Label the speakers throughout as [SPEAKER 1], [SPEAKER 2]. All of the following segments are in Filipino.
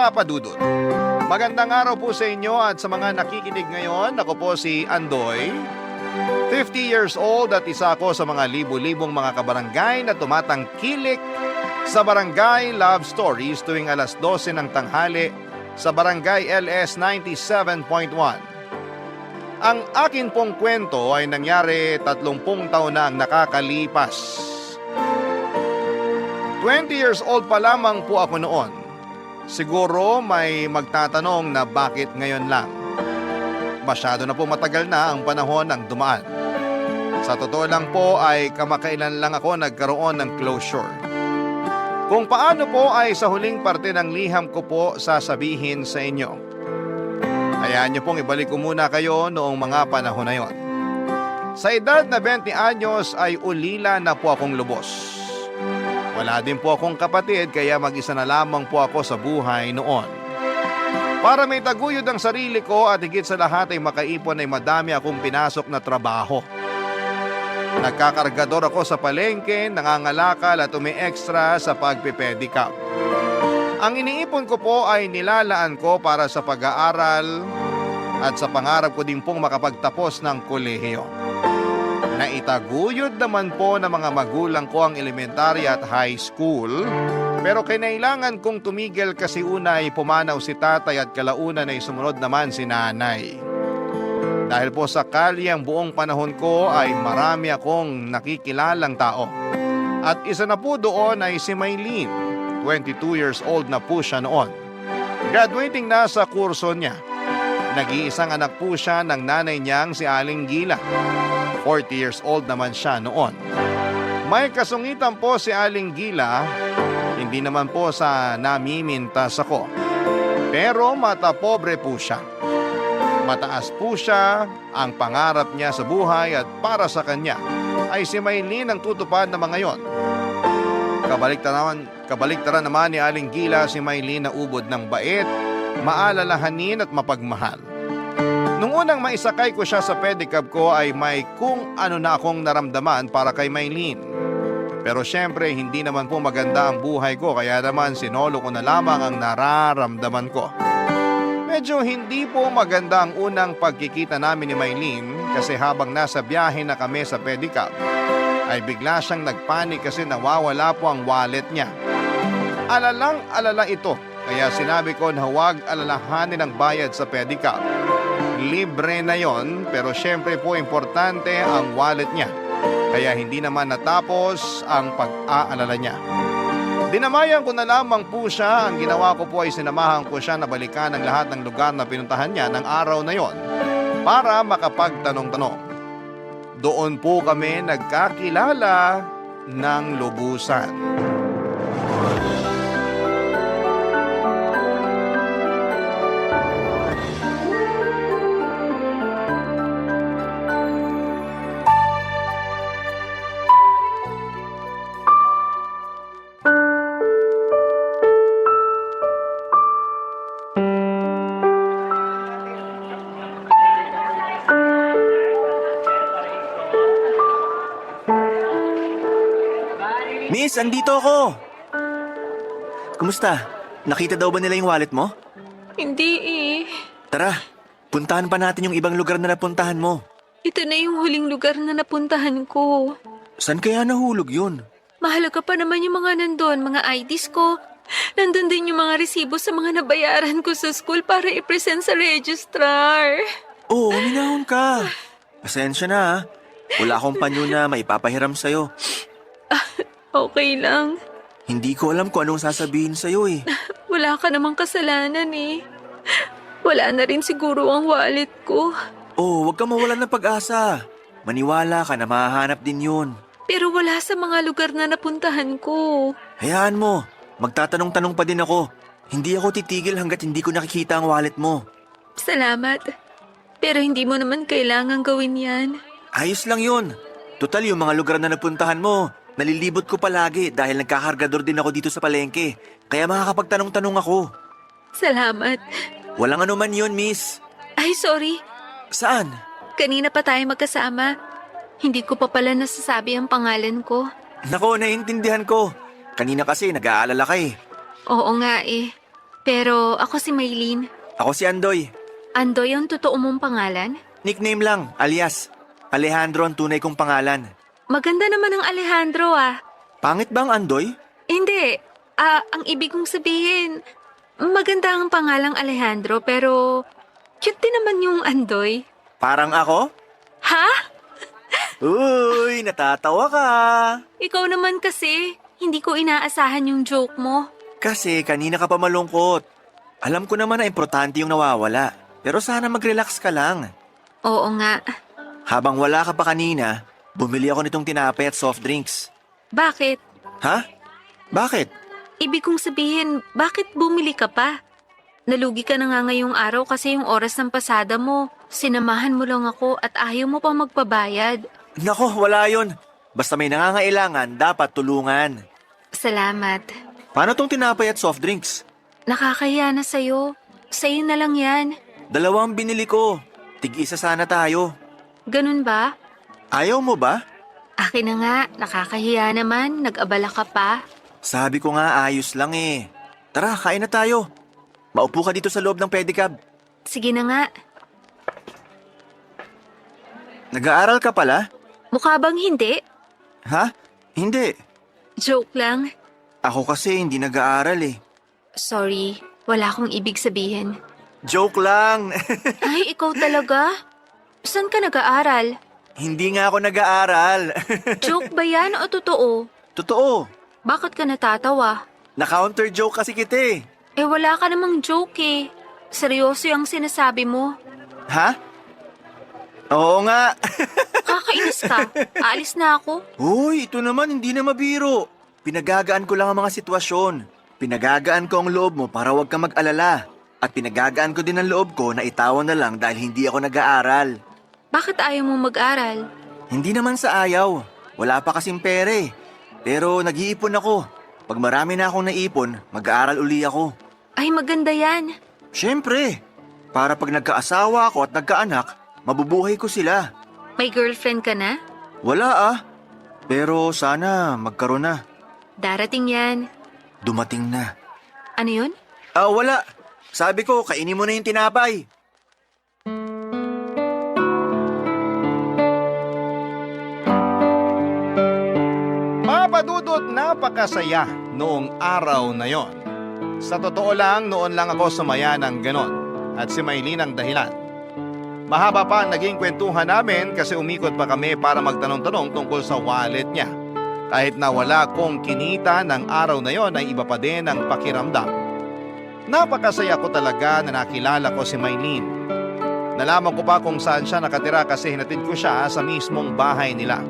[SPEAKER 1] Papa Dudut. Magandang araw po sa inyo at sa mga nakikinig ngayon. Ako po si Andoy, 50 years old at isa ako sa mga libu-libong mga kabarangay na tumatangkilik sa Barangay Love Stories tuwing alas 12 ng tanghali sa Barangay LS 97.1. Ang akin pong kwento ay nangyari 30 taon na ang nakakalipas. 20 years old pa lamang po ako noon. Siguro may magtatanong na bakit ngayon lang. Masyado na po matagal na ang panahon ng dumaan. Sa totoo lang po ay kamakailan lang ako nagkaroon ng closure. Kung paano po ay sa huling parte ng liham ko po sasabihin sa inyo. Hayaan niyo pong ibalik ko muna kayo noong mga panahon na yon. Sa edad na 20 anyos ay ulila na po akong lubos. Wala din po akong kapatid kaya mag-isa na lamang po ako sa buhay noon. Para may taguyod ang sarili ko at higit sa lahat ay makaipon ay madami akong pinasok na trabaho. Nagkakargador ako sa palengke, nangangalakal at umi-extra sa pagpipedicab. Ang iniipon ko po ay nilalaan ko para sa pag-aaral at sa pangarap ko din pong makapagtapos ng kolehiyo. Naitaguyod naman po ng mga magulang ko ang elementary at high school, pero kinailangan kong tumigil kasi una ay pumanaw si tatay at kalaunan ay sumunod naman si nanay. Dahil po sa kalye ang buong panahon ko ay marami akong nakikilalang tao. At isa na po doon ay si Maylene, 22 years old na po siya noon. Graduating na sa kurso niya. Nag-iisang anak po siya ng nanay niyang si Aling Gila. 40 years old naman siya noon. May kasungitan po si Aling Gila, hindi naman po sa namimintas ako. Pero mata pobre po siya. Mataas po siya, ang pangarap niya sa buhay at para sa kanya ay si Maylene ang tutupad na mga yon. Kabaliktaran naman ni Aling Gila si Maylene na ubod ng bait, maalalahanin at mapagmahal. Nung unang maisakay ko siya sa pedicab ko ay may kung ano na akong naramdaman para kay Maylene. Pero syempre hindi naman po maganda ang buhay ko kaya naman sinolo ko na lamang ang nararamdaman ko. Medyo hindi po maganda ang unang pagkikita namin ni Maylene kasi habang nasa biyahe na kami sa pedicab ay bigla siyang nagpanik kasi nawawala po ang wallet niya. Alalang-alala ito kaya sinabi ko na huwag alalahanin ang bayad sa pedicab. Libre na yon pero syempre po importante ang wallet niya. Kaya hindi naman natapos ang pag-aalala niya. Dinamayan ko na lamang po siya. Ang ginawa ko po ay sinamahan ko siya na balikan ang lahat ng lugar na pinuntahan niya ng araw na yon para makapagtanong-tanong. Doon po kami nagkakilala ng lubusan.
[SPEAKER 2] Miss, andito ako! Kumusta? Nakita daw ba nila yung wallet mo?
[SPEAKER 3] Hindi eh.
[SPEAKER 2] Tara, puntahan pa natin yung ibang lugar na napuntahan mo.
[SPEAKER 3] Ito na yung huling lugar na napuntahan ko.
[SPEAKER 2] Saan kaya nahulog yun?
[SPEAKER 3] Mahalaga pa naman yung mga nandun, mga IDs ko. Nandun din yung mga resibo sa mga nabayaran ko sa school para i-present sa registrar.
[SPEAKER 2] Oo, minahon ka. Pasensya na ha. Wala akong panyo na maipapahiram sa'yo.
[SPEAKER 3] Okay lang.
[SPEAKER 2] Hindi ko alam kung anong sasabihin sa'yo eh.
[SPEAKER 3] Wala ka namang kasalanan eh. Wala na rin siguro ang wallet ko.
[SPEAKER 2] Oh, huwag ka mawalan ng pag-asa. Maniwala ka na mahahanap din yun.
[SPEAKER 3] Pero wala sa mga lugar na napuntahan ko.
[SPEAKER 2] Hayaan mo, magtatanong-tanong pa din ako. Hindi ako titigil hanggat hindi ko nakikita ang wallet mo.
[SPEAKER 3] Salamat. Pero hindi mo naman kailangan gawin yan.
[SPEAKER 2] Ayos lang yun. Total yung mga lugar na napuntahan mo, nalilibot ko palagi dahil nagkakargador din ako dito sa palengke. Kaya makakapagtanong-tanong ako.
[SPEAKER 3] Salamat.
[SPEAKER 2] Walang anuman yun, miss.
[SPEAKER 3] Ay, sorry.
[SPEAKER 2] Saan?
[SPEAKER 3] Kanina pa tayo magkasama. Hindi ko pa pala nasasabi ang pangalan ko.
[SPEAKER 2] Nako, naiintindihan ko. Kanina kasi nag-aalala ka eh.
[SPEAKER 3] Oo nga eh. Pero ako si Maylene.
[SPEAKER 2] Ako si Andoy.
[SPEAKER 3] Andoy ang totoo mong pangalan?
[SPEAKER 2] Nickname lang, alias. Alejandro ang tunay kong pangalan.
[SPEAKER 3] Maganda naman ang Alejandro ah.
[SPEAKER 2] Pangit ba ang Andoy?
[SPEAKER 3] Hindi. Ang ibig kong sabihin, maganda ang pangalang Alejandro pero cute din naman yung Andoy.
[SPEAKER 2] Parang ako?
[SPEAKER 3] Ha?
[SPEAKER 2] Uy, natatawa ka.
[SPEAKER 3] Ikaw naman kasi, hindi ko inaasahan yung joke mo.
[SPEAKER 2] Kasi kanina ka pa malungkot. Alam ko naman na importante yung nawawala. Pero sana mag-relax ka lang.
[SPEAKER 3] Oo nga.
[SPEAKER 2] Habang wala ka pa kanina, bumili ako nitong tinapay at soft drinks.
[SPEAKER 3] Bakit?
[SPEAKER 2] Ha? Bakit?
[SPEAKER 3] Ibig kong sabihin, bakit bumili ka pa? Nalugi ka na nga ngayong araw kasi yung oras ng pasada mo. Sinamahan mo lang ako at ayaw mo pa magpabayad.
[SPEAKER 2] Nako, wala yon. Basta may nangangailangan, dapat tulungan.
[SPEAKER 3] Salamat.
[SPEAKER 2] Paano tong tinapay at soft drinks?
[SPEAKER 3] Nakakahiya na sa'yo. Sa'yo na lang yan.
[SPEAKER 2] Dalawang binili ko. Tig-isa sana tayo.
[SPEAKER 3] Ganun ba?
[SPEAKER 2] Ayaw mo ba?
[SPEAKER 3] Akin na nga, nakakahiya naman. Nag-abala ka pa.
[SPEAKER 2] Sabi ko nga ayos lang eh. Tara, kain na tayo. Maupo ka dito sa loob ng pedicab.
[SPEAKER 3] Sige na nga.
[SPEAKER 2] Nag-aaral ka pala?
[SPEAKER 3] Mukha bang hindi?
[SPEAKER 2] Ha? Hindi.
[SPEAKER 3] Joke lang.
[SPEAKER 2] Ako kasi hindi nag-aaral eh.
[SPEAKER 3] Sorry, wala akong ibig sabihin.
[SPEAKER 2] Joke lang.
[SPEAKER 3] Ay, ikaw talaga? Saan ka nag-aaral?
[SPEAKER 2] Hindi nga ako nag-aaral.
[SPEAKER 3] Joke ba yan o totoo?
[SPEAKER 2] Totoo.
[SPEAKER 3] Bakit ka natatawa?
[SPEAKER 2] Na-counter joke kasi kita eh.
[SPEAKER 3] Eh wala ka namang joke eh. Seryoso yung sinasabi mo.
[SPEAKER 2] Ha? Oo nga.
[SPEAKER 3] Kakainis ka. Aalis na ako.
[SPEAKER 2] Uy, ito naman hindi na mabiro. Pinagagaan ko lang ang mga sitwasyon. Pinagagaan ko ang loob mo para wag kang mag-alala. At pinagagaan ko din ang loob ko na itawan na lang dahil hindi ako nag-aaral.
[SPEAKER 3] Bakit ayaw mo mag-aral?
[SPEAKER 2] Hindi naman sa ayaw. Wala pa kasing pere. Pero nag-iipon ako. Pag marami na akong naipon, mag-aaral uli ako.
[SPEAKER 3] Ay maganda yan.
[SPEAKER 2] Siyempre, para pag nagkaasawa ako at nagkaanak, mabubuhay ko sila.
[SPEAKER 3] May girlfriend ka na?
[SPEAKER 2] Wala ah. Pero sana magkaroon na.
[SPEAKER 3] Darating yan.
[SPEAKER 2] Dumating na.
[SPEAKER 3] Ano yun?
[SPEAKER 2] Wala. Sabi ko, kainin mo na yung tinapay.
[SPEAKER 1] Papadudot, napakasaya noong araw na yon. Sa totoo lang, noon lang ako sumaya ng ganon. At si Maylene ang dahilan. Mahaba pa ang naging kwentuhan namin kasi umikot pa kami para magtanong-tanong tungkol sa wallet niya. Kahit na wala kong kinita ng araw na yon ay iba pa din ang pakiramdam. Napakasaya ko talaga na nakilala ko si Maylene. Nalaman ko pa kung saan siya nakatira kasi hinatid ko siya sa mismong bahay nila.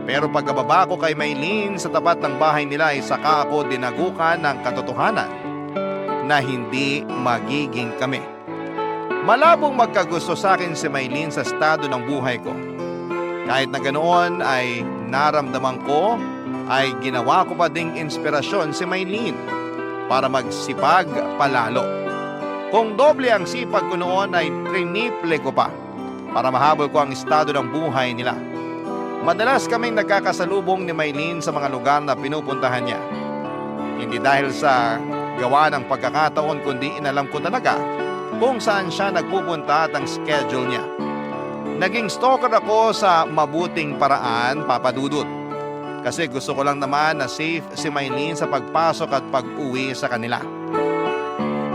[SPEAKER 1] Pero pagkababa ko kay Maylene sa tapat ng bahay nila ay saka ako dinagukan ng katotohanan na hindi magiging kami. Malabong magkagusto sa akin si Maylene sa estado ng buhay ko. Kahit na ganoon ay naramdaman ko ay ginawa ko pa ding inspirasyon si Maylene para magsipag palalo. Kung doble ang sipag ko noon ay triniple ko pa para mahabol ko ang estado ng buhay nila. Madalas kaming nagkakasalubong ni Maylene sa mga lugar na pinupuntahan niya. Hindi dahil sa gawa ng pagkakataon kundi inalam ko talaga kung saan siya nagpupunta at ang schedule niya. Naging stalker ako sa mabuting paraan, Papadudot. Kasi gusto ko lang naman na safe si Maylene sa pagpasok at pag-uwi sa kanila.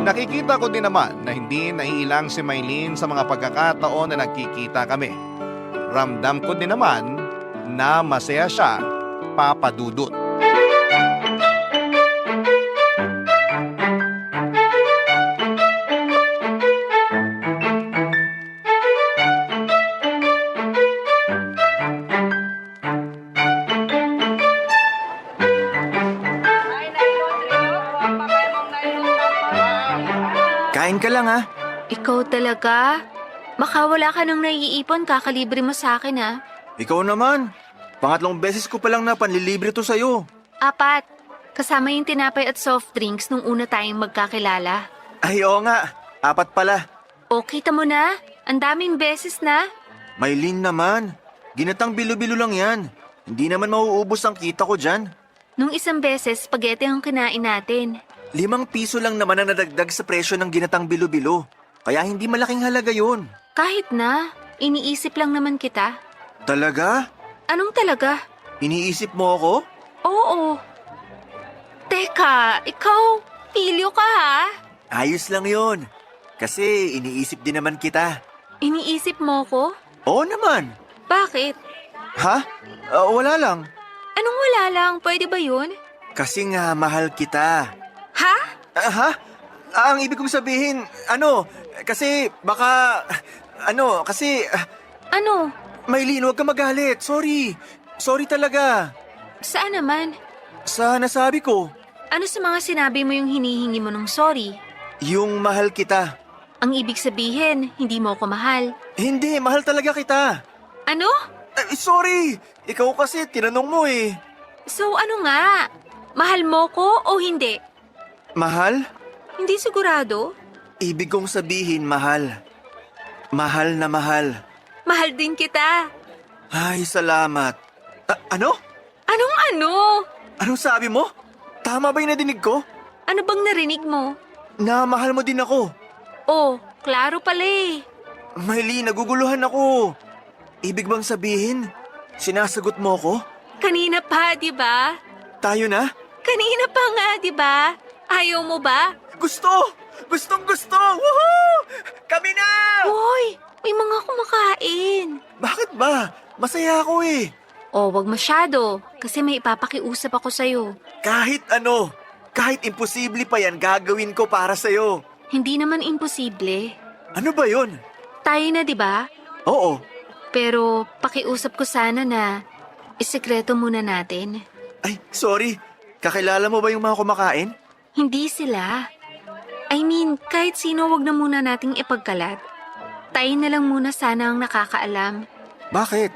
[SPEAKER 1] Nakikita ko din naman na hindi naiilang si Maylene sa mga pagkakataon na nagkikita kami. Ramdam ko din naman na masaya siya, Papadudot.
[SPEAKER 2] Kain ka lang ha.
[SPEAKER 3] Ikaw talaga? Baka wala ka nang naiipon, kakalibre mo sa akin ah.
[SPEAKER 2] Ikaw naman. Pangatlong beses ko palang na panlilibre to sa'yo.
[SPEAKER 3] 4. Kasama yung tinapay at soft drinks nung una tayong magkakilala.
[SPEAKER 2] Ay oo nga, 4 pala.
[SPEAKER 3] O, kita mo na? Ang daming beses na.
[SPEAKER 2] Maylene naman, ginatang bilo-bilo lang yan. Hindi naman mauubos ang kita ko dyan.
[SPEAKER 3] Nung isang beses, spaghetti ang kinain natin.
[SPEAKER 2] ₱5 lang naman ang nadagdag sa presyo ng ginatang bilo-bilo. Kaya hindi malaking halaga yun.
[SPEAKER 3] Kahit na, iniisip lang naman kita.
[SPEAKER 2] Talaga?
[SPEAKER 3] Anong talaga?
[SPEAKER 2] Iniisip mo ako?
[SPEAKER 3] Oo. Teka, ikaw, pilyo ka ha?
[SPEAKER 2] Ayos lang yun. Kasi iniisip din naman kita.
[SPEAKER 3] Iniisip mo ko?
[SPEAKER 2] Oo naman.
[SPEAKER 3] Bakit?
[SPEAKER 2] Ha? Wala lang.
[SPEAKER 3] Anong wala lang? Pwede ba yun?
[SPEAKER 2] Kasi nga mahal kita.
[SPEAKER 3] Ha?
[SPEAKER 2] Ha? Ang ibig kong sabihin, kasi baka, kasi,
[SPEAKER 3] Ano?
[SPEAKER 2] Maylin, huwag ka magalit. Sorry. Sorry talaga.
[SPEAKER 3] Saan naman?
[SPEAKER 2] Sa nasabi ko,
[SPEAKER 3] Ano sa mga sinabi mo yung hinihingi mo ng sorry?
[SPEAKER 2] yung mahal kita.
[SPEAKER 3] Ang ibig sabihin, hindi mo ako mahal.
[SPEAKER 2] Hindi, mahal talaga kita.
[SPEAKER 3] Ano?
[SPEAKER 2] Sorry. Ikaw kasi, tinanong mo eh.
[SPEAKER 3] So ano nga? Mahal mo ko o hindi?
[SPEAKER 2] Mahal?
[SPEAKER 3] Hindi sigurado.
[SPEAKER 2] Ibig kong sabihin, mahal. Mahal na mahal.
[SPEAKER 3] Mahal din kita.
[SPEAKER 2] Ay, salamat. Ano?
[SPEAKER 3] Anong ano?
[SPEAKER 2] Anong sabi mo? Tama ba yung nadinig ko?
[SPEAKER 3] Ano bang narinig mo?
[SPEAKER 2] Na mahal mo din ako.
[SPEAKER 3] Oh, klaro pala eh.
[SPEAKER 2] Maylin, naguguluhan ako. Ibig bang sabihin, sinasagot mo ko?
[SPEAKER 3] Kanina pa, di ba?
[SPEAKER 2] Tayo na?
[SPEAKER 3] Kanina pa nga, di ba? Ayaw mo ba?
[SPEAKER 2] Gusto! Gustong gusto! Woohoo! Kami na!
[SPEAKER 3] Hoy, may mga kumakain.
[SPEAKER 2] Bakit ba? Masaya ako eh.
[SPEAKER 3] Oh, wag masyado. Kasi may ipapakiusap ako sa'yo.
[SPEAKER 2] Kahit ano, kahit imposible pa yan, gagawin ko para sa'yo.
[SPEAKER 3] Hindi naman imposible.
[SPEAKER 2] Ano ba yun?
[SPEAKER 3] Tayo na, di ba?
[SPEAKER 2] Oo.
[SPEAKER 3] Pero pakiusap ko sana na isekreto muna natin.
[SPEAKER 2] Ay, sorry. Kakilala mo ba yung mga kumakain?
[SPEAKER 3] Hindi sila. I mean, kahit sino wag na muna nating ipagkalat. Tayo na lang muna sana ang nakakaalam.
[SPEAKER 2] Bakit?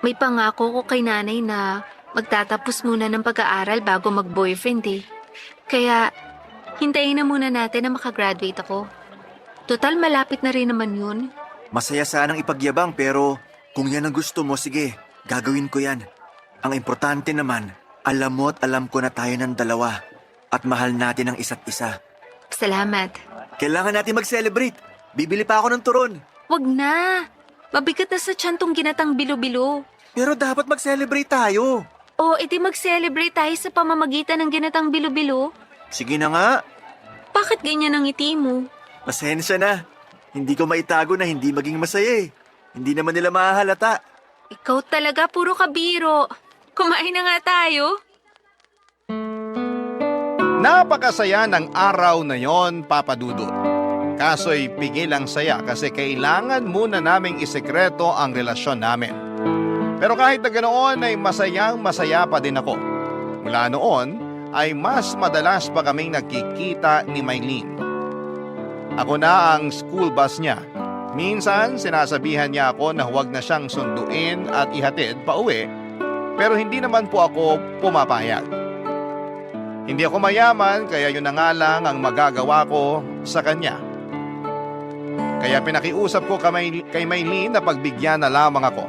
[SPEAKER 3] May pangako ko kay nanay na magtatapos muna ng pag-aaral bago mag-boyfriend eh. Kaya, hintayin na muna natin na makagraduate ako. Total, malapit na rin naman yun.
[SPEAKER 2] Masaya sanang ipagyabang pero kung yan ang gusto mo, sige, gagawin ko yan. Ang importante naman, alam mo at alam ko na tayo ng dalawa at mahal natin ang isa't isa.
[SPEAKER 3] Salamat.
[SPEAKER 2] Kailangan natin mag-celebrate. Bibili pa ako ng turon.
[SPEAKER 3] Wag na. Mabigat na sa tiyan tong ginatang bilo-bilo.
[SPEAKER 2] Pero dapat mag-celebrate tayo.
[SPEAKER 3] O, edi mag-celebrate tayo sa pamamagitan ng ginatang bilo-bilo.
[SPEAKER 2] Sige na nga.
[SPEAKER 3] Bakit ganyan ang ngiti mo?
[SPEAKER 2] Pasensya na. Hindi ko maitago na hindi maging masaya eh. Hindi naman nila mahahalata.
[SPEAKER 3] Ikaw talaga puro kabiro. Kumain na nga tayo.
[SPEAKER 1] Napakasaya ng araw na yon, Papa Dudut. Kaso'y pigil ang saya kasi kailangan muna naming isekreto ang relasyon namin. Pero kahit na ganoon ay masayang masaya pa din ako. Mula noon ay mas madalas pa kaming nagkikita ni Maylin. Ako na ang school bus niya. Minsan sinasabihan niya ako na huwag na siyang sunduin at ihatid pa uwi, pero hindi naman po ako pumapayag. Hindi ako mayaman kaya yun na nga lang ang magagawa ko sa kanya. Kaya pinakiusap ko kay Maylin na pagbigyan na lamang ako.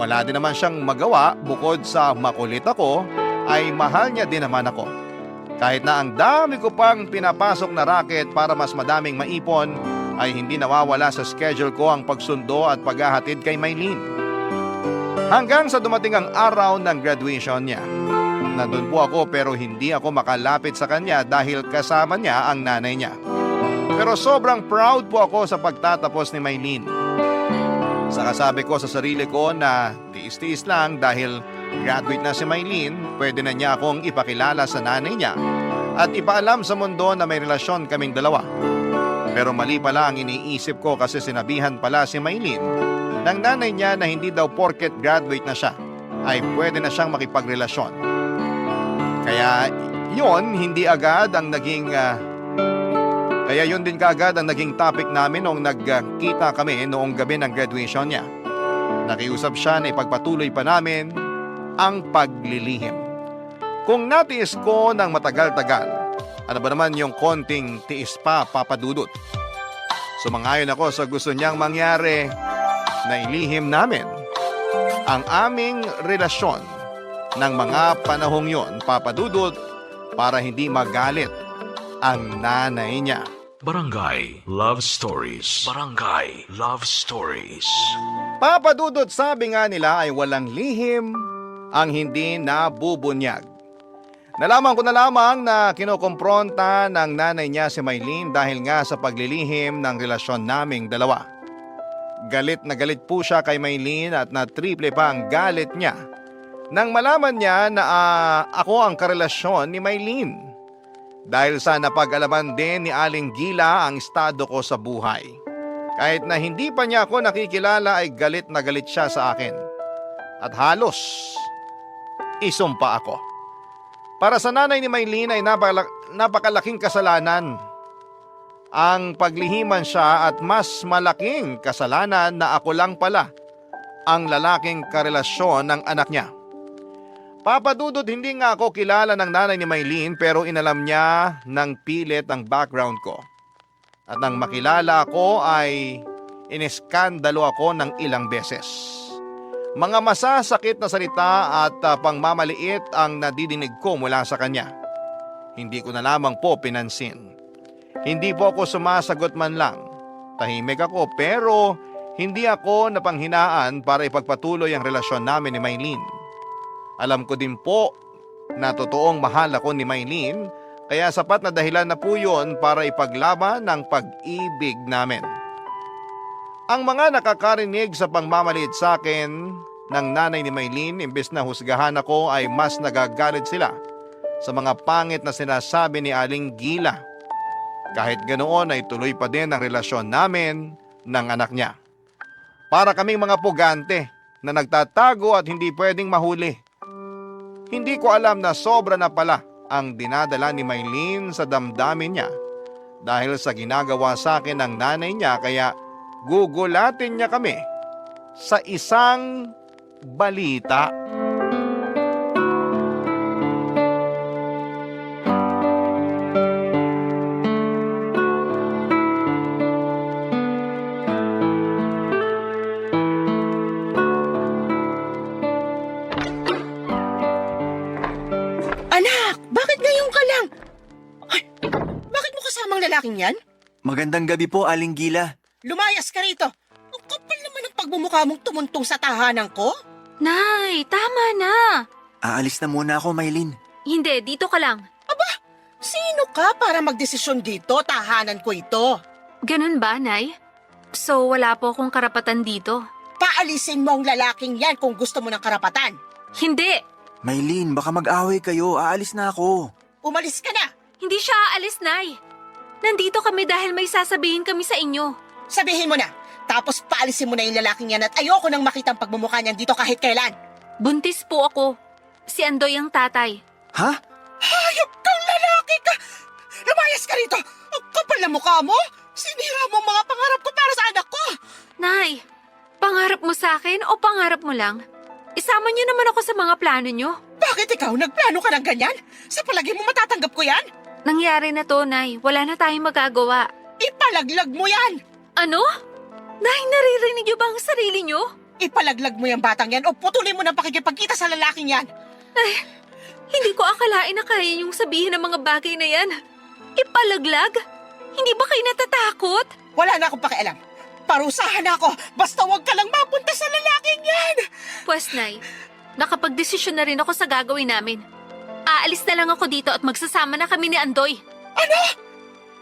[SPEAKER 1] Wala din naman siyang magawa bukod sa makulit ako ay mahal niya din naman ako. Kahit na ang dami ko pang pinapasok na racket para mas madaming maipon ay hindi nawawala sa schedule ko ang pagsundo at paghahatid kay Maylin. Hanggang sa dumating ang araw ng graduation niya. Nandun po ako pero hindi ako makalapit sa kanya dahil kasama niya ang nanay niya. Pero sobrang proud po ako sa pagtatapos ni Maylin. Saka sabi ko sa sarili ko na tiis-tiis lang dahil graduate na si Maylin, pwede na niya akong ipakilala sa nanay niya at ipaalam sa mundo na may relasyon kaming dalawa. Pero mali pala ang iniisip ko kasi sinabihan pala si Maylin ng nanay niya na hindi daw porket graduate na siya ay pwede na siyang makipagrelasyon. Kaya yun din kaagad ang naging topic namin noong nagkita kami noong gabi ng graduation niya. Nakiusap siya na ipagpatuloy pa namin ang paglilihim. Kung natiis ko ng matagal-tagal, ano ba naman yung konting tiis pa, Papa Dudut? Sumangayon ako sa gusto niyang mangyari na ilihim namin ang aming relasyon ng mga panahong yon, Papa Dudut, para hindi magalit ang nanay niya.
[SPEAKER 4] Barangay Love Stories. Barangay Love Stories.
[SPEAKER 1] Papadudot, sabi nga nila ay walang lihim ang hindi nabubunyag. Nalaman ko na lamang na kinokompronta ng nanay niya si Maylene dahil nga sa paglilihim ng relasyon naming dalawa. Galit na galit po siya kay Maylene at na-triple pa ang galit niya nang malaman niya na ako ang karelasyon ni Maylene. Dahil sa napag-alaman din ni Aling Gila ang estado ko sa buhay. Kahit na hindi pa niya ako nakikilala ay galit na galit siya sa akin. At halos isumpa ako. Para sa nanay ni Maylene ay napakalaking kasalanan ang paglihiman siya at mas malaking kasalanan na ako lang pala ang lalaking karelasyon ng anak niya. Papadudod, hindi nga ako kilala ng nanay ni Maylene pero inalam niya ng pilit ang background ko. At nang makilala ako ay iniskandalo ako ng ilang beses. Mga masasakit na salita at pangmamaliit ang nadidinig ko mula sa kanya. Hindi ko na lamang po pinansin. Hindi po ako sumasagot man lang. Tahimik ako pero hindi ako napanghinaan para ipagpatuloy ang relasyon namin ni Maylene. Alam ko din po na totoong mahal ako ni Maylene kaya sapat na dahilan na po yun para ipaglaban ng pag-ibig namin. Ang mga nakakarinig sa pangmamaliit sa akin ng nanay ni Maylene, imbes na husgahan ako ay mas nagagalit sila sa mga pangit na sinasabi ni Aling Gila. Kahit ganoon ay tuloy pa din ang relasyon namin ng anak niya. Para kaming mga pugante na nagtatago at hindi pwedeng mahuli. Hindi ko alam na sobra na pala ang dinadala ni Maylene sa damdamin niya dahil sa ginagawa sa akin ng nanay niya kaya gugulatin niya kami sa isang balita.
[SPEAKER 5] Anak, bakit ngayon ka lang? Ay, bakit mo kasamang lalaking yan?
[SPEAKER 2] Magandang gabi po, Aling Gila.
[SPEAKER 5] Lumayas ka rito. Ang kapal naman ang pagmumukha mong tumuntong sa tahanan ko.
[SPEAKER 3] Nay, tama na.
[SPEAKER 2] Aalis na muna ako, Maylene.
[SPEAKER 3] Hindi, dito ka lang.
[SPEAKER 5] Sino ka para magdesisyon dito? Tahanan ko ito.
[SPEAKER 3] Ganun ba, Nay? So, wala po akong karapatan dito?
[SPEAKER 5] Paalisin mo ang lalaking yan kung gusto mo ng karapatan.
[SPEAKER 3] Hindi!
[SPEAKER 2] Maylene, baka mag-away kayo. Aalis na ako.
[SPEAKER 5] Umalis ka na.
[SPEAKER 3] Hindi siya aalis, Nay. Nandito kami dahil may sasabihin kami sa inyo.
[SPEAKER 5] Sabihin mo na. Tapos paalisin mo na yung lalaking yan at ayoko nang makita ang pagmumukha niyan dito kahit kailan.
[SPEAKER 3] Buntis po ako. Si Andoy ang tatay.
[SPEAKER 2] Ha?
[SPEAKER 5] Hayop kang lalaki ka! Lumayas ka rito! Ang kapal na mukha mo! Sinira mo ang mga pangarap ko para sa anak ko!
[SPEAKER 3] Nay, pangarap mo sa akin o pangarap mo lang? Isama niyo naman ako sa mga plano niyo.
[SPEAKER 5] Bakit ikaw nagplano ka ng ganyan? Sa palagi mo matatanggap ko yan?
[SPEAKER 3] Nangyari na to, Nay. Wala na tayong magagawa.
[SPEAKER 5] Ipalaglag mo yan!
[SPEAKER 3] Ano? Nay, naririnig niyo ba ang sarili niyo?
[SPEAKER 5] Ipalaglag mo yung batang yan o putulin mo ng pakikipagkita sa lalaking yan!
[SPEAKER 3] Hindi ko akalain na kaya niyong sabihin ang mga bagay na yan. Ipalaglag? Hindi ba kayo natatakot?
[SPEAKER 5] Wala na akong pakialam. Parusahan na ako, basta huwag ka lang mapunta sa lalaking yan!
[SPEAKER 3] Pwes, Nay, nakapagdesisyon na rin ako sa gagawin namin. Aalis na lang ako dito at magsasama na kami ni Andoy.
[SPEAKER 5] Ano?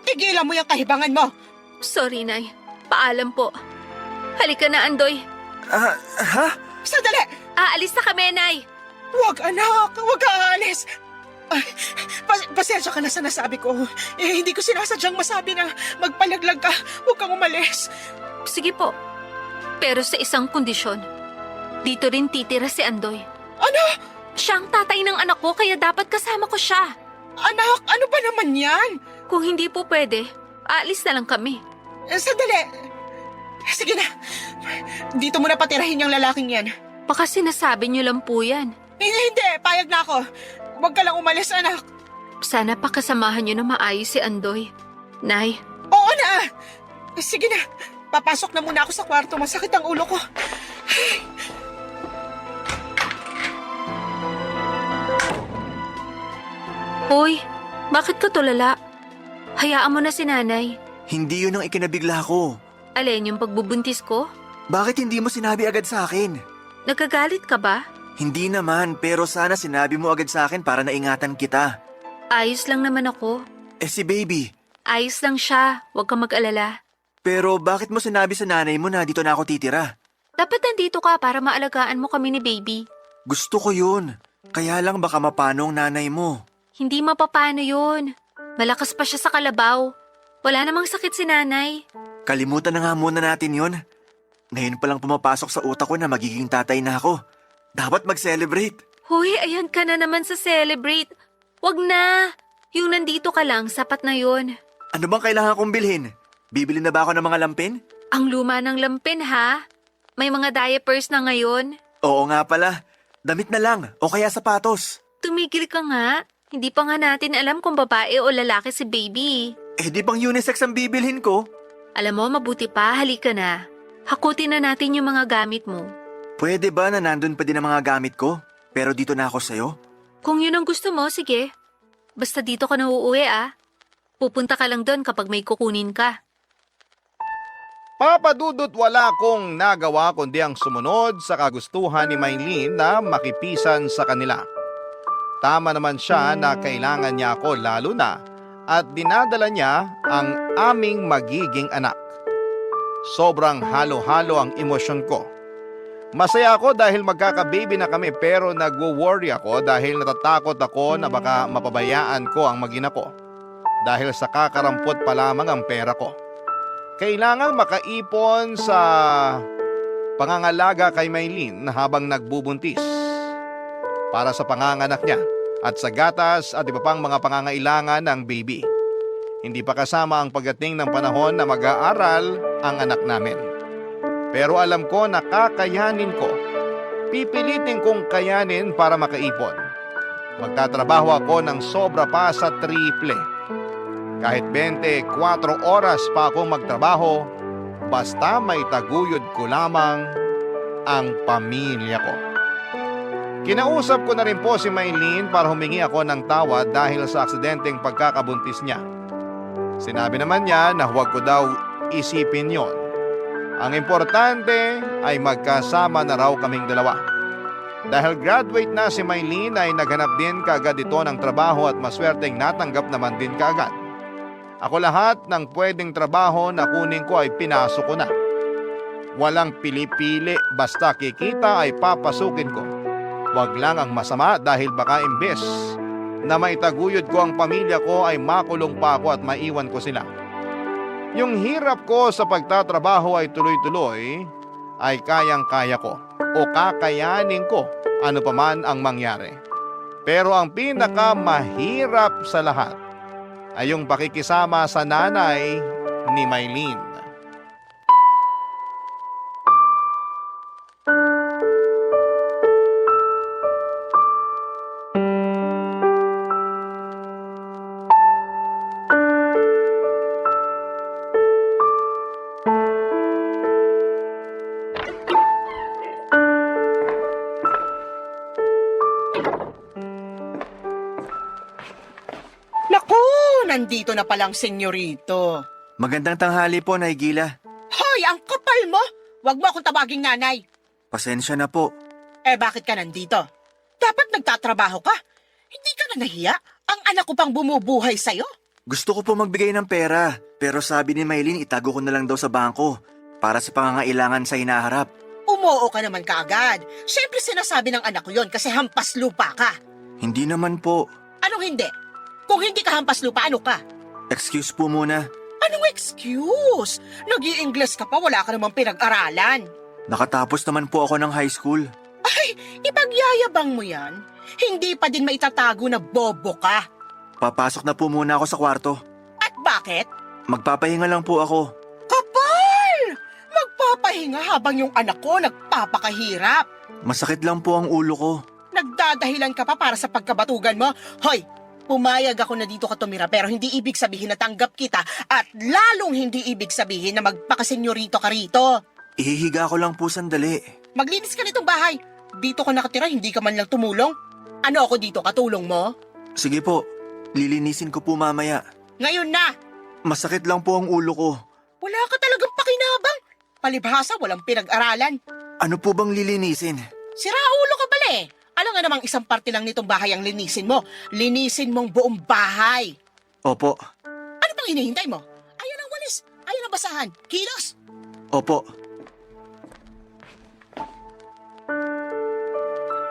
[SPEAKER 5] Tigilan mo yung kahibangan mo!
[SPEAKER 3] Sorry, Nay. Paalam po. Halika na, Andoy.
[SPEAKER 2] Ha?
[SPEAKER 5] Sandali!
[SPEAKER 3] Aalis na kami, Nay.
[SPEAKER 5] Huwag anak, huwag ka aalis! Ay, pasensya ka na sa nasabi ko. Hindi ko sinasadyang masabi na magpalaglag ka. Huwag kang umalis.
[SPEAKER 3] Sige po. Pero sa isang kondisyon. Dito rin titira si Andoy.
[SPEAKER 5] Ano?
[SPEAKER 3] Siya ang tatay ng anak ko kaya dapat kasama ko siya.
[SPEAKER 5] Anak, ano ba naman yan?
[SPEAKER 3] Kung hindi po pwede, aalis na lang kami.
[SPEAKER 5] Sandali. Sige na. Dito mo na patirahin yung lalaking yan.
[SPEAKER 3] Baka sinasabi niyo lang po yan.
[SPEAKER 5] Hindi, payag na ako. Huwag ka lang umalis, anak.
[SPEAKER 3] Sana pakasamahan niyo na maayos si Andoy. Nay,
[SPEAKER 5] Oo na. Sige na. Papasok na muna ako sa kwarto. Masakit ang ulo ko.
[SPEAKER 3] Hoy, bakit ka tulala? Hayaan mo na si nanay.
[SPEAKER 2] Hindi yun ang ikinabigla ko.
[SPEAKER 3] Alin yung pagbubuntis ko?
[SPEAKER 2] Bakit hindi mo sinabi agad sa akin?
[SPEAKER 3] Nagkagalit ka ba?
[SPEAKER 2] Hindi naman, pero sana sinabi mo agad sa akin para naingatan kita.
[SPEAKER 3] Ayos lang naman ako.
[SPEAKER 2] Si baby.
[SPEAKER 3] Ayos lang siya. Huwag kang mag-alala.
[SPEAKER 2] Pero bakit mo sinabi sa nanay mo na dito na ako titira?
[SPEAKER 3] Dapat nandito ka para maalagaan mo kami ni baby.
[SPEAKER 2] Gusto ko yun. Kaya lang baka mapano ang nanay mo.
[SPEAKER 3] Hindi mapapano yun. Malakas pa siya sa kalabaw. Wala namang sakit si nanay.
[SPEAKER 2] Kalimutan na nga muna natin yun. Ngayon palang pumapasok sa utak ko na magiging tatay na ako. Dapat mag-celebrate.
[SPEAKER 3] Hoy, ayan ka na naman sa celebrate. Wag na. Yung nandito ka lang, sapat na yun.
[SPEAKER 2] Ano bang kailangan kong bilhin? Bibili na ba ako ng mga lampin?
[SPEAKER 3] Ang luma ng lampin ha. May mga diapers na ngayon.
[SPEAKER 2] Oo nga pala. Damit na lang o kaya sapatos.
[SPEAKER 3] Tumigil ka nga. Hindi pa nga natin alam kung babae o lalaki si baby.
[SPEAKER 2] Di pang unisex ang bibilhin ko.
[SPEAKER 3] Alam mo, mabuti pa, halika na. Hakutin na natin yung mga gamit mo.
[SPEAKER 2] Pwede ba na nandun pa din ang mga gamit ko? Pero dito na ako sa'yo?
[SPEAKER 3] Kung yun ang gusto mo, sige. Basta dito ka na uuwi Pupunta ka lang doon kapag may kukunin ka.
[SPEAKER 1] Papadudot wala akong nagawa kundi ang sumunod sa kagustuhan ni Maylene na makipisan sa kanila. Tama naman siya na kailangan niya ako lalo na at dinadala niya ang aming magiging anak. Sobrang halo-halo ang emosyon ko. Masaya ako dahil magkaka-baby na kami pero nagwo-worry ako dahil natatakot ako na baka mapabayaan ko ang mag-ina ko. Dahil sa kakarampot pa lamang ang pera ko. Kailangang makaipon sa pangangalaga kay Maylene habang nagbubuntis. Para sa panganganak niya at sa gatas at iba pang mga pangangailangan ng baby. Hindi pa kasama ang pagdating ng panahon na mag-aaral ang anak namin. Pero alam ko na kakayanin ko. Pipilitin kong kayanin para makaipon. Magtatrabaho ako ng sobra pa sa triple. Kahit 24 oras pa akong magtrabaho, basta may taguyod ko lamang ang pamilya ko. Kinausap ko na rin po si Maylene para humingi ako ng tawad dahil sa aksidenteng pagkakabuntis niya. Sinabi naman niya na huwag ko daw isipin yon. Ang importante ay magkasama na raw kaming dalawa. Dahil graduate na si Maylene ay naghanap din kaagad ito ng trabaho at maswerteng natanggap naman din kaagad. Ako lahat ng pwedeng trabaho na kunin ko ay pinasok ko na. Walang pili-pili, basta kikita ay papasukin ko. Wag lang ang masama dahil baka imbes na maitaguyod ko ang pamilya ko ay makulong pa ako at maiwan ko sila. Yung hirap ko sa pagtatrabaho ay tuloy-tuloy ay kayang-kaya ko o kakayanin ko ano pa man ang mangyari. Pero ang pinakamahirap sa lahat ay yung pakikisama sa nanay ni Maylene.
[SPEAKER 5] Naku, nandito na palang senyorito.
[SPEAKER 2] Magandang tanghali po, Naigila.
[SPEAKER 5] Hoy, ang kapal mo! Huwag mo akong tabaging nanay.
[SPEAKER 2] Pasensya na po.
[SPEAKER 5] Bakit ka nandito? Dapat nagtatrabaho ka. Hindi ka na nahiya? Ang anak ko pang bumubuhay sa'yo.
[SPEAKER 2] Gusto ko po magbigay ng pera, pero sabi ni Maylene itago ko na lang daw sa bangko para sa pangangailangan sa hinaharap.
[SPEAKER 5] Umuo ka naman kaagad. Siyempre sinasabi ng anak ko yon kasi hampas lupa ka.
[SPEAKER 2] Hindi naman po.
[SPEAKER 5] Anong hindi? Kung hindi ka hampas lupa, ano ka?
[SPEAKER 2] Excuse po muna.
[SPEAKER 5] Anong excuse? Nag-i-Ingles ka pa, wala ka namang pinag-aralan.
[SPEAKER 2] Nakatapos naman po ako ng high school.
[SPEAKER 5] Ay, ipagyayabang mo yan. Hindi pa din maitatago na bobo ka.
[SPEAKER 2] Papasok na po muna ako sa kwarto.
[SPEAKER 5] At bakit?
[SPEAKER 2] Magpapahinga lang po ako.
[SPEAKER 5] Kapal! Magpapahinga habang yung anak ko nagpapakahirap.
[SPEAKER 2] Masakit lang po ang ulo ko.
[SPEAKER 5] Nagdadahilan ka pa para sa pagkabatugan mo. Hoy, pumayag ako na dito ka tumira pero hindi ibig sabihin na tanggap kita at lalong hindi ibig sabihin na magpakasenyorito ka rito.
[SPEAKER 2] Ihihiga ko lang po sandali.
[SPEAKER 5] Maglinis ka nitong bahay. Dito ka nakatira, hindi ka man lang tumulong. Ano ako dito, katulong mo?
[SPEAKER 2] Sige po, lilinisin ko po mamaya.
[SPEAKER 5] Ngayon na!
[SPEAKER 2] Masakit lang po ang ulo ko.
[SPEAKER 5] Wala ka talagang pakinabang. Palibhasa, walang pinag-aralan.
[SPEAKER 2] Ano po bang lilinisin?
[SPEAKER 5] Sira ulo ka pala eh. Alam nga namang isang parte lang nitong bahay ang linisin mo. Linisin mong buong bahay.
[SPEAKER 2] Opo.
[SPEAKER 5] Ano pang hinihintay mo? Ayan ang walis. Ayan ang basahan. Kilos.
[SPEAKER 2] Opo.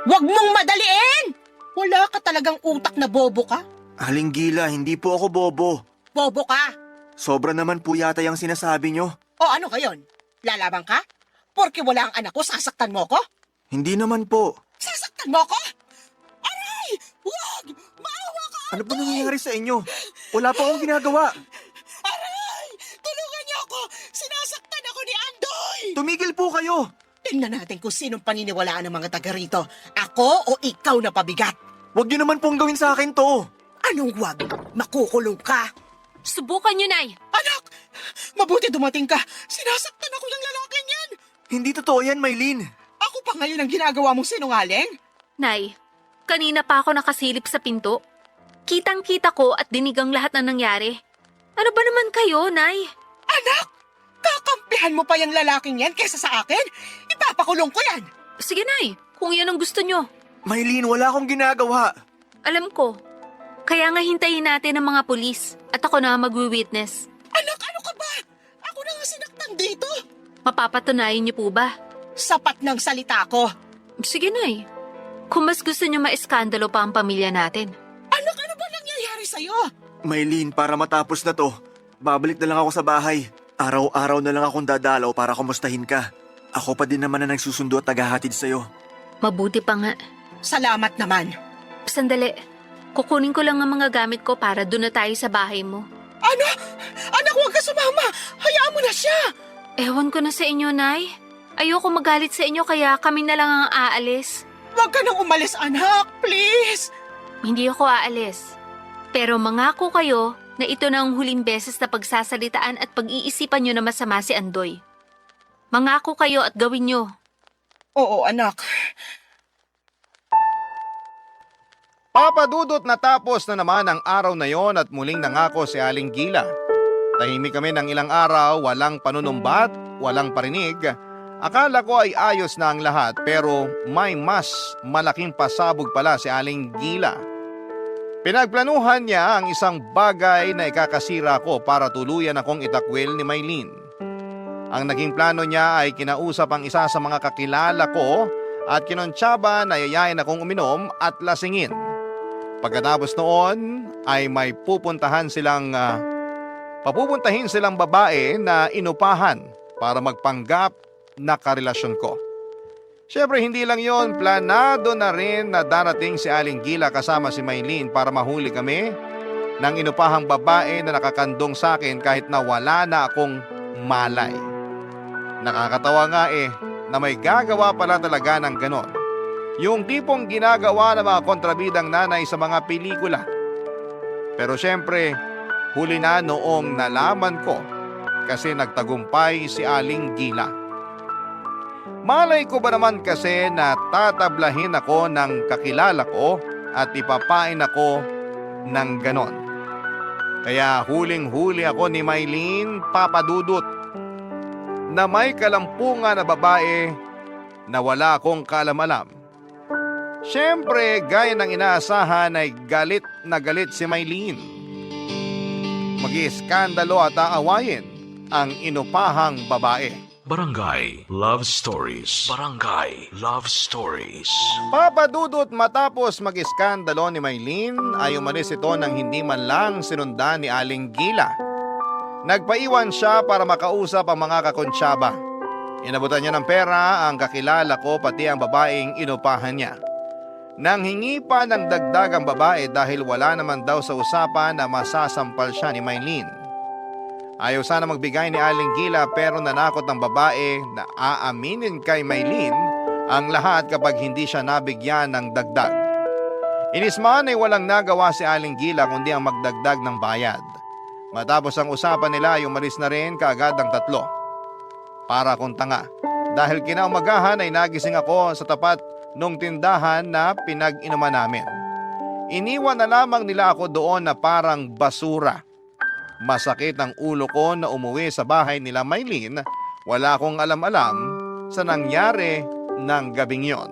[SPEAKER 5] Huwag mong madaliin! Wala ka talagang utak na bobo ka.
[SPEAKER 2] Aling Gila, hindi po ako bobo.
[SPEAKER 5] Bobo ka.
[SPEAKER 2] Sobra naman po yata yung sinasabi nyo.
[SPEAKER 5] O ano ngayon? Lalabang ka? Porke wala ang anak ko, sasaktan mo ko?
[SPEAKER 2] Hindi naman po.
[SPEAKER 5] Sasaktan mo ko? Aray! Huwag! Maawa ka!
[SPEAKER 2] Ano ba nangyayari sa inyo? Wala pa akong ginagawa.
[SPEAKER 5] Aray! Tulungan niyo ako! Sinasaktan ako ni Andoy!
[SPEAKER 2] Tumigil po kayo.
[SPEAKER 5] Tingnan natin kung sinong paniniwalaan ng mga taga rito. Ako o ikaw na pabigat?
[SPEAKER 2] Huwag niyo naman pong gawin sa akin to.
[SPEAKER 5] Anong wag? Makukulong ka.
[SPEAKER 3] Subukan nyo, Nay.
[SPEAKER 5] Anak! Mabuti dumating ka. Sinasaktan ako ng lalaking yan.
[SPEAKER 2] Hindi totoo yan, Maylin.
[SPEAKER 5] Ako pa ngayon ang ginagawa mong sinungaling?
[SPEAKER 3] Nay, kanina pa ako nakasilip sa pinto. Kitang-kita ko at dinig ang lahat ng nangyari. Ano ba naman kayo, Nay?
[SPEAKER 5] Anak! Kakampihan mo pa yung lalaking yan kesa sa akin? Ipapakulong ko yan.
[SPEAKER 3] Sige, Nay, kung yan ang gusto nyo.
[SPEAKER 2] Maylin, wala akong ginagawa.
[SPEAKER 3] Alam ko. Kaya nga hintayin natin ang mga pulis at ako na magwi-witness.
[SPEAKER 5] Anak, ano ka ba? Ako na nga sinaktan dito.
[SPEAKER 3] Mapapatunayan niyo po ba?
[SPEAKER 5] Sapat ng salita ko.
[SPEAKER 3] Sige, Nay. Kung mas gusto niyo maiskandalo pa ang pamilya natin.
[SPEAKER 5] Anak, ano ba nangyayari sa'yo?
[SPEAKER 2] Maylin, para matapos na to, babalik na lang ako sa bahay. Araw-araw na lang akong dadalaw para kumustahin ka. Ako pa din naman na nagsusundo at naghahatid sa'yo.
[SPEAKER 3] Mabuti pa nga.
[SPEAKER 5] Salamat naman.
[SPEAKER 3] Sandali. Kukunin ko lang ang mga gamit ko para doon na tayo sa bahay mo.
[SPEAKER 5] Ano? Anak, huwag ka sumama. Hayaan mo na siya.
[SPEAKER 3] Ewan ko na sa inyo, Nay. Ayoko magalit sa inyo kaya kami na lang ang aalis.
[SPEAKER 5] Huwag ka nang umalis, anak. Please.
[SPEAKER 3] Hindi ako aalis. Pero mangako kayo na ito na ang huling beses na pagsasalitaan at pag-iisipan nyo na masama si Andoy. Mangako kayo at gawin nyo.
[SPEAKER 5] Oo, anak.
[SPEAKER 1] Papadudot natapos na naman ang araw na yon at muling nangako si Aling Gila. Tahimik kami ng ilang araw, walang panunumbat, walang parinig. Akala ko ay ayos na ang lahat pero may mas malaking pasabog pala si Aling Gila. Pinagplanuhan niya ang isang bagay na ikakasira ko para tuluyan akong itakwil ni Maylin. Ang naging plano niya ay kinausap ang isa sa mga kakilala ko at kinontsaba na yayain akong uminom at lasingin. Pagkatapos noon ay may papupuntahin silang babae na inupahan para magpanggap na karelasyon ko. Siyempre hindi lang yon, planado na rin na darating si Aling Gila kasama si Maylin para mahuli kami ng inupahang babae na nakakandong sa akin kahit na wala na akong malay. Nakakatawa nga na may gagawa pala talaga ng ganon. Yung tipong ginagawa ng mga kontrabidang nanay sa mga pelikula. Pero siyempre, huli na noong nalaman ko kasi nagtagumpay si Aling Gila. Malay ko ba naman kasi na tatablahin ako ng kakilala ko at ipapain ako ng ganon. Kaya huling-huli ako ni Maylin, Papadudot, na may kalampungan na babae na wala akong kaalam-alam. Siyempre, gaya ng inaasahan ay galit na galit si Maylin. Mag-iiskandalo at aawayin ang inupahang babae.
[SPEAKER 4] Barangay Love Stories. Barangay Love Stories.
[SPEAKER 1] Papadudot matapos mag-iskandalo ni Maylin ay umalis ito nang hindi man lang sinundan ni Aling Gila. Nagpaiwan siya para makausap ang mga kakonsyaba. Inabutan niya ng pera ang kakilala ko pati ang babaeng inupahan niya. Nang hingi pa ng dagdag ang babae dahil wala naman daw sa usapan na masasampal siya ni Maylin. Ayaw sana magbigay ni Aling Gila pero nanakot ng babae na aaminin kay Maylin ang lahat kapag hindi siya nabigyan ng dagdag. Inisman ay walang nagawa si Aling Gila kundi ang magdagdag ng bayad. Matapos ang usapan nila ay umalis na rin kaagad ang tatlo. Para akong tanga. Dahil kinaumagahan ay nagising ako sa tapat nung tindahan na pinag-inuman namin. Iniwan na lamang nila ako doon na parang basura. Masakit ang ulo ko na umuwi sa bahay nila Maylin. Wala akong alam-alam sa nangyari ng gabing yon.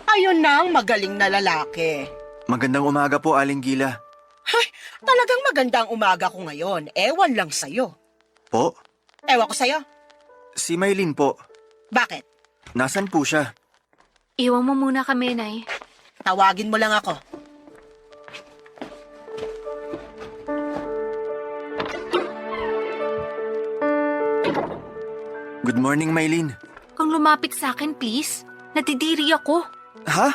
[SPEAKER 5] Ayun na ang magaling na lalaki.
[SPEAKER 2] Magandang umaga po, Aling Gila.
[SPEAKER 5] Ay, talagang maganda ang umaga ko ngayon. Ewan lang sa'yo.
[SPEAKER 2] Po?
[SPEAKER 5] Ewan ko sa'yo.
[SPEAKER 2] Si Maylin po.
[SPEAKER 5] Bakit?
[SPEAKER 2] Nasaan po siya?
[SPEAKER 3] Iwan mo muna kami, Nay.
[SPEAKER 5] Tawagin mo lang ako.
[SPEAKER 2] Good morning, Maylin.
[SPEAKER 3] Kung lumapit sa akin, please. Natidiri ako.
[SPEAKER 2] Ha?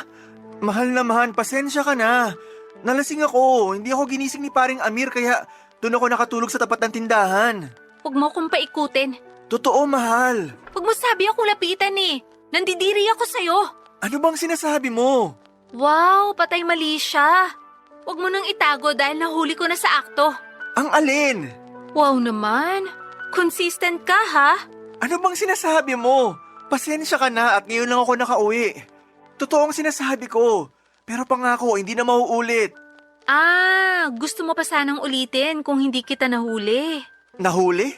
[SPEAKER 2] Mahal naman, pasensya ka na. Nalasing ako. Hindi ako ginising ni paring Amir kaya doon ako nakatulog sa tapat ng tindahan.
[SPEAKER 3] Huwag mo akong paikutin.
[SPEAKER 2] Totoo, mahal.
[SPEAKER 3] Huwag mo sabi ako lapitan eh. Nandidiri ako sa'yo.
[SPEAKER 2] Ano bang sinasabi mo?
[SPEAKER 3] Wow, patay mali siya. Huwag mo nang itago dahil nahuli ko na sa akto.
[SPEAKER 2] Ang alin?
[SPEAKER 3] Wow naman. Consistent ka, ha?
[SPEAKER 2] Ano bang sinasabi mo? Pasensya ka na at ngayon lang ako nakauwi. Totoo ang sinasabi ko. Pero pangako, hindi na mauulit.
[SPEAKER 3] Ah, gusto mo pa sanang ulitin kung hindi kita nahuli.
[SPEAKER 2] Nahuli?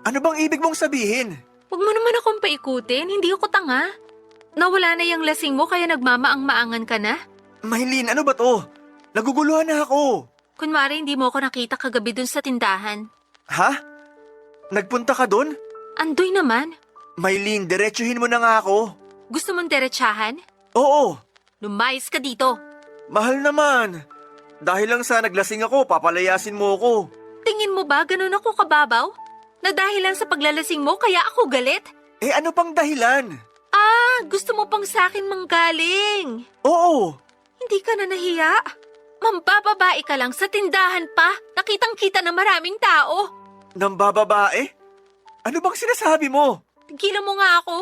[SPEAKER 2] Ano bang ibig mong sabihin?
[SPEAKER 3] Huwag mo naman akong paikutin, hindi ako tanga. Nawala na yung lasing mo kaya nagmamaang-maangan ka na?
[SPEAKER 2] Maylin, ano ba to? Naguguluhan na ako.
[SPEAKER 3] Kunwari hindi mo ako nakita kagabi dun sa tindahan.
[SPEAKER 2] Ha? Nagpunta ka doon?
[SPEAKER 3] Andoy naman.
[SPEAKER 2] Maylin, diretsuhin mo na nga ako.
[SPEAKER 3] Gusto mong derechahan?
[SPEAKER 2] Oo,
[SPEAKER 3] Lumayas ka dito.
[SPEAKER 2] mahal naman. Dahil lang sa naglasing ako, papalayasin mo ako.
[SPEAKER 3] Tingin mo ba ganun ako kababaw? Na dahil lang sa paglalasing mo kaya ako galit?
[SPEAKER 2] Eh ano pang dahilan?
[SPEAKER 3] Ah, gusto mo pang sa akin manggaling.
[SPEAKER 2] Oo,
[SPEAKER 3] Hindi ka na nahiya? Mambababae ka lang sa tindahan pa. Nakitang-kita na maraming tao.
[SPEAKER 2] nang bababae? Ano bang sinasabi mo?
[SPEAKER 3] Tigilan mo nga ako.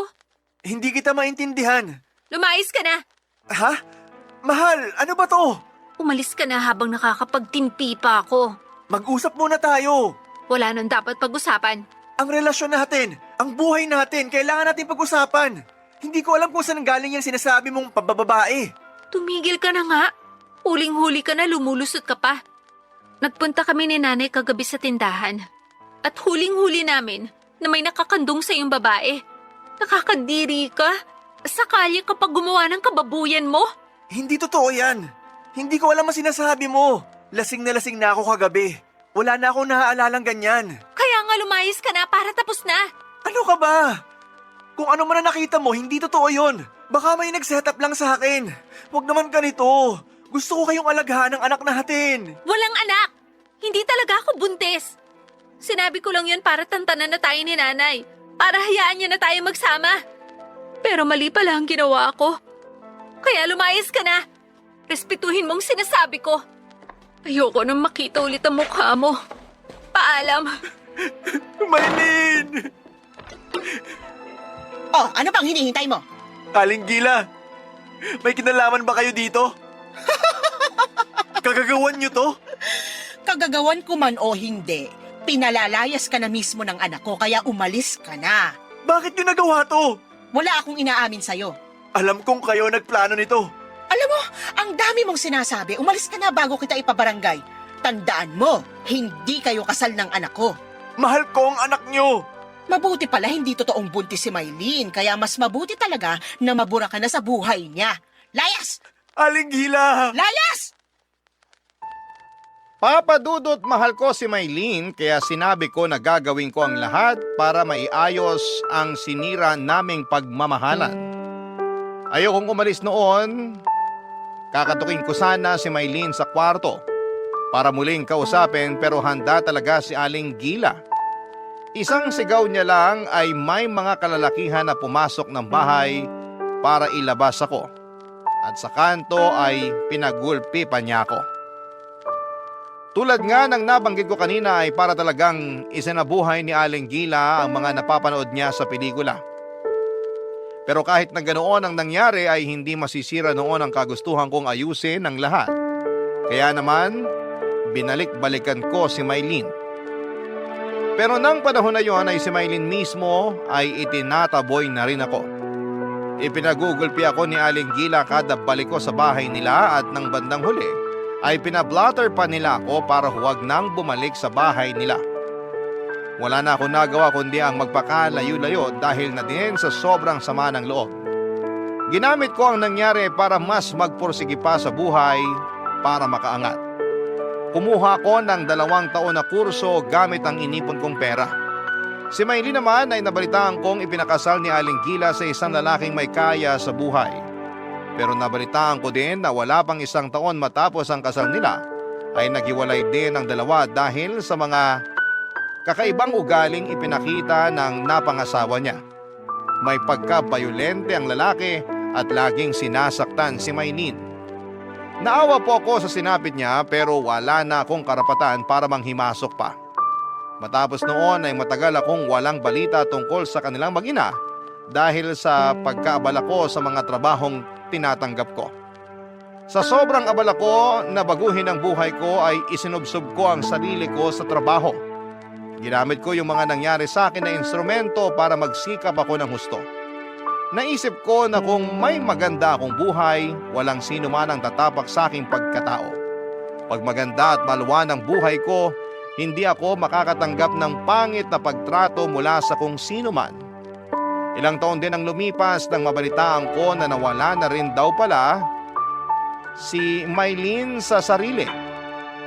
[SPEAKER 2] Hindi kita maintindihan.
[SPEAKER 3] Lumayas ka na.
[SPEAKER 2] Ha? Mahal, ano ba to?
[SPEAKER 3] Umalis ka na habang nakakapagtimpi pa ako.
[SPEAKER 2] Mag-usap muna tayo.
[SPEAKER 3] Wala nang dapat pag-usapan.
[SPEAKER 2] Ang relasyon natin, ang buhay natin, kailangan natin pag-usapan. Hindi ko alam kung saan galing yung sinasabi mong pabababae.
[SPEAKER 3] Tumigil ka na nga. Huling-huli ka na, lumulusot ka pa. Nagpunta kami ni nanay kagabi sa tindahan. At huling-huli namin na may nakakandong sa iyong babae. Nakakadiri ka. Sakali kapag gumawa ng kababuyan mo.
[SPEAKER 2] Hindi totoo yan. Hindi ko alam ang sinasabi mo. Lasing na ako kagabi. Wala na akong nahaalalang ganyan.
[SPEAKER 3] Kaya nga lumayas ka na para tapos na.
[SPEAKER 2] Ano ka ba? Kung ano man na nakita mo, hindi totoo yon. Baka may nag-setup lang sa akin. Huwag naman ganito. Gusto ko kayong alaghan ng anak natin.
[SPEAKER 3] Walang anak. Hindi talaga ako buntis. Sinabi ko lang yun para tantanan na tayo ni nanay. Para hayaan niya na tayo magsama. Pero mali pala ang ginawa ko. Kaya lumayas ka na. Respetuhin mong sinasabi ko. Ayoko nang makita ulit ang mukha mo. Paalam.
[SPEAKER 2] Maylin!
[SPEAKER 5] Oh, ano bang hinihintay mo?
[SPEAKER 2] Aling Gila, may kinalaman ba kayo dito? Kagagawan niyo to?
[SPEAKER 5] Kagagawan ko man o hindi, pinalalayas ka na mismo ng anak ko kaya umalis ka na.
[SPEAKER 2] Bakit niyo nagawa to?
[SPEAKER 5] Wala akong inaamin sa'yo.
[SPEAKER 2] Alam kong kayo nagplano nito.
[SPEAKER 5] Alam mo, ang dami mong sinasabi. Umalis ka na bago kita ipabarangay. Tandaan mo, hindi kayo kasal ng anak ko.
[SPEAKER 2] Mahal ko ang anak niyo.
[SPEAKER 5] Mabuti pala hindi totoong buntis si Maylin, kaya mas mabuti talaga na mabura ka na sa buhay niya. Layas!
[SPEAKER 2] Aling Gila!
[SPEAKER 5] Layas!
[SPEAKER 1] Papadudot mahal ko si Maylin kaya sinabi ko na gagawin ko ang lahat para maiayos ang sinira naming pagmamahalan. Ayokong umalis noon. Kakatukin ko sana si Maylin sa kwarto para muling kausapin pero handa talaga si Aling Gila. Isang sigaw niya lang ay may mga kalalakihan na pumasok ng bahay para ilabas ako. At sa kanto ay pinagulpi pa niya ako. Tulad nga ng nabanggit ko kanina ay para talagang isinabuhay ni Aling Gila ang mga napapanood niya sa pelikula. Pero kahit na ganoon ang nangyari ay hindi masisira noon ang kagustuhan kong ayusin ang lahat. Kaya naman, binalik-balikan ko si Maylin. Pero nang panahon na yon ay si Maylin mismo ay itinataboy na rin ako. Ipinagugulpi ako ni Aling Gila kada balik ko sa bahay nila at ng bandang huli ay pinablatter pa nila ako para huwag nang bumalik sa bahay nila. Wala na ako nagawa kundi ang magpakalayo-layo dahil na din sa sobrang sama ng loob. Ginamit ko ang nangyari para mas magpursige pa sa buhay para makaangat. Kumuha ko ng 2 taon na kurso gamit ang inipon kong pera. Si Maylin naman ay nabalitaan kong ipinakasal ni Aling Gila sa isang lalaking may kaya sa buhay. Pero nabalitaan ko din na wala pang 1 taon matapos ang kasal nila ay naghiwalay din ang dalawa dahil sa mga kakaibang ugaling ipinakita ng napangasawa niya. May pagka-bayolente ang lalaki at laging sinasaktan si Maylin. Naawa po ako sa sinapit niya pero wala na akong karapatan para manghimasok pa. Matapos noon ay matagal akong walang balita tungkol sa kanilang mag-ina dahil sa pagkaabala ko sa mga trabahong tinatanggap ko. Sa sobrang abala ko na baguhin ang buhay ko ay isinubsob ko ang sarili ko sa trabaho. Ginamit ko yung mga nangyari sa akin na instrumento para magsikap ako ng husto. Naisip ko na kung may maganda akong buhay, walang sino man ang tatapak sa aking pagkatao. Pag maganda at maluwan ang buhay ko, hindi ako makakatanggap ng pangit na pagtrato mula sa kung sino man. Ilang taon din ang lumipas nang mabalitaan ko na nawala na rin daw pala si Maylin sa sarili.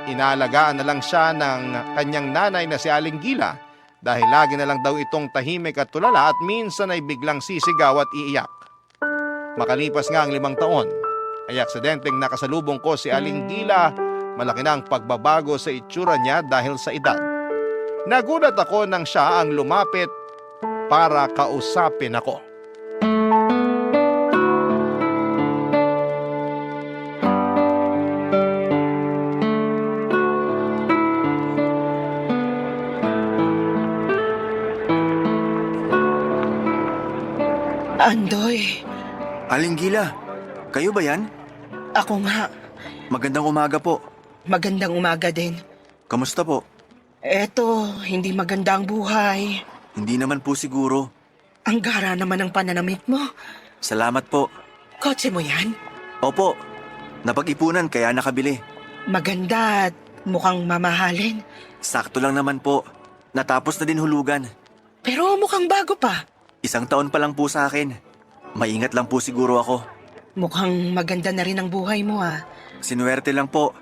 [SPEAKER 1] Inaalagaan na lang siya ng kanyang nanay na si Aling Gila dahil lagi na lang daw itong tahimik at tulala at minsan ay biglang sisigaw at iiyak. Makalipas nga ang 5 taon, ay aksidenteng nakasalubong ko si Aling Gila. Malaki na ang pagbabago sa itsura niya dahil sa edad. Nagulat ako nang siya ang lumapit para kausapin ako.
[SPEAKER 5] Andoy,
[SPEAKER 2] Aling Gila, kayo ba yan?
[SPEAKER 5] ako nga.
[SPEAKER 2] Magandang umaga po.
[SPEAKER 5] Magandang umaga din.
[SPEAKER 2] Kamusta po?
[SPEAKER 5] Eto, hindi maganda ang buhay.
[SPEAKER 2] Hindi naman po siguro.
[SPEAKER 5] Ang gara naman ang pananamit mo.
[SPEAKER 2] Salamat po.
[SPEAKER 5] Kotse mo yan?
[SPEAKER 2] Opo, napag-ipunan kaya nakabili.
[SPEAKER 5] Maganda at mukhang mamahalin.
[SPEAKER 2] Sakto lang naman po. Natapos na din hulugan.
[SPEAKER 5] Pero mukhang bago pa.
[SPEAKER 2] 1 taon pa lang po sa akin. Maingat lang po siguro ako.
[SPEAKER 5] Mukhang maganda na rin ang buhay mo ah.
[SPEAKER 2] Sinuwerte lang po.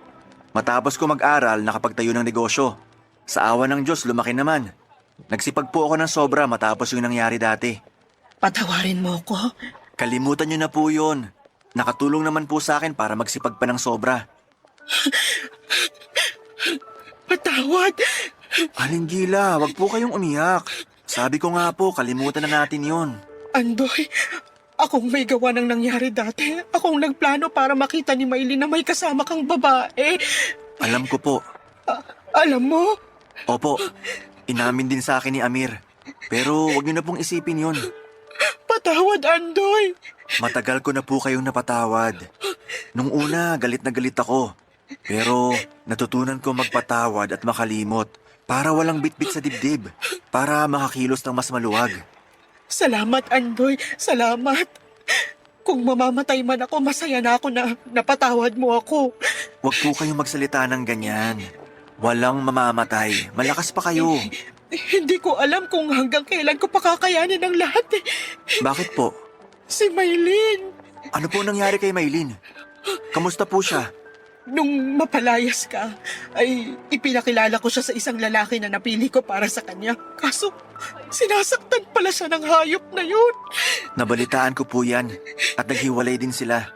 [SPEAKER 2] Matapos ko mag-aral, nakapagtayo ng negosyo. Sa awa ng Diyos, lumaki naman. Nagsipag po ako ng sobra matapos yung nangyari dati.
[SPEAKER 5] Patawarin mo ko.
[SPEAKER 2] Kalimutan niyo na po yun. Nakatulong naman po sa akin para magsipag pa ng sobra.
[SPEAKER 5] Patawad.
[SPEAKER 2] Aling Gila, wag po kayong umiyak. Sabi ko nga po, kalimutan na natin yon.
[SPEAKER 5] Andoy, akong may gawa ng nangyari dati. Akong nagplano para makita ni Maylin na may kasama kang babae.
[SPEAKER 2] Alam ko po.
[SPEAKER 5] Alam mo?
[SPEAKER 2] Opo, inamin din sa akin ni Amir. Pero wag niyo na pong isipin yon.
[SPEAKER 5] Patawad, Andoy.
[SPEAKER 2] Matagal ko na po kayong napatawad. Nung una, galit na galit ako. Pero natutunan ko magpatawad at makalimot para walang bitbit sa dibdib, para makakilos ng mas maluwag.
[SPEAKER 5] Salamat, Andoy. Salamat. Kung mamamatay man ako, masaya na ako na napatawad mo ako.
[SPEAKER 2] Huwag po kayong magsalita ng ganyan. Walang mamamatay. Malakas pa kayo.
[SPEAKER 5] Hindi ko alam kung hanggang kailan ko pakakayanin ang lahat eh.
[SPEAKER 2] Bakit po?
[SPEAKER 5] Si Maylin.
[SPEAKER 2] Ano po nangyari kay Maylin? Kamusta po siya?
[SPEAKER 5] Nung mapalayas ka, ay ipinakilala ko siya sa isang lalaki na napili ko para sa kanya. Kaso, sinasaktan pala siya ng hayop na yun.
[SPEAKER 2] Nabalitaan ko po yan at naghiwalay din sila.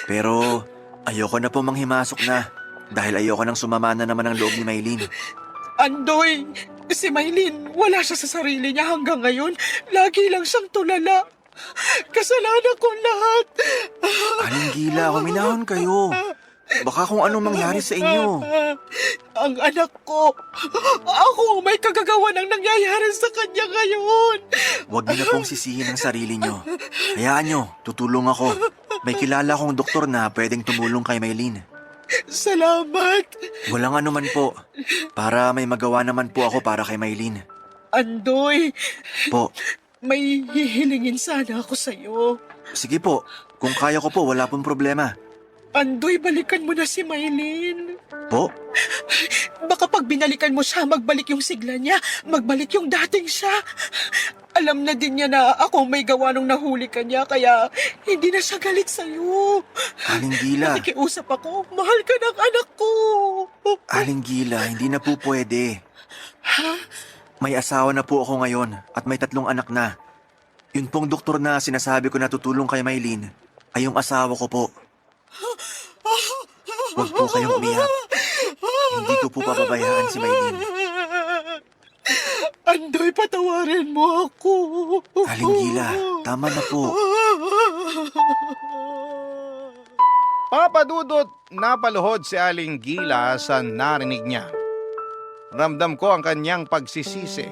[SPEAKER 2] Pero ayoko na po manghimasok na dahil ayoko nang sumama na naman ang loob ni Maylin.
[SPEAKER 5] Andoy, si Maylin, wala siya sa sarili niya hanggang ngayon. Lagi lang siyang tulala. Kasalanan ko lahat.
[SPEAKER 2] Aling Gila, huminahon kayo. Baka kung anong mangyari sa inyo.
[SPEAKER 5] Ang anak ko, ako ang may kagagawa ng nangyayari sa kanya ngayon.
[SPEAKER 2] Huwag niyo na pong sisihin ang sarili niyo. Hayaan niyo, tutulong ako. May kilala akong doktor na pwedeng tumulong kay Maylene.
[SPEAKER 5] Salamat.
[SPEAKER 2] Walang anuman po. Para may magawa naman po ako para kay Maylene.
[SPEAKER 5] Andoy,
[SPEAKER 2] Po,
[SPEAKER 5] may hihilingin sana ako sa'yo.
[SPEAKER 2] sige po. Kung kaya ko po, wala pong problema.
[SPEAKER 5] Andoy, balikan mo na si Maylene.
[SPEAKER 2] Po?
[SPEAKER 5] Baka pag binalikan mo siya, magbalik yung sigla niya. Magbalik yung dating siya. Alam na din niya na ako may gawa nung nahuli ka niya, kaya hindi na siya galit sa'yo.
[SPEAKER 2] Aling Gila.
[SPEAKER 5] Nakikiusap ako, mahal ka ng anak ko.
[SPEAKER 2] Aling Gila, hindi na po pwede.
[SPEAKER 5] Ha?
[SPEAKER 2] May asawa na po ako ngayon at may 3 anak na. Yun pong doktor na sinasabi ko na tutulong kay Maylene ay yung asawa ko po. Huwag po kayong umiyak. Hindi ko po pababayaan si Maylene.
[SPEAKER 5] Andoy, patawarin mo ako.
[SPEAKER 2] Aling Gila, tama na po.
[SPEAKER 1] Papa Dudut, napaluhod si Aling Gila sa narinig niya. Ramdam ko ang kanyang pagsisisi.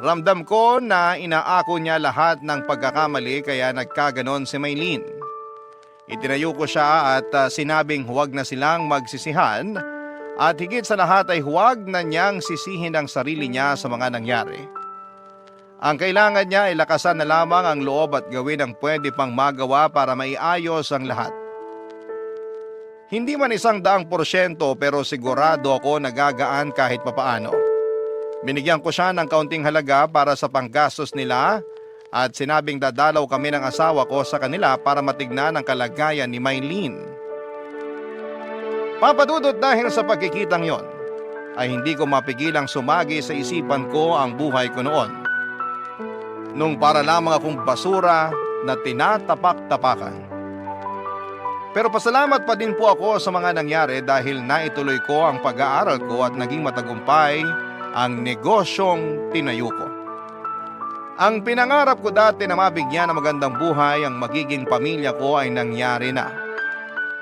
[SPEAKER 1] Ramdam ko na inaako niya lahat ng pagkakamali kaya nagkaganon si Maylene. Itinayo ko siya at sinabing huwag na silang magsisihan at higit sa lahat ay huwag na niyang sisihin ang sarili niya sa mga nangyari. Ang kailangan niya ay lakasan na lamang ang loob at gawin ang pwede pang magawa para maiayos ang lahat. Hindi man 100% pero sigurado ako nagagaan kahit papaano. Binigyan ko siya ng kaunting halaga para sa panggastos nila at sinabing dadalaw kami ng asawa ko sa kanila para matignan ang kalagayan ni Maylene. Papadudot dahil sa pagkikitang yon, ay hindi ko mapigilang sumagi sa isipan ko ang buhay ko noon. Nung para lamang akong basura na tinatapak-tapakan. Pero pasalamat pa din po ako sa mga nangyari dahil naituloy ko ang pag-aaral ko at naging matagumpay ang negosyong tinayo ko. Ang pinangarap ko dati na mabigyan ng magandang buhay ang magiging pamilya ko ay nangyari na.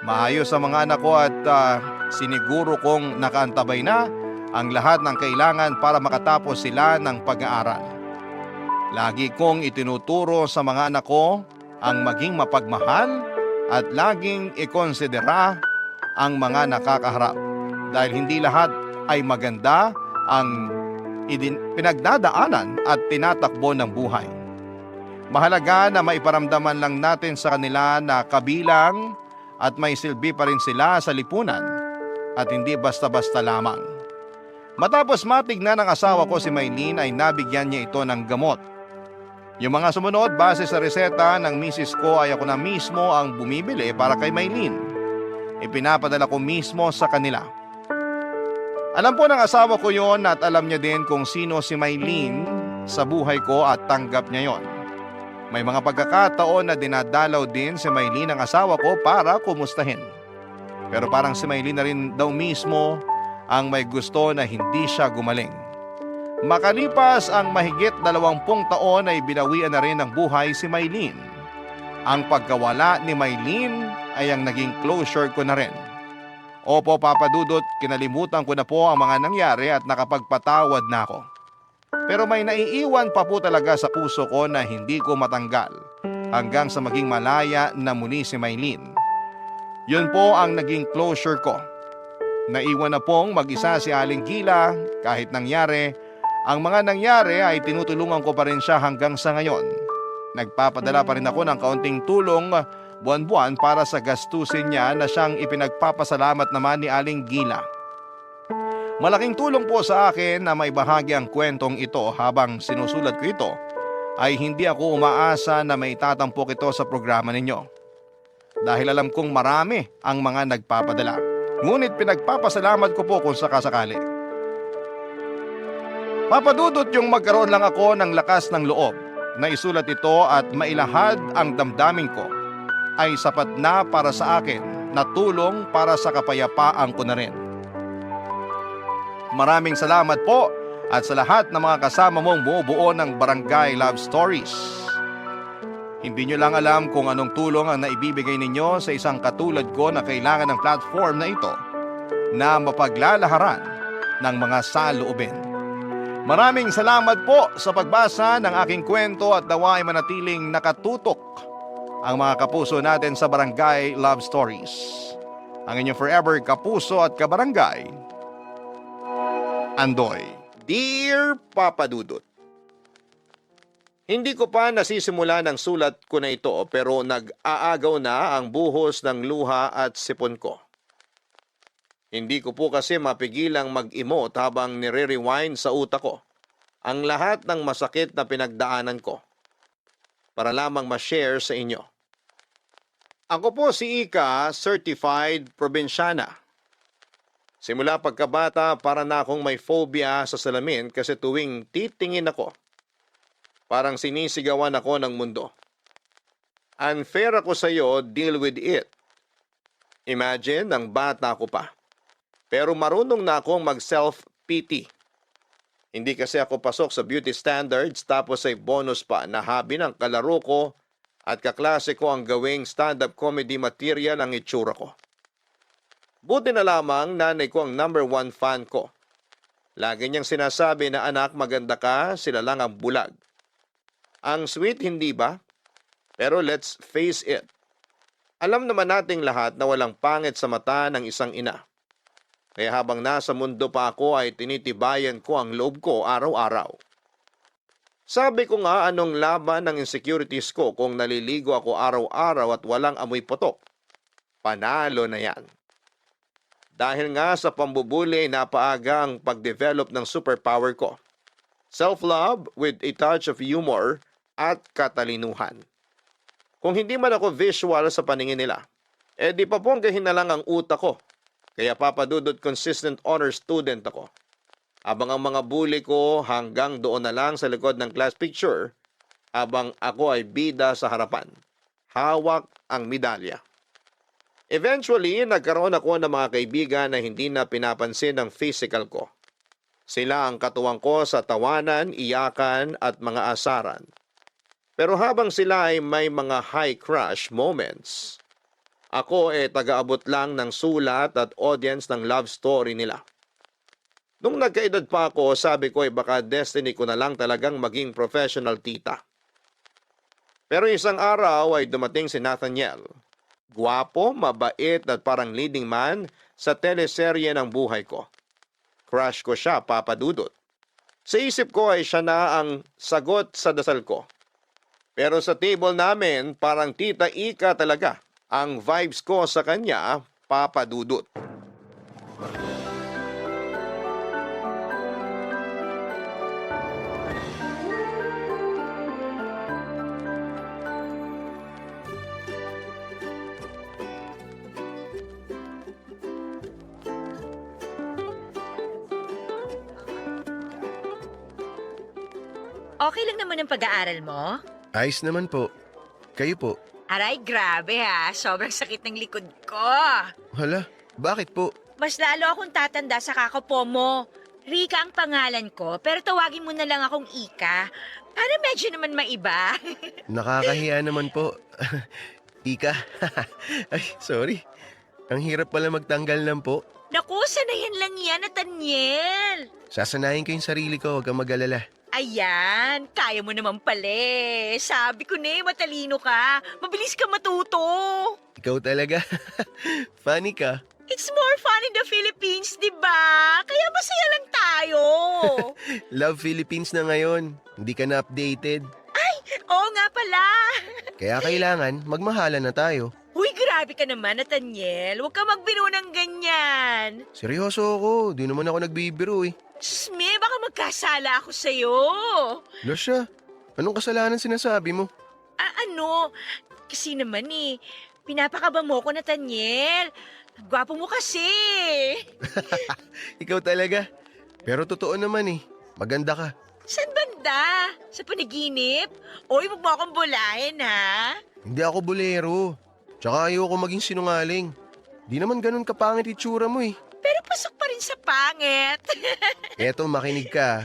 [SPEAKER 1] Maayos ang mga anak ko at siniguro kong nakaantabay na ang lahat ng kailangan para makatapos sila ng pag-aaral. Lagi kong itinuturo sa mga anak ko ang maging mapagmahal at laging ikonsidera ang mga nakakaharap dahil hindi lahat ay maganda ang pinagdadaanan at tinatakbo ng buhay. Mahalaga na maiparamdaman lang natin sa kanila na kabilang at may silbi pa rin sila sa lipunan at hindi basta-basta lamang. Matapos matignan ng asawa ko si Maylene ay nabigyan niya ito ng gamot. Yung mga sumunod base sa reseta ng misis ko ay ako na mismo ang bumibili para kay Maylene. Ipinapadala ko mismo sa kanila. Alam po ng asawa ko yon at alam niya din kung sino si Maylene sa buhay ko at tanggap niya yon. May mga pagkakataon na dinadalaw din si Maylene ang asawa ko para kumustahin. Pero parang si Maylene na rin daw mismo ang may gusto na hindi siya gumaling. Makalipas ang mahigit 20 taon ay binawian na rin ng buhay si Maylene. Ang pagkawala ni Maylene ay ang naging closure ko na rin. Opo, Papa Dudut, kinalimutan ko na po ang mga nangyari at nakapagpatawad na ako. Pero may naiiwan pa po talaga sa puso ko na hindi ko matanggal hanggang sa maging malaya na muli si Maylene. Yun po ang naging closure ko. Naiwan na pong mag-isa si Aling Gila kahit nangyari. Ang mga nangyari ay tinutulungan ko pa rin siya hanggang sa ngayon. Nagpapadala pa rin ako ng kaunting tulong buwan-buwan para sa gastusin niya na siyang ipinagpapasalamat naman ni Aling Gila. Malaking tulong po sa akin na maibahagi ang kwentong ito habang sinusulat ko ito ay hindi ako umaasa na may tatampok ito sa programa ninyo. Dahil alam kong marami ang mga nagpapadala. Ngunit pinagpapasalamat ko po kung sakasakali. Papadudot yung magkaroon lang ako ng lakas ng loob na isulat ito at mailahad ang damdamin ko ay sapat na para sa akin na tulong para sa kapayapaan ko na rin. Maraming salamat po at sa lahat ng mga kasama mong bumubuo ng Barangay Love Stories. Hindi nyo lang alam kung anong tulong ang naibibigay ninyo sa isang katulad ko na kailangan ng platform na ito na mapaglalaharan ng mga saloobin. Maraming salamat po sa pagbasa ng aking kwento at nawa ay manatiling nakatutok ang mga kapuso natin sa Barangay Love Stories. Ang inyong forever kapuso at kabarangay, Andoy. Dear Papa Dudut, hindi ko pa nasisimula ng sulat ko na ito pero nag-aagaw na ang buhos ng luha at sipon ko. Hindi ko po kasi mapigilang mag-emote habang nire-rewind sa utak ko ang lahat ng masakit na pinagdaanan ko para lamang ma-share sa inyo. Ako po si Ika, certified probinsyana. Simula pagkabata para na akong may phobia sa salamin kasi tuwing titingin ako, parang sinisigawan ako ng mundo. Unfair ako sa iyo, deal with it. Imagine, ang bata ko pa. Pero marunong na akong mag-self-pity. Hindi kasi ako pasok sa beauty standards tapos ay bonus pa na habi ng kalaro ko at kaklase ko ang gawing stand-up comedy material ang itsura ko. Buti na lamang nanay ko ang #1 fan ko. Lagi niyang sinasabi na anak maganda ka, sila lang ang bulag. Ang sweet, hindi ba? Pero let's face it. Alam naman nating lahat na walang pangit sa mata ng isang ina. Kaya habang nasa mundo pa ako ay tinitibayan ko ang loob ko araw-araw. Sabi ko nga anong laban ng insecurities ko kung naliligo ako araw-araw at walang amoy putok. Panalo na yan. Dahil nga sa pambubuli napaaga ang pag-develop ng superpower ko. Self-love with a touch of humor at katalinuhan. Kung hindi man ako visual sa paningin nila, di paponggahin na lang ang utak ko. Kaya papadudod consistent honor student ako. Abang ang mga bully ko hanggang doon na lang sa likod ng class picture, abang ako ay bida sa harapan. Hawak ang medalya. Eventually, nagkaroon ako ng mga kaibigan na hindi na pinapansin ang physical ko. Sila ang katuwang ko sa tawanan, iyakan at mga asaran. Pero habang sila ay may mga high crush moments, ako taga-abot lang ng sulat at audience ng love story nila. Nung nagkaedad pa ako, sabi ko baka destiny ko na lang talagang maging professional tita. Pero isang araw ay dumating si Nathaniel. Guwapo, mabait at parang leading man sa teleserye ng buhay ko. Crush ko siya, Papa Dudut. Sa isip ko ay siya na ang sagot sa dasal ko. Pero sa table namin, parang Tita Ika talaga. Ang vibes ko sa kanya, Papa Dudut.
[SPEAKER 6] Okay lang naman ang pag-aaral mo?
[SPEAKER 7] Ayos naman po. Kayo po.
[SPEAKER 6] Aray, grabe ha. Sobrang sakit ng likod ko.
[SPEAKER 7] Hala, bakit po?
[SPEAKER 6] Mas lalo akong tatanda sa kakapo mo. Rika ang pangalan ko, pero tawagin mo na lang akong Ika. Para medyo naman maiba.
[SPEAKER 7] Nakakahiya naman po. Ika. Ay, sorry. Ang hirap pala magtanggal lang po.
[SPEAKER 6] Naku, sanayan lang yan, Nathaniel.
[SPEAKER 7] Sasanayin ko yung sarili ko, huwag kang mag-alala.
[SPEAKER 6] Ayan, kaya mo naman pala. Sabi ko na matalino ka. Mabilis ka matuto.
[SPEAKER 7] Ikaw talaga. Funny ka.
[SPEAKER 6] It's more fun in the Philippines, di ba? Kaya masaya lang tayo.
[SPEAKER 7] Love Philippines na ngayon. Hindi ka na updated.
[SPEAKER 6] Oo nga pala.
[SPEAKER 7] Kaya kailangan magmahalan na tayo.
[SPEAKER 6] Uy, grabe ka naman, Nathaniel. Huwag ka magbiro ng ganyan.
[SPEAKER 7] Seryoso ako. Di naman ako nagbibiro eh.
[SPEAKER 6] Sme, baka magkasala ako sa'yo.
[SPEAKER 7] Lasya, anong kasalanan sinasabi mo?
[SPEAKER 6] Ano? Kasi naman pinapakaba mo ko, Nathaniel. Gwapo mo kasi.
[SPEAKER 7] Ikaw talaga. Pero totoo naman eh. Maganda ka.
[SPEAKER 6] San banda? Sa panaginip? Uy, wag mo akong bulahin, ha?
[SPEAKER 7] Hindi ako bolero. Tsaka ayoko maging sinungaling. Di naman ganun kapangit itsura mo eh.
[SPEAKER 6] Pero pasok pa rin sa pangit.
[SPEAKER 7] Eto, makinig ka.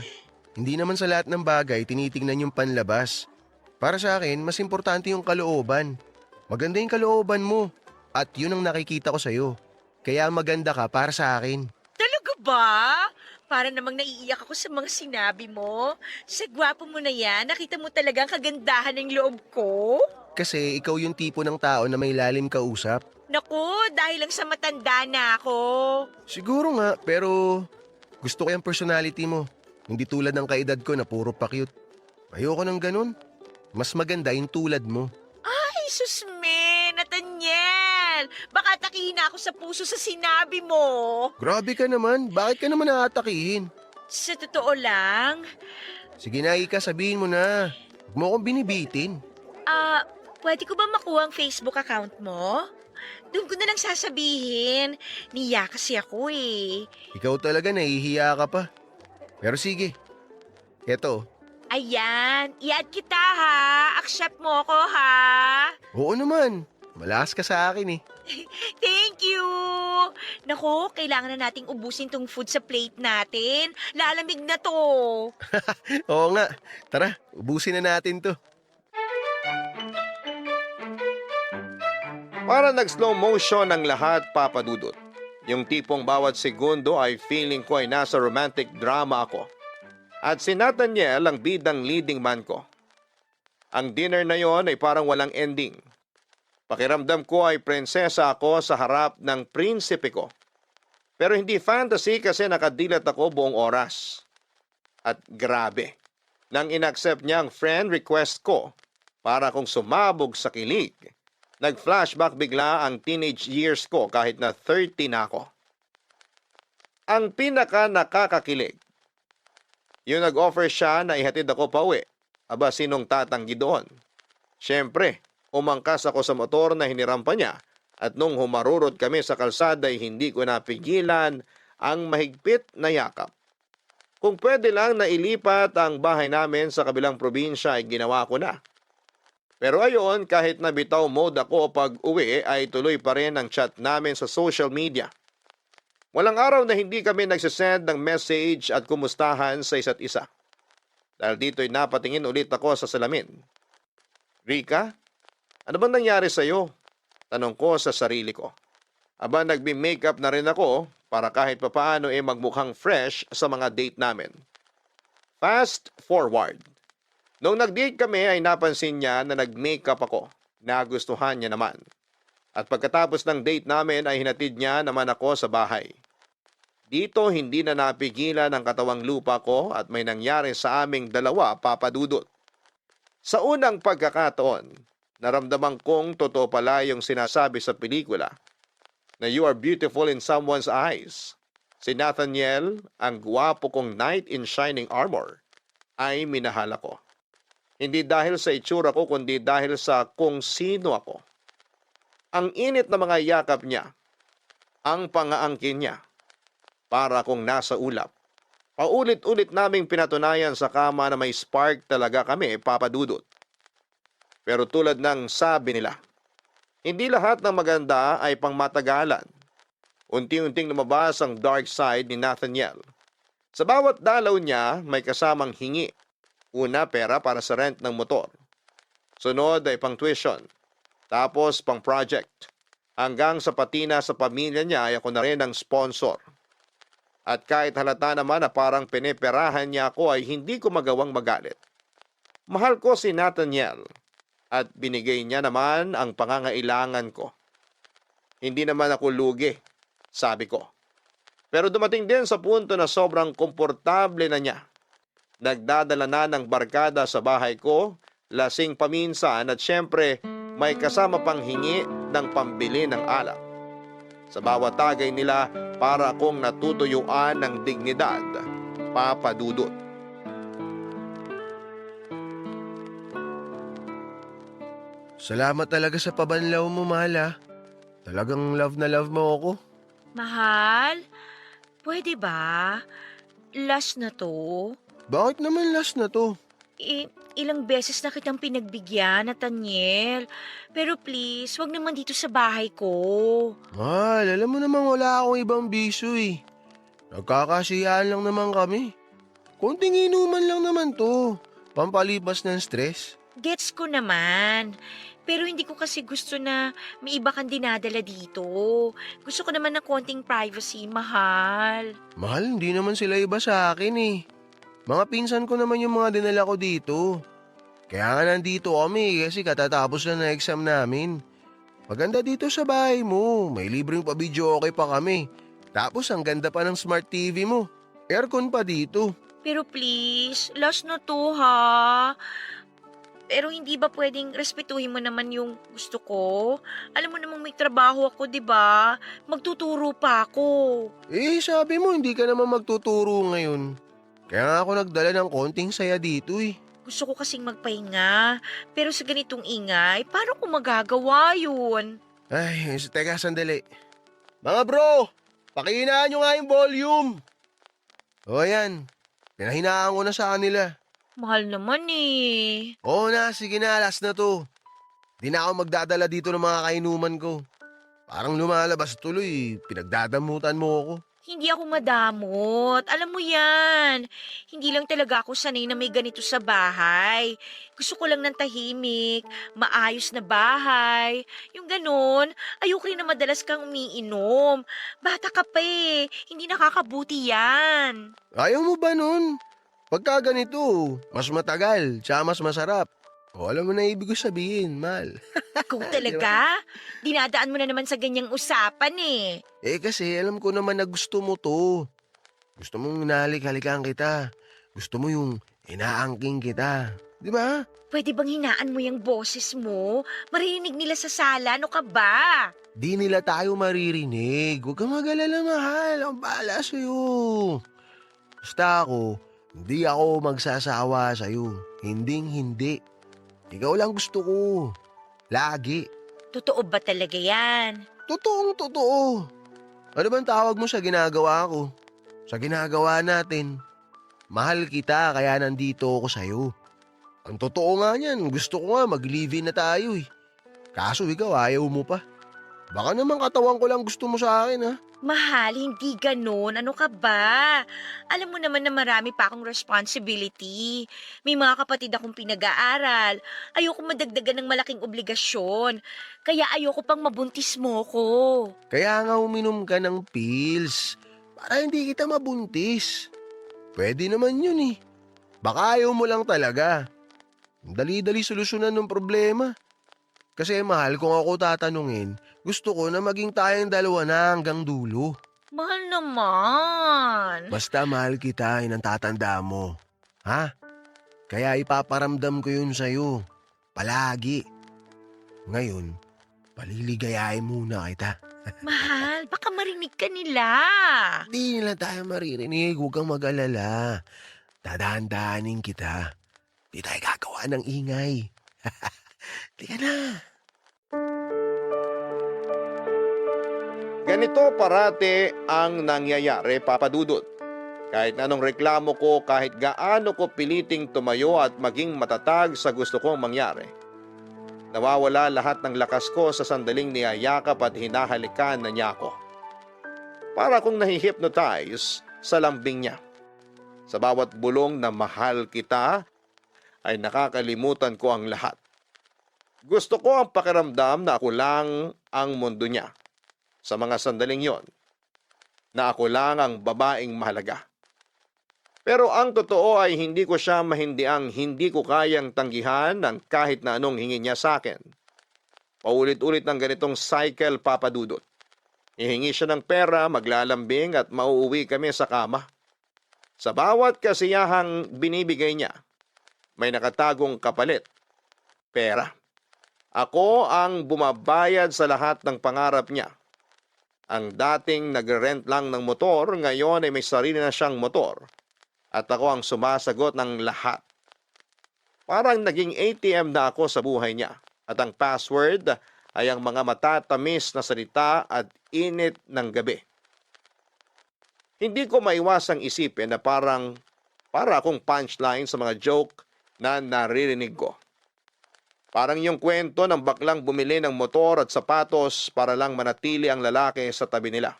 [SPEAKER 7] Hindi naman sa lahat ng bagay tinitingnan yung panlabas. Para sa akin, mas importante yung kalooban. Maganda yung kalooban mo. At yun ang nakikita ko sa'yo. Kaya maganda ka para sa akin.
[SPEAKER 6] Talaga ba? Para namang naiiyak ako sa mga sinabi mo. Sa gwapo mo na yan, nakita mo talaga ang kagandahan ng loob ko.
[SPEAKER 7] Kasi ikaw yung tipo ng tao na may lalim kausap.
[SPEAKER 6] Naku, dahil lang sa matanda na ako.
[SPEAKER 7] Siguro nga, pero gusto ko yung personality mo. Hindi tulad ng kaedad ko na puro pa-cute. Ayoko ng ganun. Mas maganda yung tulad mo.
[SPEAKER 6] Ay, susme, Nathaniel. Baka takihin na ako sa puso sa sinabi mo.
[SPEAKER 7] Grabe ka naman. Bakit ka naman naatakihin?
[SPEAKER 6] Sa totoo lang,
[SPEAKER 7] Sige na, Ika, sabihin mo na. Huwag mo akong binibitin.
[SPEAKER 6] pwede ko ba makuha ang Facebook account mo? Doon ko na lang sasabihin. Niya kasi ako eh.
[SPEAKER 7] Ikaw talaga, nahihiya ka pa. Pero sige. Eto.
[SPEAKER 6] Ayan, i-add kita ha. Accept mo ko ha.
[SPEAKER 7] Oo naman. Malakas ka sa akin eh.
[SPEAKER 6] Thank you! Naku, kailangan na nating ubusin tong food sa plate natin. Lalamig na to.
[SPEAKER 7] Oo nga. Tara, ubusin na natin to.
[SPEAKER 1] Para nag-slow motion ang lahat, Papa Dudut. Yung tipong bawat segundo ay feeling ko ay nasa romantic drama ako. At si Nathaniel ang bidang leading man ko. Ang dinner na yon ay parang walang ending. Pakiramdam ko ay prinsesa ako sa harap ng prinsipe ko. Pero hindi fantasy kasi nakadilat ako buong oras. At grabe, nang inaccept niya ang friend request ko para kong sumabog sa kilig, nag-flashback bigla ang teenage years ko kahit na 30 na ako. Ang pinaka nakakakilig, yung nag-offer siya na ihatid ako pa uwi. Aba, sinong tatanggi doon? Siyempre, umangkas ako sa motor na hiniram pa niya at nung humarurot kami sa kalsada ay hindi ko napigilan ang mahigpit na yakap. Kung pwede lang na ilipat ang bahay namin sa kabilang probinsya ay ginawa ko na. Pero ayon, kahit na bitaw mode ako pag uwi ay tuloy pa rin ang chat namin sa social media. Walang araw na hindi kami nagsisend ng message at kumustahan sa isa't isa. Dahil dito'y napatingin ulit ako sa salamin. Rika, ano bang nangyari sa'yo? Tanong ko sa sarili ko. Aba, nagbi-makeup na rin ako para kahit papaano magmukhang fresh sa mga date namin. Fast forward. Nung nag-date kami ay napansin niya na nag-makeup ako. Nagustuhan niya naman. At pagkatapos ng date namin ay hinatid niya naman ako sa bahay. Dito hindi na napigilan ang katawang lupa ko at may nangyari sa aming dalawa, Papa Dudut. Sa unang pagkakataon, naramdaman kong totoo pala yung sinasabi sa pelikula na you are beautiful in someone's eyes. Si Nathaniel, ang gwapo kong knight in shining armor, ay minahal ako. Hindi dahil sa itsura ko kundi dahil sa kung sino ako. Ang init na mga yakap niya, ang pangaangkin niya, para kung nasa ulap. Paulit-ulit naming pinatunayan sa kama na may spark talaga kami, Papa Dudut. Pero tulad ng sabi nila, hindi lahat ng maganda ay pangmatagalan. Unti-unting lumabas ang dark side ni Nathaniel. Sa bawat dalaw niya, may kasamang hingi. Una, pera para sa rent ng motor. Sunod ay pang tuition. Tapos pang project. Hanggang sa patina sa pamilya niya ay ako na rin ang sponsor. At kahit halata naman na parang piniperahan niya ako ay hindi ko magawang magalit. Mahal ko si Nathaniel at binigay niya naman ang pangangailangan ko. Hindi naman ako lugi, sabi ko. Pero dumating din sa punto na sobrang komportable na niya. Nagdadala na ng barkada sa bahay ko, lasing paminsan at syempre may kasama pang hingi ng pambili ng alak. Sa bawat tagay nila para akong natutuyuan ng dignidad, Papa Dudut.
[SPEAKER 7] Salamat talaga sa pabanlaw mo, mahal ah. Talagang love na love mo ako.
[SPEAKER 6] Mahal, pwede ba? Last na to.
[SPEAKER 7] Bakit naman last na to?
[SPEAKER 6] Ilang beses na kitang pinagbigyan, Nathaniel. Pero please, wag naman dito sa bahay ko.
[SPEAKER 7] Mahal, alam mo naman wala akong ibang bisyo eh. Nagkakasiyaan lang naman kami. Konting inuman lang naman to. Pampalipas ng stress.
[SPEAKER 6] Gets ko naman. Pero hindi ko kasi gusto na may iba kang dinadala dito. Gusto ko naman ng konting privacy, mahal.
[SPEAKER 7] Mahal, hindi naman sila iba sa akin eh. Mga pinsan ko naman yung mga dinala ko dito. Kaya nga nandito kami kasi katatapos na ng exam namin. Maganda dito sa bahay mo. May libreng pa-video okay pa kami. Tapos ang ganda pa ng smart TV mo. Aircon pa dito.
[SPEAKER 6] Pero please, last na to ha. Pero hindi ba pwedeng respetuhin mo naman yung gusto ko? Alam mo namang may trabaho ako, di ba? Magtuturo pa ako.
[SPEAKER 7] Eh, sabi mo hindi ka naman magtuturo ngayon. Kaya nga ako nagdala ng konting saya dito eh.
[SPEAKER 6] Gusto ko kasing magpahinga. Pero sa ganitong ingay, paano ko magagawa yun?
[SPEAKER 7] Ay, teka sandali. Mga bro, pakihinaan nyo nga yung volume. O yan, pinahinaan ko na sa kanila.
[SPEAKER 6] Mahal naman eh.
[SPEAKER 7] Oo na, sige na, last na to. Di na ako magdadala dito ng mga kainuman ko. Parang lumalabas tuloy, pinagdadamutan mo ako.
[SPEAKER 6] Hindi ako madamot. Alam mo yan. Hindi lang talaga ako sanay na may ganito sa bahay. Gusto ko lang ng tahimik, maayos na bahay. Yung ganun, ayoko rin na madalas kang umiinom. Bata ka pa eh. Hindi nakakabuti yan.
[SPEAKER 7] Ayaw mo ba nun? Pagka ganito, mas matagal, tsaka mas masarap. O alam mo na ibig ko sabihin, mahal.
[SPEAKER 6] Ikaw talaga? Dinadaan mo na naman sa ganyang usapan eh.
[SPEAKER 7] Eh kasi alam ko naman na gusto mo to. Gusto mong hinalik-halikan kita. Gusto mo yung inaangking kita. Di ba?
[SPEAKER 6] Pwede bang hinaan mo yung boses mo? Marinig nila sa sala, ano ka ba?
[SPEAKER 7] Di nila tayo maririnig. Huwag kang mag-alala, mahal. Ang bahala sa'yo. Basta hindi ako magsasawa sa'yo. Hinding-hindi. Ikaw lang gusto ko. Lagi.
[SPEAKER 6] Totoo ba talaga yan?
[SPEAKER 7] Totoong totoo. Ano bang tawag mo sa ginagawa ko? Sa ginagawa natin. Mahal kita kaya nandito ako sa'yo. Ang totoo nga niyan, gusto ko nga mag-live-in na tayo eh. Kaso ikaw ayaw mo pa. Baka naman katawan ko lang gusto mo sa akin ha.
[SPEAKER 6] Mahal, hindi ganun. Ano ka ba? Alam mo naman na marami pa akong responsibility. May mga kapatid akong pinag-aaral. Ayoko madagdagan ng malaking obligasyon. Kaya ayoko pang mabuntis mo ko.
[SPEAKER 7] Kaya nga uminom ka ng pills. Para hindi kita mabuntis. Pwede naman yun eh. Baka ayaw mo lang talaga. Dali-dali solusyonan ng problema. Kasi mahal, kung ako tatanungin, gusto ko na maging tayong dalawa na hanggang dulo.
[SPEAKER 6] Mahal naman.
[SPEAKER 7] Basta mahal kita, yun ang tatanda mo. Ha? Kaya ipaparamdam ko yun sa'yo. Palagi. Ngayon, paliligayahin muna kita.
[SPEAKER 6] Mahal, baka marinig ka nila.
[SPEAKER 7] Di nila tayo maririnig, huwag kang mag-alala. Tadahan-dahanin kita. Di tayo gagawa ng ingay. Di ka na.
[SPEAKER 1] Ganito parati ang nangyayari, Papa Dudut. Kahit anong reklamo ko, kahit gaano ko piliting tumayo at maging matatag sa gusto kong mangyari. Nawawala lahat ng lakas ko sa sandaling niyayakap at hinahalikan na niya ako. Para akong nahihypnotize sa lambing niya. Sa bawat bulong na mahal kita, ay nakakalimutan ko ang lahat. Gusto ko ang pakiramdam na ako lang ang mundo niya. Sa mga sandaling yon, na ako lang ang babaeng mahalaga. Pero ang totoo ay hindi ko siya mahindiang hindi ko kayang tanggihan ng kahit na anong hingin niya sa akin. Paulit-ulit ng ganitong cycle, Papa Dudut. Ihingi siya ng pera, maglalambing at mauuwi kami sa kama. Sa bawat kasiyahang binibigay niya, may nakatagong kapalit. Pera. Ako ang bumabayad sa lahat ng pangarap niya. Ang dating nagre-rent lang ng motor, ngayon ay may sarili na siyang motor. At ako ang sumasagot ng lahat. Parang naging ATM na ako sa buhay niya. At ang password ay ang mga matatamis na salita at init ng gabi. Hindi ko maiwasang isipin na para akong punchline sa mga joke na naririnig ko. Parang yung kwento ng baklang bumili ng motor at sapatos para lang manatili ang lalaki sa tabi nila.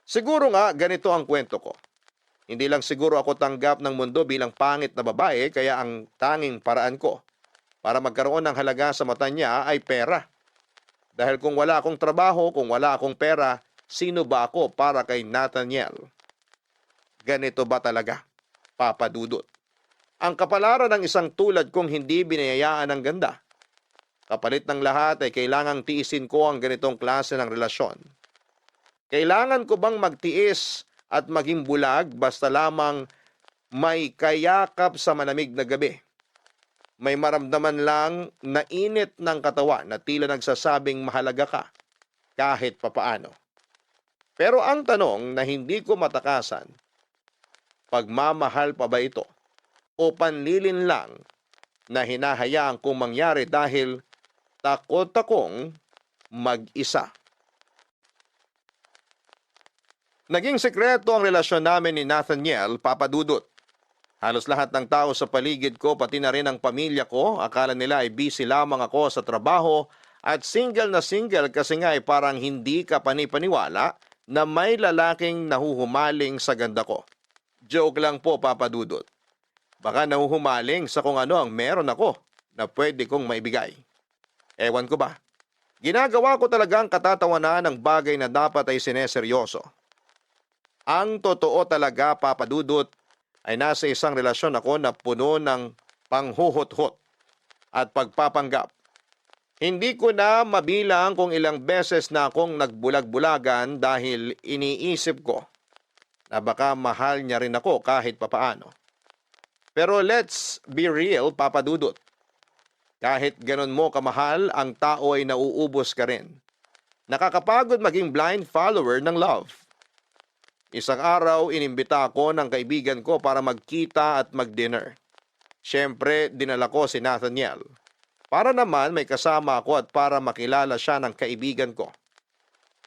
[SPEAKER 1] Siguro nga ganito ang kwento ko. Hindi lang siguro ako tanggap ng mundo bilang pangit na babae, kaya ang tanging paraan ko para magkaroon ng halaga sa mata niya ay pera. Dahil kung wala akong trabaho, kung wala akong pera, sino ba ako para kay Nathaniel? Ganito ba talaga, Papa Dudut? Ang kapalaran ng isang tulad kong hindi binayayaan ng ganda. Kapalit ng lahat ay kailangang tiisin ko ang ganitong klase ng relasyon. Kailangan ko bang magtiis at maging bulag basta lamang may kayakap sa malamig na gabi? May maramdaman lang na init ng katawan na tila nagsasabing mahalaga ka kahit papaano. Pero ang tanong na hindi ko matakasan, pagmamahal pa ba ito o panlilin lang na hinahayaan kong mangyari dahil takot akong mag-isa? Naging sekreto ang relasyon namin ni Nathaniel, Papa Dudut. Halos lahat ng tao sa paligid ko, pati na rin ang pamilya ko, akala nila ay busy lamang ako sa trabaho at single na single kasi nga ay parang hindi ka panipaniwala na may lalaking nahuhumaling sa ganda ko. Joke lang po, Papa Dudut. Baka nahuhumaling sa kung ano ang meron ako na pwede kong maibigay. Ewan ko ba? Ginagawa ko talagang katatawanan ng bagay na dapat ay sineseryoso. Ang totoo talaga, Papa Dudut, ay nasa isang relasyon ako na puno ng panghuhot-hot at pagpapanggap. Hindi ko na mabilang kung ilang beses na akong nagbulag-bulagan dahil iniisip ko na baka mahal niya rin ako kahit papaano. Pero let's be real, Papa Dudut. Kahit ganon mo kamahal, ang tao ay nauubos ka rin. Nakakapagod maging blind follower ng love. Isang araw, inimbita ako ng kaibigan ko para magkita at mag-dinner. Siyempre, dinala ko si Nathaniel. Para naman may kasama ako at para makilala siya ng kaibigan ko.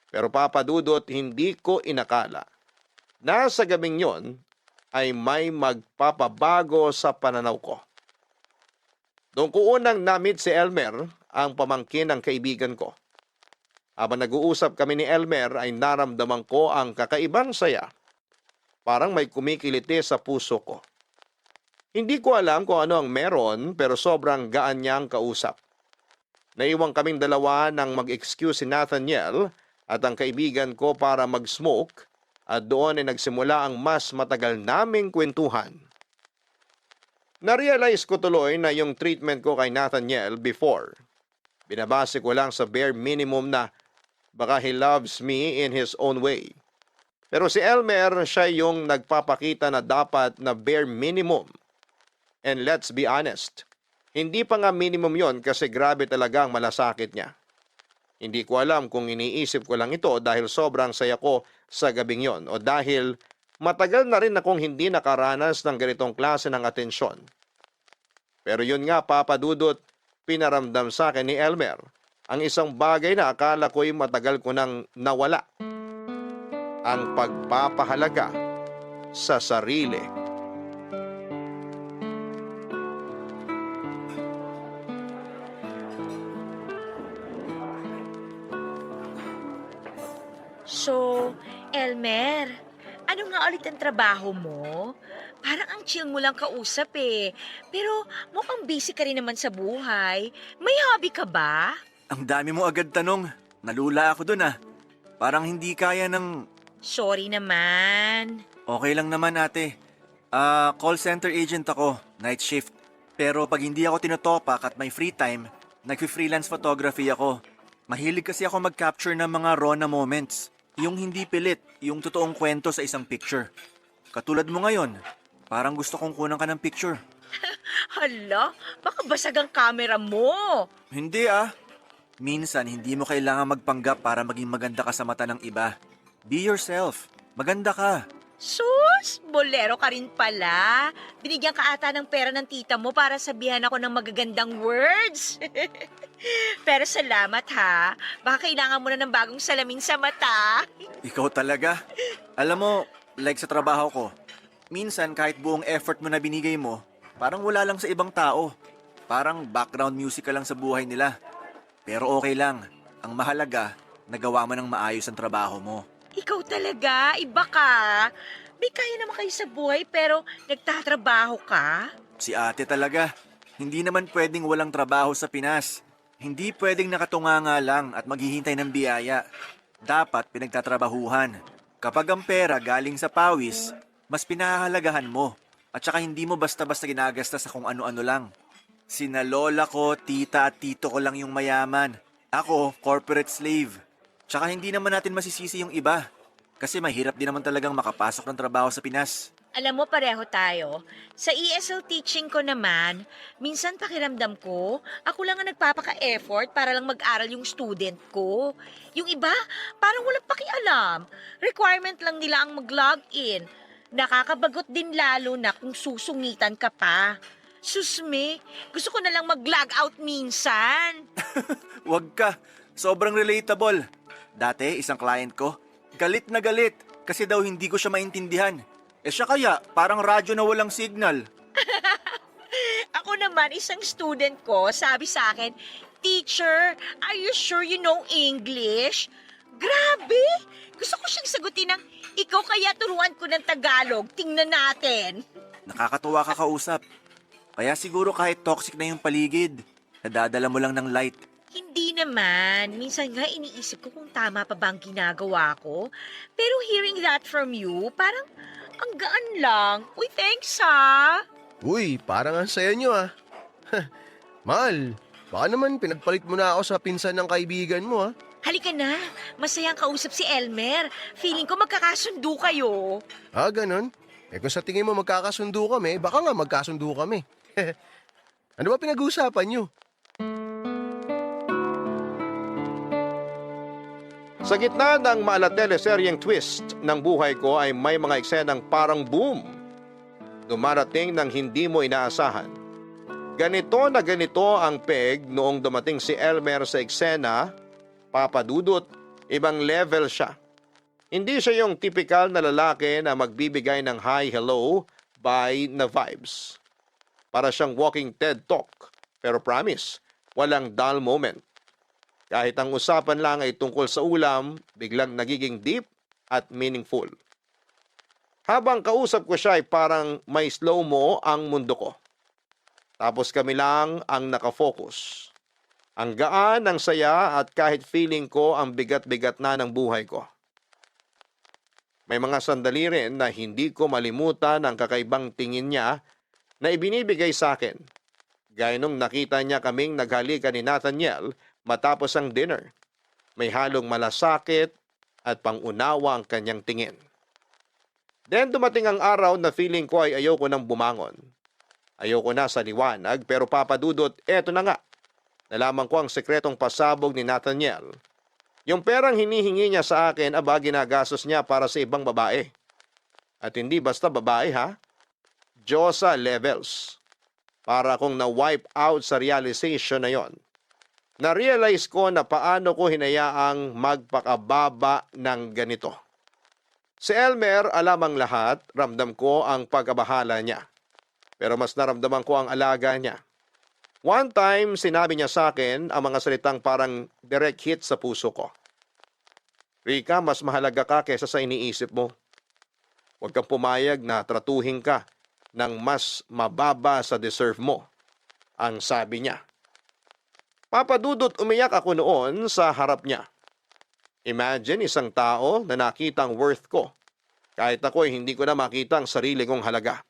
[SPEAKER 1] Pero Papa Dudut, hindi ko inakala na sa gabing yon ay may magpapabago sa pananaw ko. Doon ko unang na-meet si Elmer, ang pamangkin ng kaibigan ko. Habang nag-uusap kami ni Elmer ay naramdaman ko ang kakaibang saya. Parang may kumikiliti sa puso ko. Hindi ko alam kung ano ang meron pero sobrang gaan niyang kausap. Naiwang kaming dalawa nang mag-excuse si Nathaniel at ang kaibigan ko para mag-smoke at doon ay nagsimula ang mas matagal naming kwentuhan. Narealize ko tuloy na yung treatment ko kay Nathaniel before. Binabase ko lang sa bare minimum na baka he loves me in his own way. Pero si Elmer, siya yung nagpapakita na dapat na bare minimum. And let's be honest, hindi pa nga minimum yon kasi grabe talaga ang malasakit niya. Hindi ko alam kung iniisip ko lang ito dahil sobrang saya ko sa gabing yon o dahil matagal na rin akong hindi nakaranas ng ganitong klase ng atensyon. Pero yun nga, Papa Dudut, pinaramdam sa akin ni Elmer ang isang bagay na akala ko'y matagal ko nang nawala. Ang pagpapahalaga sa sarili.
[SPEAKER 6] So, Elmer, ano nga ulit ang trabaho mo? Parang ang chill mo lang kausap eh. Pero mukhang busy ka rin naman sa buhay. May hobby ka ba?
[SPEAKER 2] Ang dami mo agad tanong. Nalula ako dun ah. Parang hindi kaya ng...
[SPEAKER 6] Sorry naman.
[SPEAKER 2] Okay lang naman ate. Call center agent ako, night shift. Pero pag hindi ako tinotopak at may free time, nag-freelance photography ako. Mahilig kasi ako mag-capture ng mga raw na moments. Yung hindi pilit, yung totoong kwento sa isang picture. Katulad mo ngayon, parang gusto kong kunan ka ng picture.
[SPEAKER 6] Hala, baka basag ang camera mo.
[SPEAKER 2] Hindi ah. Minsan, hindi mo kailangan magpanggap para maging maganda ka sa mata ng iba. Be yourself. Maganda ka.
[SPEAKER 6] Sus, bolero ka rin pala. Binigyan ka ata ng pera ng tita mo para sabihan ako ng magagandang words. Pero salamat ha. Baka kailangan mo na ng bagong salamin sa mata.
[SPEAKER 2] Ikaw talaga. Alam mo, like sa trabaho ko, minsan kahit buong effort mo na binigay mo, parang wala lang sa ibang tao. Parang background music ka lang sa buhay nila. Pero okay lang. Ang mahalaga, nagawa mo ng maayos ang trabaho mo.
[SPEAKER 6] Ikaw talaga, iba ka. May kaya naman kayo sa buhay pero nagtatrabaho ka?
[SPEAKER 2] Si ate talaga. Hindi naman pwedeng walang trabaho sa Pinas. Hindi pwedeng nakatunganga lang at maghihintay ng biyaya. Dapat pinagtatrabahuhan. Kapag ang pera galing sa pawis, mas pinahahalagahan mo. At saka hindi mo basta-basta ginagasta sa kung ano-ano lang. Sina lola ko, tita at tito ko lang yung mayaman. Ako, corporate slave. Tsaka hindi naman natin masisisi yung iba. Kasi mahirap din naman talagang makapasok ng trabaho sa Pinas.
[SPEAKER 6] Alam mo, pareho tayo. Sa ESL teaching ko naman, minsan pakiramdam ko, ako lang ang nagpapaka-effort para lang mag-aral yung student ko. Yung iba, parang walang pakialam. Requirement lang nila ang mag-log in. Nakakabagot din lalo na kung susungitan ka pa. Susme, gusto ko na lang mag-log out minsan.
[SPEAKER 2] Wag ka. Sobrang relatable. Dati, isang client ko, galit na galit kasi daw hindi ko siya maintindihan. Siya kaya, parang radyo na walang signal.
[SPEAKER 6] Ako naman, isang student ko, sabi sa akin, "Teacher, are you sure you know English?" Grabe! Gusto ko siyang sagutin ng, "Ikaw kaya turuan ko ng Tagalog, tingnan natin."
[SPEAKER 2] Nakakatuwa ka kausap. Kaya siguro kahit toxic na yung paligid, nadadala mo lang ng light.
[SPEAKER 6] Hindi naman. Minsan nga iniisip ko kung tama pa ba ang ginagawa ko. Pero hearing that from you, parang ang gaan lang. Uy, thanks ha!
[SPEAKER 7] Uy, parang ang saya nyo ah. Mahal, baka naman pinagpalit mo na ako sa pinsan ng kaibigan mo ah.
[SPEAKER 6] Halika na, masayang kausap si Elmer. Feeling ko magkakasundo kayo.
[SPEAKER 7] Ah, ganon? Kung sa tingin mo magkakasundo kami, baka nga magkasundo kami. Ano ba pinag-uusapan nyo?
[SPEAKER 1] Sa gitna ng malateleseryeng twist ng buhay ko ay may mga eksenang parang boom. Dumarating ng hindi mo inaasahan. Ganito na ganito ang peg noong dumating si Elmer sa eksena, papadudot, ibang level siya. Hindi siya yung typical na lalaki na magbibigay ng hi, hello, bye na vibes. Para siyang walking TED Talk. Pero promise, walang dull moment. Kahit ang usapan lang ay tungkol sa ulam, biglang nagiging deep at meaningful. Habang kausap ko siya ay parang may slow-mo ang mundo ko. Tapos kami lang ang nakafocus. Ang gaan, ang saya at kahit feeling ko ang bigat-bigat na ng buhay ko. May mga sandali rin na hindi ko malimutan ang kakaibang tingin niya na ibinibigay sa akin. Gaya nung nakita niya kaming naghalikan ni Nathaniel matapos ang dinner. May halong malasakit at pangunawa ang kanyang tingin. Then dumating ang araw na feeling ko ay ayoko nang bumangon. Ayoko na sa liwanag pero papadudot, eto na nga. Nalaman ko ang sekretong pasabog ni Nathaniel. Yung perang hinihingi niya sa akin, aba ginagastos niya para sa ibang babae. At hindi basta babae ha. Diyosa levels. Para akong na-wipe out sa realization na yon. Na-realize ko na paano ko hinayaang magpakababa ng ganito. Si Elmer, alam ang lahat, ramdam ko ang pagkabahala niya. Pero mas naramdaman ko ang alaga niya. One time, sinabi niya sa akin ang mga salitang parang direct hit sa puso ko. Rika, mas mahalaga ka kaysa sa iniisip mo. Huwag kang pumayag na tratuhin ka ng mas mababa sa deserve mo, ang sabi niya. Papadudot, umiyak ako noon sa harap niya. Imagine isang tao na nakita ang worth ko. Kahit ako ay hindi ko na makita ang sarili kong halaga.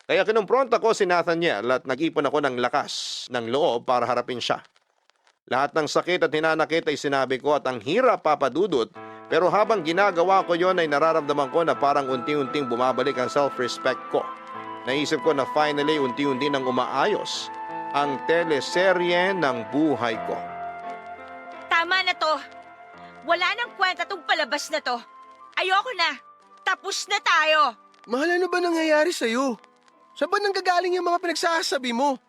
[SPEAKER 1] Kaya kinumpronta ko si Nathaniel at nag-ipon ako ng lakas ng loob para harapin siya. Lahat ng sakit at hinanakit ay sinabi ko at ang hirap papadudot, pero habang ginagawa ko yon ay nararamdaman ko na parang unti-unting bumabalik ang self-respect ko. Naisip ko na finally unti-unti nang umaayos ang teleserye ng buhay ko.
[SPEAKER 6] Tama na to. Wala nang kwenta tong palabas na to. Ayoko na. Tapos na tayo.
[SPEAKER 7] Mahal, ano ba nangyayari sa'yo? Saan ba nanggagaling yung mga pinagsasabi mo?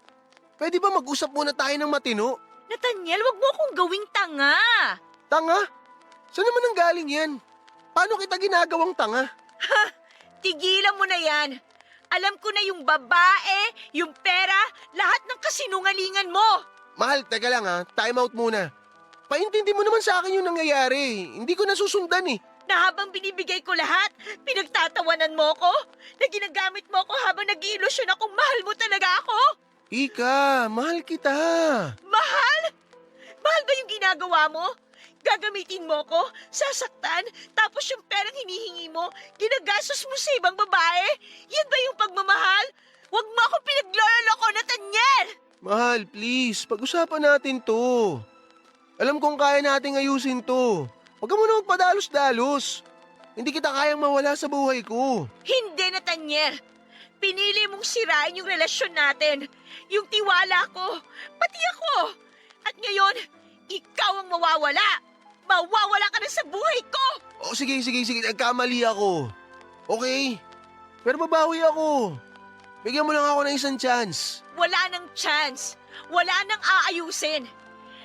[SPEAKER 7] Pwede ba mag-usap muna tayo ng matino?
[SPEAKER 6] Nathaniel, wag mo akong gawing tanga.
[SPEAKER 7] Tanga? Saan naman nanggaling yan? Paano kita ginagawang tanga?
[SPEAKER 6] Tigilan mo na yan. Alam ko na yung babae, yung pera, lahat ng kasinungalingan mo.
[SPEAKER 7] Mahal, teka lang ha. Time out muna. Paintindi mo naman sa akin yung nangyayari. Hindi ko nasusundan eh.
[SPEAKER 6] Na habang binibigay ko lahat, pinagtatawanan mo ko? Na ginagamit mo ko habang nag-iilusyon akong mahal mo talaga ako?
[SPEAKER 7] Ika, mahal kita.
[SPEAKER 6] Mahal? Mahal ba yung ginagawa mo? Gagamitin mo ko, sasaktan, tapos yung perang hinihingi mo, ginagastos mo sa ibang babae? Yan ba yung pagmamahal? Huwag mo akong pinagloloko, Nathaniel!
[SPEAKER 7] Mahal, please, pag-usapan natin to. Alam kong kaya nating ayusin to. Huwag ka muna magpadalos-dalos. Hindi kita kayang mawala sa buhay ko.
[SPEAKER 6] Hindi, Nathaniel. Pinili mong sirain yung relasyon natin. Yung tiwala ko, pati ako. At ngayon, ikaw ang mawawala. Mawawala ka na sa buhay ko.
[SPEAKER 7] O sige, nagkamali ako. Okay? Pero babawi ako. Bigyan mo lang ako ng isang chance.
[SPEAKER 6] Wala nang chance. Wala nang aayusin.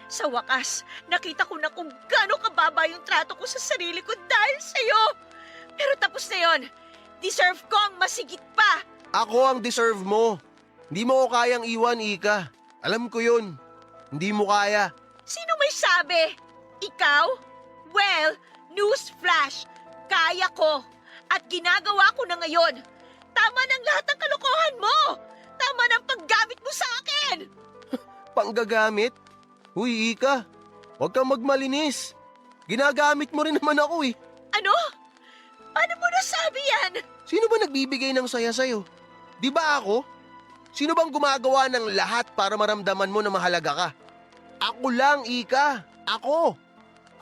[SPEAKER 6] Sa wakas, nakita ko na kung gaano kababa yung trato ko sa sarili ko dahil sa'yo. Pero tapos na yon. Deserve ko ang masigit pa.
[SPEAKER 7] Ako ang deserve mo. Hindi mo ko kayang iwan, Ika. Alam ko yun. Hindi mo kaya.
[SPEAKER 6] Sino may sabi? Ikaw? Well, news flash. Kaya ko. At ginagawa ko na ngayon. Tama ng lahat ng kalokohan mo. Tama ng paggamit mo sa akin.
[SPEAKER 7] Panggagamit? Huy, Ika. Huwag kang magmalinis. Ginagamit mo rin naman ako eh.
[SPEAKER 6] Ano? Paano mo nasabi yan?
[SPEAKER 7] Sino ba nagbibigay ng saya sa'yo? Di ba ako? Sino bang gumagawa ng lahat para maramdaman mo na mahalaga ka? Ako lang, Ika. Ako.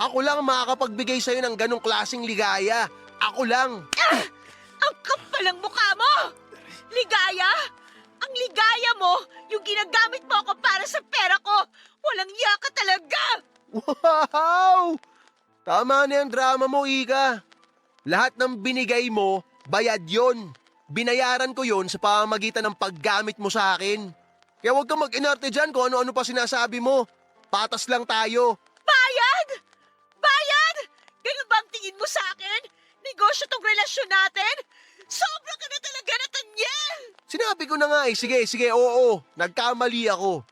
[SPEAKER 7] Ako lang ang makakapagbigay sa'yo ng ganong klaseng ligaya. Ako lang.
[SPEAKER 6] Ang kapal ng mukha mo! Ligaya? Ang ligaya mo, yung ginagamit mo ako para sa pera ko. Walang iya ka talaga!
[SPEAKER 7] Wow! Tama na yung drama mo, Ika. Lahat ng binigay mo, bayad yon. Binayaran ko yon sa pamamagitan ng paggamit mo sa akin. Kaya huwag kang mag-inarte dyan kung ano-ano pa sinasabi mo. Patas lang tayo.
[SPEAKER 6] Bayad? Bayad? Ganun ba ang tingin mo sa akin? Negosyo tong relasyon natin? Sobra ka na talaga, Nathaniel!
[SPEAKER 7] Sinabi ko na nga eh, sige, oo, nagkamali ako.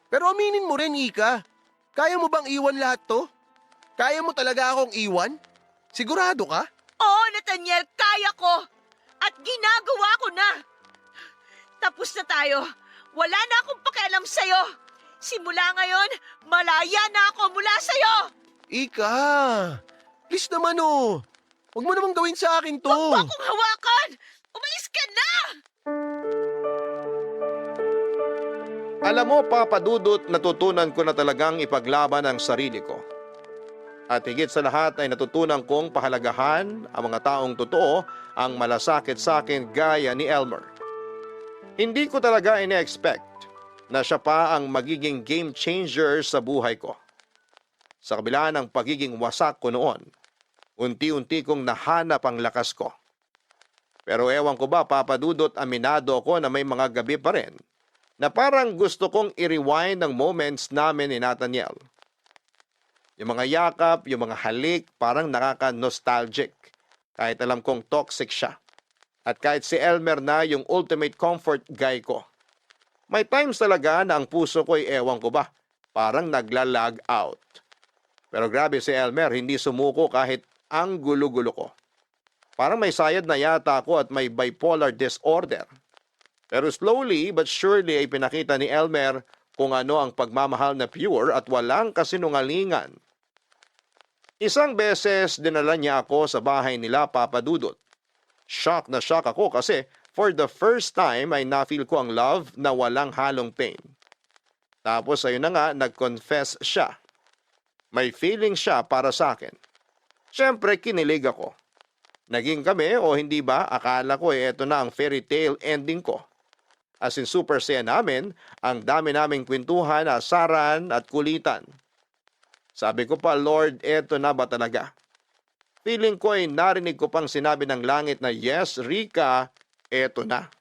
[SPEAKER 7] Pero aminin mo rin, Ika. Kaya mo bang iwan lahat to? Kaya mo talaga akong iwan? Sigurado ka?
[SPEAKER 6] Oo, Nathaniel, kaya ko. At ginagawa ko na. Tapos na tayo. Wala na akong pakialam sa'yo. Simula ngayon, malaya na ako mula sa'yo.
[SPEAKER 7] Ika, please naman oh. Huwag mo namang gawin sa akin to.
[SPEAKER 6] Huwag mo akong hawakan. Umalis ka na!
[SPEAKER 1] Alam mo, Papa Dudut, natutunan ko na talagang ipaglaban ang sarili ko. At higit sa lahat ay natutunan kong pahalagahan ang mga taong totoo ang malasakit sa akin gaya ni Elmer. Hindi ko talaga ine-expect na siya pa ang magiging game changer sa buhay ko. Sa kabila ng pagiging wasak ko noon, unti-unti kong nahanap ang lakas ko. Pero ewan ko ba, Papa Dudut, aminado ako na may mga gabi pa rin na parang gusto kong i-rewind ang moments namin ni Nathaniel. Yung mga yakap, yung mga halik, parang nakaka-nostalgic. Kahit alam kong toxic siya. At kahit si Elmer na yung ultimate comfort guy ko. May times talaga na ang puso ko ay ewan ko ba, parang naglalag out. Pero grabe si Elmer, hindi sumuko kahit ang gulo-gulo ko. Parang may sayad na yata ako at may bipolar disorder. Pero slowly but surely ay pinakita ni Elmer kung ano ang pagmamahal na pure at walang kasinungalingan. Isang beses dinala niya ako sa bahay nila, Papa Dudut. Shock na shock ako kasi for the first time ay na-feel ko ang love na walang halong pain. Tapos ayun na nga, nag-confess siya. May feeling siya para sa akin. Siyempre, kinilig ako. Naging kami o hindi ba, akala ko eto na ang fairy tale ending ko. As in super saya namin, ang dami naming kwentuhan, asaran at kulitan. Sabi ko pa, Lord, eto na ba talaga? Feeling ko ay narinig ko pang sinabi ng langit na yes, Rika, eto na.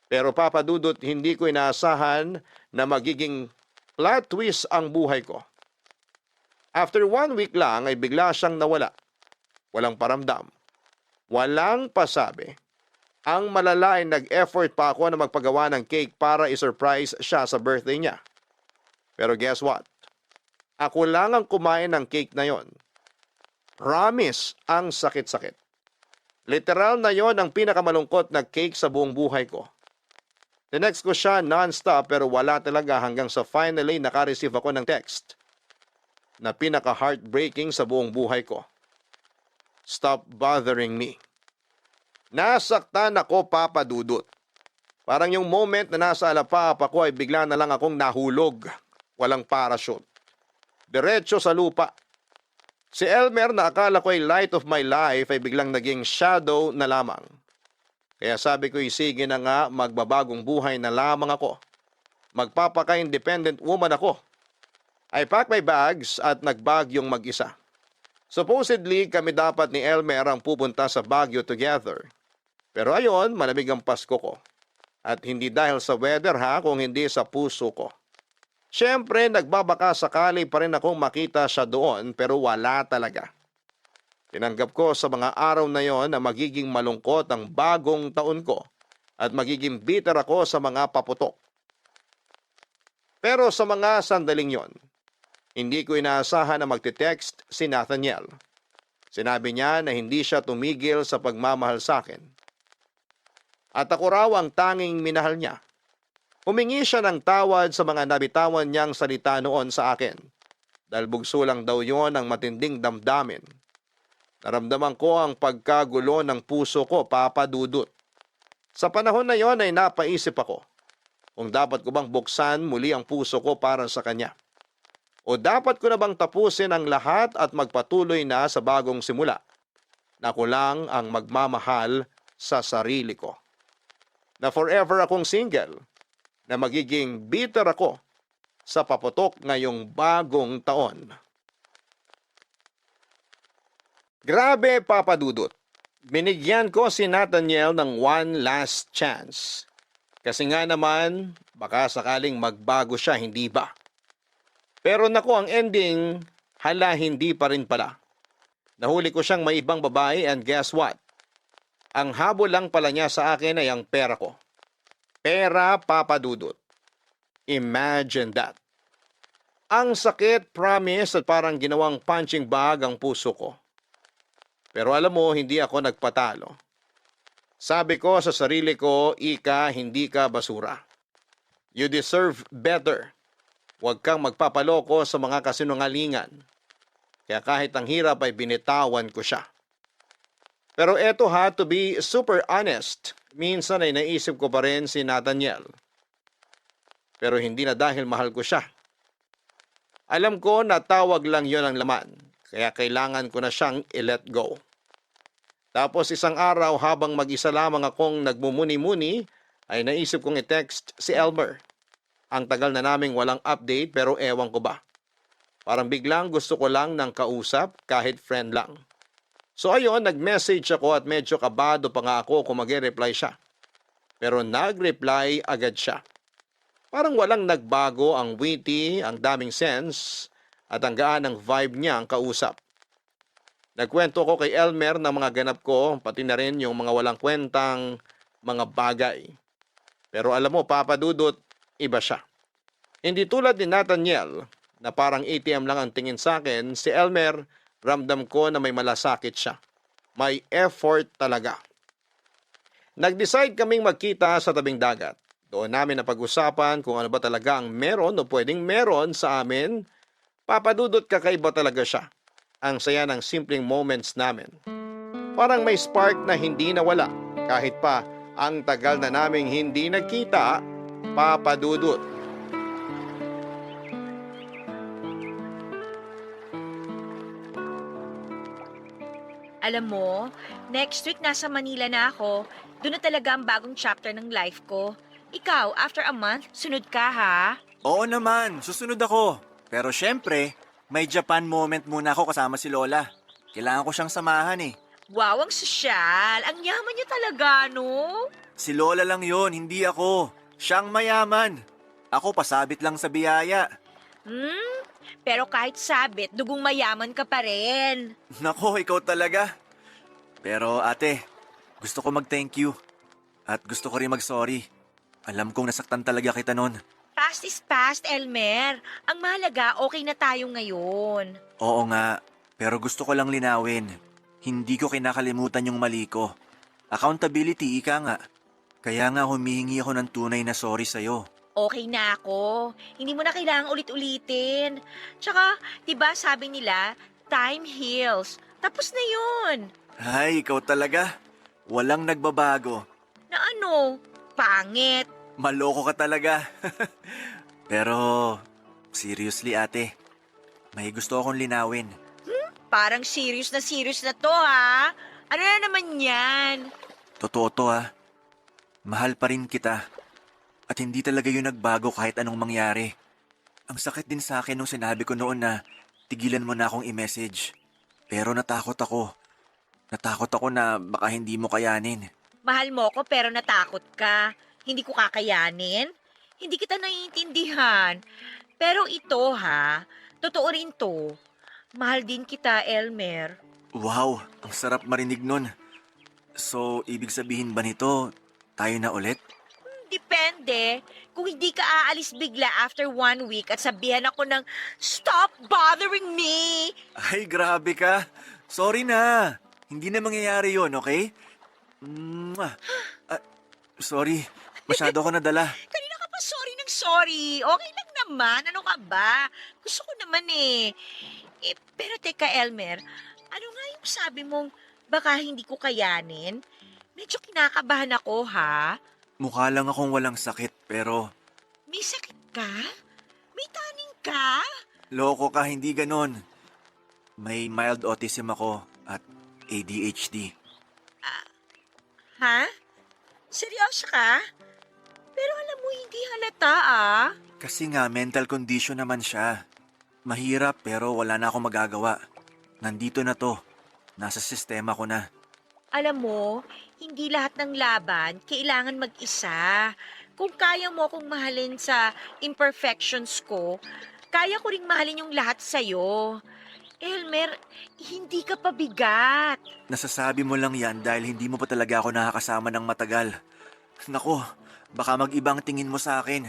[SPEAKER 1] Pero Papa Dudut, hindi ko inaasahan na magiging plot twist ang buhay ko. After 1 week lang ay bigla siyang nawala. Walang paramdam. Walang pasabi. Ang malala ay nag-effort pa ako na magpagawa ng cake para i-surprise siya sa birthday niya. Pero guess what? Ako lang ang kumain ng cake na yon. Promise, ang sakit-sakit. Literal na yon ang pinakamalungkot na cake sa buong buhay ko. Tinext ko siya non-stop pero wala talaga hanggang sa finally naka-receive ako ng text na pinaka-heartbreaking sa buong buhay ko. Stop bothering me. Nasaktan ako, Papa Dudut. Parang yung moment na nasa alapapa ko ay bigla na lang akong nahulog. Walang parachute. Diretso sa lupa. Si Elmer na akala ko ay light of my life ay biglang naging shadow na lamang. Kaya sabi ko sige na nga magbabagong buhay na lamang ako. Magpapaka-independent woman ako. I packed my bags at nagbagyong mag-isa. Supposedly kami dapat ni Elmer ang pupunta sa Baguio together. Pero ayon, malamig ang Pasko ko. At hindi dahil sa weather kung hindi sa puso ko. Siyempre, nagbabaka sakali pa rin akong makita siya doon pero wala talaga. Tinanggap ko sa mga araw na yon na magiging malungkot ang bagong taon ko at magiging bitter ako sa mga paputok. Pero sa mga sandaling yon, hindi ko inaasahan na magte-text si Nathaniel. Sinabi niya na hindi siya tumigil sa pagmamahal sa akin. At ako raw ang tanging minahal niya. Humingi siya ng tawad sa mga nabitawan niyang salita noon sa akin. Dahil bugso lang daw yon ang matinding damdamin. Naramdaman ko ang pagkagulo ng puso ko, Papa Dudut. Sa panahon na yon ay napaisip ako kung dapat ko bang buksan muli ang puso ko para sa kanya. O dapat ko na bang tapusin ang lahat at magpatuloy na sa bagong simula na ako lang ang magmamahal sa sarili ko. Na forever akong single, na magiging bitter ako sa paputok ngayong bagong taon. Grabe, Papa Dudut. Binigyan ko si Nathaniel ng one last chance. Kasi nga naman, baka sakaling magbago siya, hindi ba? Pero naku, ang ending, hala hindi pa rin pala. Nahuli ko siyang may ibang babae and guess what? Ang habol lang pala niya sa akin ay ang pera ko. Pera, Papa Dudut. Imagine that. Ang sakit, promise, at parang ginawang punching bag ang puso ko. Pero alam mo, hindi ako nagpatalo. Sabi ko sa sarili ko, Ika, hindi ka basura. You deserve better. Huwag kang magpapaloko sa mga kasinungalingan. Kaya kahit ang hirap ay binitawan ko siya. Pero eto to be super honest, minsan ay naisip ko pa rin si Nathaniel. Pero hindi na dahil mahal ko siya. Alam ko na tawag lang yon ang laman, kaya kailangan ko na siyang i-let go. Tapos isang araw habang mag-isa lamang akong nagmumuni-muni, ay naisip kong i-text si Elmer. Ang tagal na naming walang update pero ewan ko ba. Parang biglang gusto ko lang ng kausap kahit friend lang. So ayun, nag-message ako at medyo kabado pa nga ako kung mag-reply siya. Pero nag-reply agad siya. Parang walang nagbago, ang witty, ang daming sense, at ang gaan ng vibe niya ang kausap. Nagkwento ko kay Elmer ng mga ganap ko, pati na rin yung mga walang kwentang mga bagay. Pero alam mo, Papa Dudut, iba siya. Hindi tulad ni Nathaniel na parang ATM lang ang tingin sa akin, si Elmer, ramdam ko na may malasakit siya. May effort talaga. Nag-decide kaming magkita sa tabing dagat. Doon namin napag-usapan kung ano ba talaga ang meron o pwedeng meron sa amin. Papa Dudut, kakaiba talaga siya. Ang saya ng simpleng moments namin. Parang may spark na hindi nawala kahit pa ang tagal na naming hindi nagkita, Papa Dudut.
[SPEAKER 6] Alam mo, next week nasa Manila na ako. Doon na talaga ang bagong chapter ng life ko. Ikaw, after a month, sunod ka ha?
[SPEAKER 2] Oo naman, susunod ako. Pero syempre, may Japan moment muna ako kasama si Lola. Kailangan ko siyang samahan eh.
[SPEAKER 6] Wow, ang sosyal. Ang yaman niya talaga, no?
[SPEAKER 2] Si Lola lang yon, hindi ako. Siyang mayaman. Ako pasabit lang sa biyaya.
[SPEAKER 6] Pero kahit sabit, dugong mayaman ka pa rin.
[SPEAKER 2] Nako, ikaw talaga. Pero ate, gusto ko mag-thank you. At gusto ko rin mag-sorry. Alam kong nasaktan talaga kita nun.
[SPEAKER 6] Past is past, Elmer. Ang mahalaga, okay na tayo ngayon.
[SPEAKER 2] Oo nga, pero gusto ko lang linawin. Hindi ko kinakalimutan yung mali ko. Accountability, ika nga. Kaya nga humihingi ako ng tunay na sorry sa'yo.
[SPEAKER 6] Okay na ako. Hindi mo na kailangang ulit-ulitin. Tsaka, di ba sabi nila, time heals. Tapos na yun.
[SPEAKER 2] Ay, ikaw talaga. Walang nagbabago.
[SPEAKER 6] Na ano? Pangit.
[SPEAKER 2] Maloko ka talaga. Pero, seriously ate, may gusto akong linawin.
[SPEAKER 6] Parang serious na to, ha? Ano na naman yan?
[SPEAKER 2] Totoo to ha. Mahal pa rin kita. At hindi talaga yun nagbago kahit anong mangyari. Ang sakit din sa akin nung sinabi ko noon na tigilan mo na akong i-message. Pero natakot ako. Natakot ako na baka hindi mo kayanin.
[SPEAKER 6] Mahal mo ko pero natakot ka. Hindi ko kakayanin. Hindi kita naiintindihan. Pero ito ha, totoo rin to. Mahal din kita, Elmer.
[SPEAKER 2] Wow, ang sarap marinig nun. So, ibig sabihin ba nito, tayo na ulit?
[SPEAKER 6] Depende. Kung hindi ka aalis bigla after 1 week at sabihan ako ng, "Stop bothering me!"
[SPEAKER 2] Ay, grabe ka. Sorry na. Hindi na mangyayari yon, okay? Mwah. Sorry, masyado ko nadala.
[SPEAKER 6] Kanina ka pa sorry ng sorry. Okay lang naman. Ano ka ba? Gusto ko naman eh. Pero teka, Elmer, ano nga yung sabi mong baka hindi ko kayanin? Medyo kinakabahan ako, ha?
[SPEAKER 2] Mukha lang akong walang sakit, pero
[SPEAKER 6] May sakit ka? May taning ka?
[SPEAKER 2] loko ka, hindi ganon. May mild autism ako at ADHD.
[SPEAKER 6] Ha? Seryoso ka? Pero alam mo, hindi halata ah.
[SPEAKER 2] Kasi nga, mental condition naman siya. Mahirap pero wala na akong magagawa. Nandito na to. Nasa sistema ko na.
[SPEAKER 6] Alam mo, hindi lahat ng laban kailangan mag-isa. Kung kaya mo akong mahalin sa imperfections ko, kaya ko ring mahalin yung lahat sa'yo. Elmer, hindi ka pabigat.
[SPEAKER 2] Nasasabi mo lang yan dahil hindi mo pa talaga ako nakakasama ng matagal. Nako, baka mag-ibang tingin mo sa akin.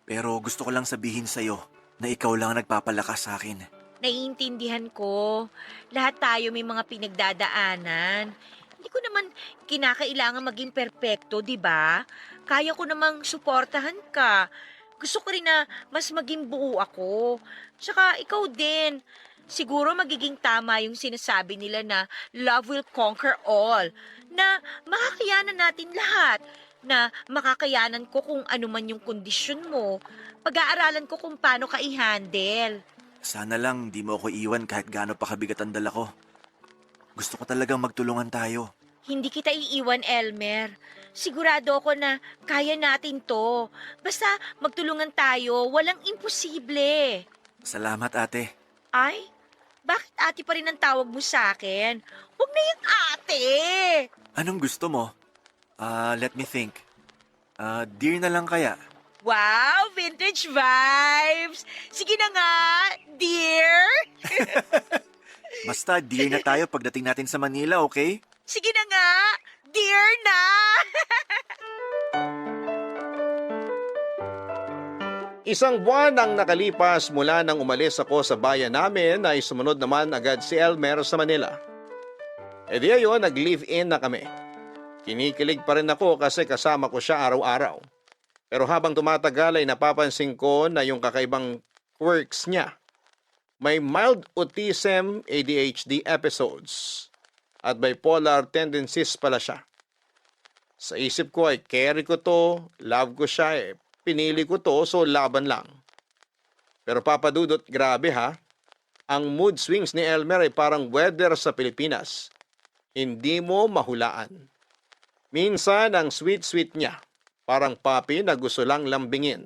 [SPEAKER 2] Pero gusto ko lang sabihin sa'yo na ikaw lang ang nagpapalakas sa akin.
[SPEAKER 6] Naiintindihan ko. Lahat tayo may mga pinagdadaanan. Hindi ko naman kinakailangan maging perpekto, di ba? Kaya ko namang suportahan ka. Gusto ko rin na mas maging buo ako. Tsaka ikaw din. Siguro magiging tama yung sinasabi nila na love will conquer all. Na makakayanan natin lahat. Na makakayanan ko kung ano man yung kondisyon mo. Pag-aaralan ko kung paano ka i-handle.
[SPEAKER 2] Sana lang di mo ako iwan kahit gaano pa kabigat ang dala ko. Gusto ko talagang magtulungan tayo.
[SPEAKER 6] Hindi kita iiwan, Elmer. Sigurado ako na kaya natin to. Basta magtulungan tayo, walang imposible.
[SPEAKER 2] Salamat ate.
[SPEAKER 6] Ay, bakit ate pa rin ang tawag mo sa akin? Huwag na yung ate!
[SPEAKER 2] Anong gusto mo? Let me think. Dear na lang kaya?
[SPEAKER 6] Wow, vintage vibes! Sige na nga, dear!
[SPEAKER 2] Basta dear na tayo pagdating natin sa Manila, okay?
[SPEAKER 6] Sige na nga, dear na!
[SPEAKER 1] Isang buwan ang nakalipas mula nang umalis ako sa bayan namin ay sumunod naman agad si Elmer sa Manila. E di ayon, nag-live-in na kami. Kinikilig pa rin ako kasi kasama ko siya araw-araw. Pero habang tumatagal ay napapansin ko na yung kakaibang quirks niya. May mild autism, ADHD episodes at bipolar tendencies pala siya. Sa isip ko ay carry ko to, love ko siya pinili ko to so laban lang. Pero papadudot, grabe ha. Ang mood swings ni Elmer ay parang weather sa Pilipinas. Hindi mo mahulaan. Minsan ang sweet-sweet niya. Parang papi na gusto lang lambingin.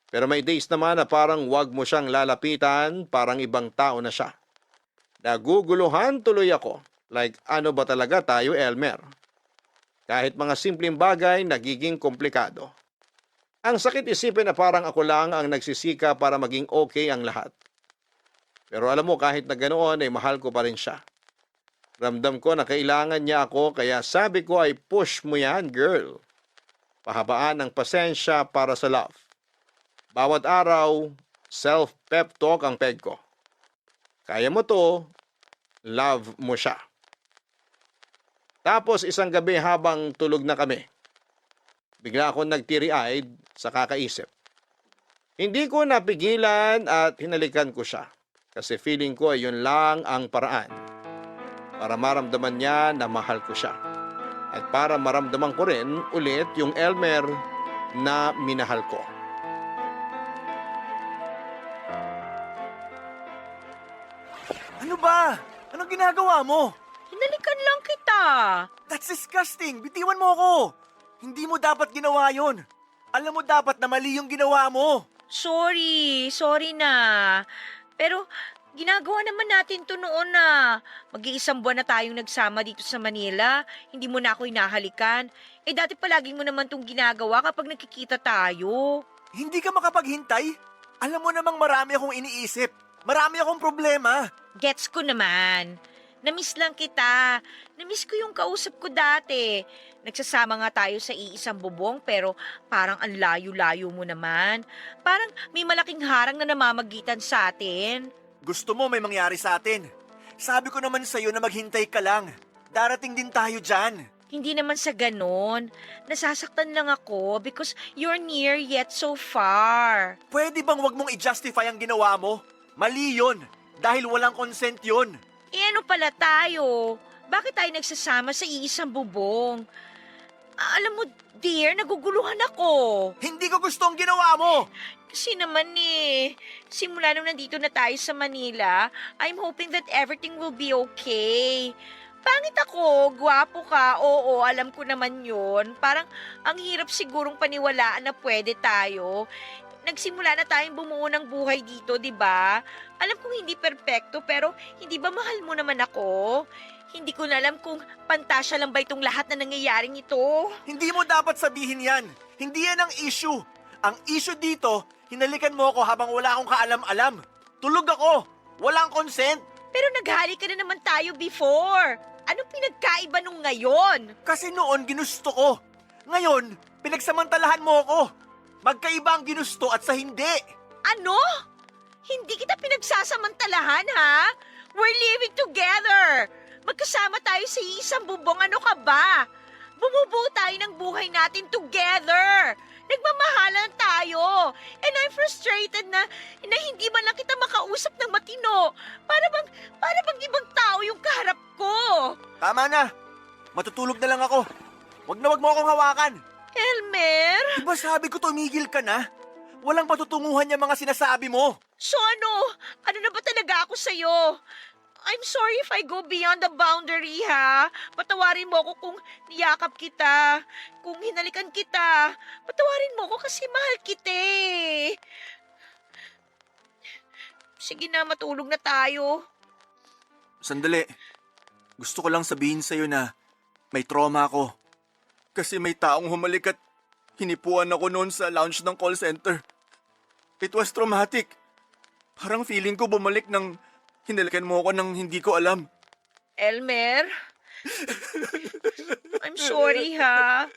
[SPEAKER 1] Pero may days naman na parang wag mo siyang lalapitan, parang ibang tao na siya. Naguguluhan tuloy ako. Like, ano ba talaga tayo, Elmer? Kahit mga simpleng bagay, nagiging komplikado. Ang sakit isipin na parang ako lang ang nagsisika para maging okay ang lahat. Pero alam mo, kahit na ganoon, ay mahal ko pa rin siya. Ramdam ko na kailangan niya ako, kaya sabi ko ay push mo yan, girl. Pahabaan ng pasensya para sa love. Bawat araw, self-pep talk ang peg ko. Kaya mo to, love mo siya. Tapos isang gabi habang tulog na kami, Bigla akong nagtiri-eyed sa kakaisip. Hindi ko napigilan at hinalikan ko siya kasi feeling ko ay yun lang ang paraan para maramdaman niya na mahal ko siya at para maramdaman ko rin ulit yung Elmer na minahal ko.
[SPEAKER 2] Ano ba? Anong ginagawa mo?
[SPEAKER 6] Hinalikan lang kita.
[SPEAKER 2] That's disgusting! Bitiwan mo ako! Hindi mo dapat ginawa yon. Alam mo dapat na mali yung ginawa mo.
[SPEAKER 6] Sorry na. Pero ginagawa naman natin to noon na. Mag-iisang buwan na tayong nagsama dito sa Manila. Hindi mo na ako hinahalikan. Eh dati palagi mo naman tong ginagawa kapag nakikita tayo.
[SPEAKER 2] Hindi ka makapaghintay? Alam mo namang marami akong iniisip. Marami akong problema.
[SPEAKER 6] Gets ko naman. Namiss lang kita. Namiss ko yung kausap ko dati. Nagsasama nga tayo sa iisang bubong pero parang ang layo-layo mo naman. Parang may malaking harang na namamagitan sa atin.
[SPEAKER 2] Gusto mo may mangyari sa atin. Sabi ko naman sa'yo na maghintay ka lang. Darating din tayo dyan.
[SPEAKER 6] Hindi naman sa ganon. Nasasaktan lang ako because you're near yet so far.
[SPEAKER 2] Pwede bang wag mong i-justify ang ginawa mo? Mali yun. Dahil walang consent yun.
[SPEAKER 6] Eh ano pala tayo? Bakit tayo nagsasama sa iisang bubong? Alam mo, dear, naguguluhan ako.
[SPEAKER 2] Hindi ko gusto ang ginawa mo.
[SPEAKER 6] Kasi naman simula nung nandito na tayo sa Manila, I'm hoping that everything will be okay. Pangit ako, gwapo ka, oo, alam ko naman yun. Parang ang hirap sigurong paniwalaan na pwede tayo. Nagsimula na tayong bumuo ng buhay dito, di ba? Alam kong hindi perpekto, pero hindi ba mahal mo naman ako? Hindi ko na alam kung pantasya lang ba itong lahat na nangyayaring ito.
[SPEAKER 2] Hindi mo dapat sabihin yan. Hindi yan ang issue. Ang issue dito, hinalikan mo ako habang wala akong kaalam-alam. Tulog ako. Walang consent.
[SPEAKER 6] Pero naghali ka na naman tayo before. Anong pinagkaiba nung ngayon?
[SPEAKER 2] Kasi noon ginusto ko. Ngayon, pinagsamantalahan mo ako. Magkaiba ang ginusto at sa hindi.
[SPEAKER 6] Ano? Hindi kita pinagsasamantalahan, ha? We're living together. Magkasama tayo sa isang bubong, ano ka ba? Bumubuo tayo ng buhay natin together. Nagmamahalan tayo. And I'm frustrated na hindi man lang kita makausap ng matino. Para bang ibang tao yung kaharap ko.
[SPEAKER 2] Tama na. Matutulog na lang ako. Wag na wag mo akong hawakan.
[SPEAKER 6] Elmer?
[SPEAKER 2] Diba sabi ko tumigil ka na? Walang patutunguhan yung mga sinasabi mo.
[SPEAKER 6] So ano? Ano na ba talaga ako sa'yo? I'm sorry if I go beyond the boundary, ha? Patawarin mo ako kung niyakap kita, kung hinalikan kita. Patawarin mo ako kasi mahal kita eh. Sige na, matulog na tayo.
[SPEAKER 2] Sandali. Gusto ko lang sabihin sa'yo na may trauma ako. Kasi may taong humalik at hinipuan ako noon sa lounge ng call center. It was traumatic. Parang feeling ko bumalik ng hinalikan mo ako nang hindi ko alam.
[SPEAKER 6] Elmer? I'm sorry, ha?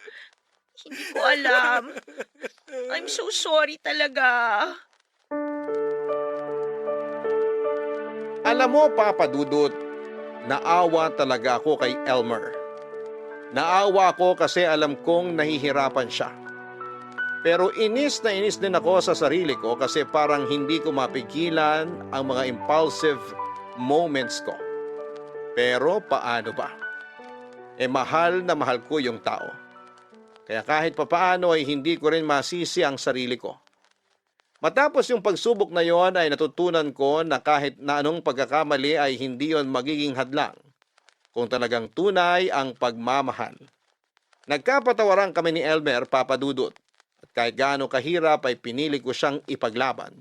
[SPEAKER 6] Hindi ko alam. I'm so sorry talaga.
[SPEAKER 1] Alam mo, Papa Dudut, naawa talaga ako kay Elmer. Naawa ako kasi alam kong nahihirapan siya. Pero inis na inis din ako sa sarili ko kasi parang hindi ko mapigilan ang mga impulsive moments ko. Pero paano ba? Mahal na mahal ko yung tao. Kaya kahit papaano ay hindi ko rin masisi ang sarili ko. Matapos yung pagsubok na yon ay natutunan ko na kahit na anong pagkakamali ay hindi yon magiging hadlang kung talagang tunay ang pagmamahal. Nagkapatawaran kami ni Elmer, Papa Dudut. At kahit gaano kahirap ay pinili ko siyang ipaglaban.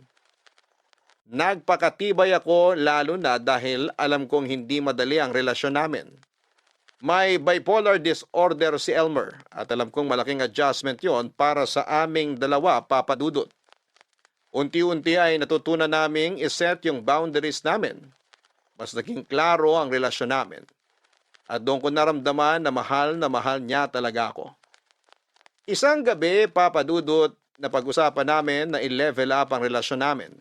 [SPEAKER 1] Nagpakatibay ako lalo na dahil alam kong hindi madali ang relasyon namin. May bipolar disorder si Elmer at alam kong malaking adjustment yon para sa aming dalawa, Papa Dudut. Unti-unti ay natutunan naming iset yung boundaries namin. Mas naging klaro ang relasyon namin. At doon ko naramdaman na mahal niya talaga ako. Isang gabi, Papa Dudut, na pag-usapan namin na i-level up ang relasyon namin.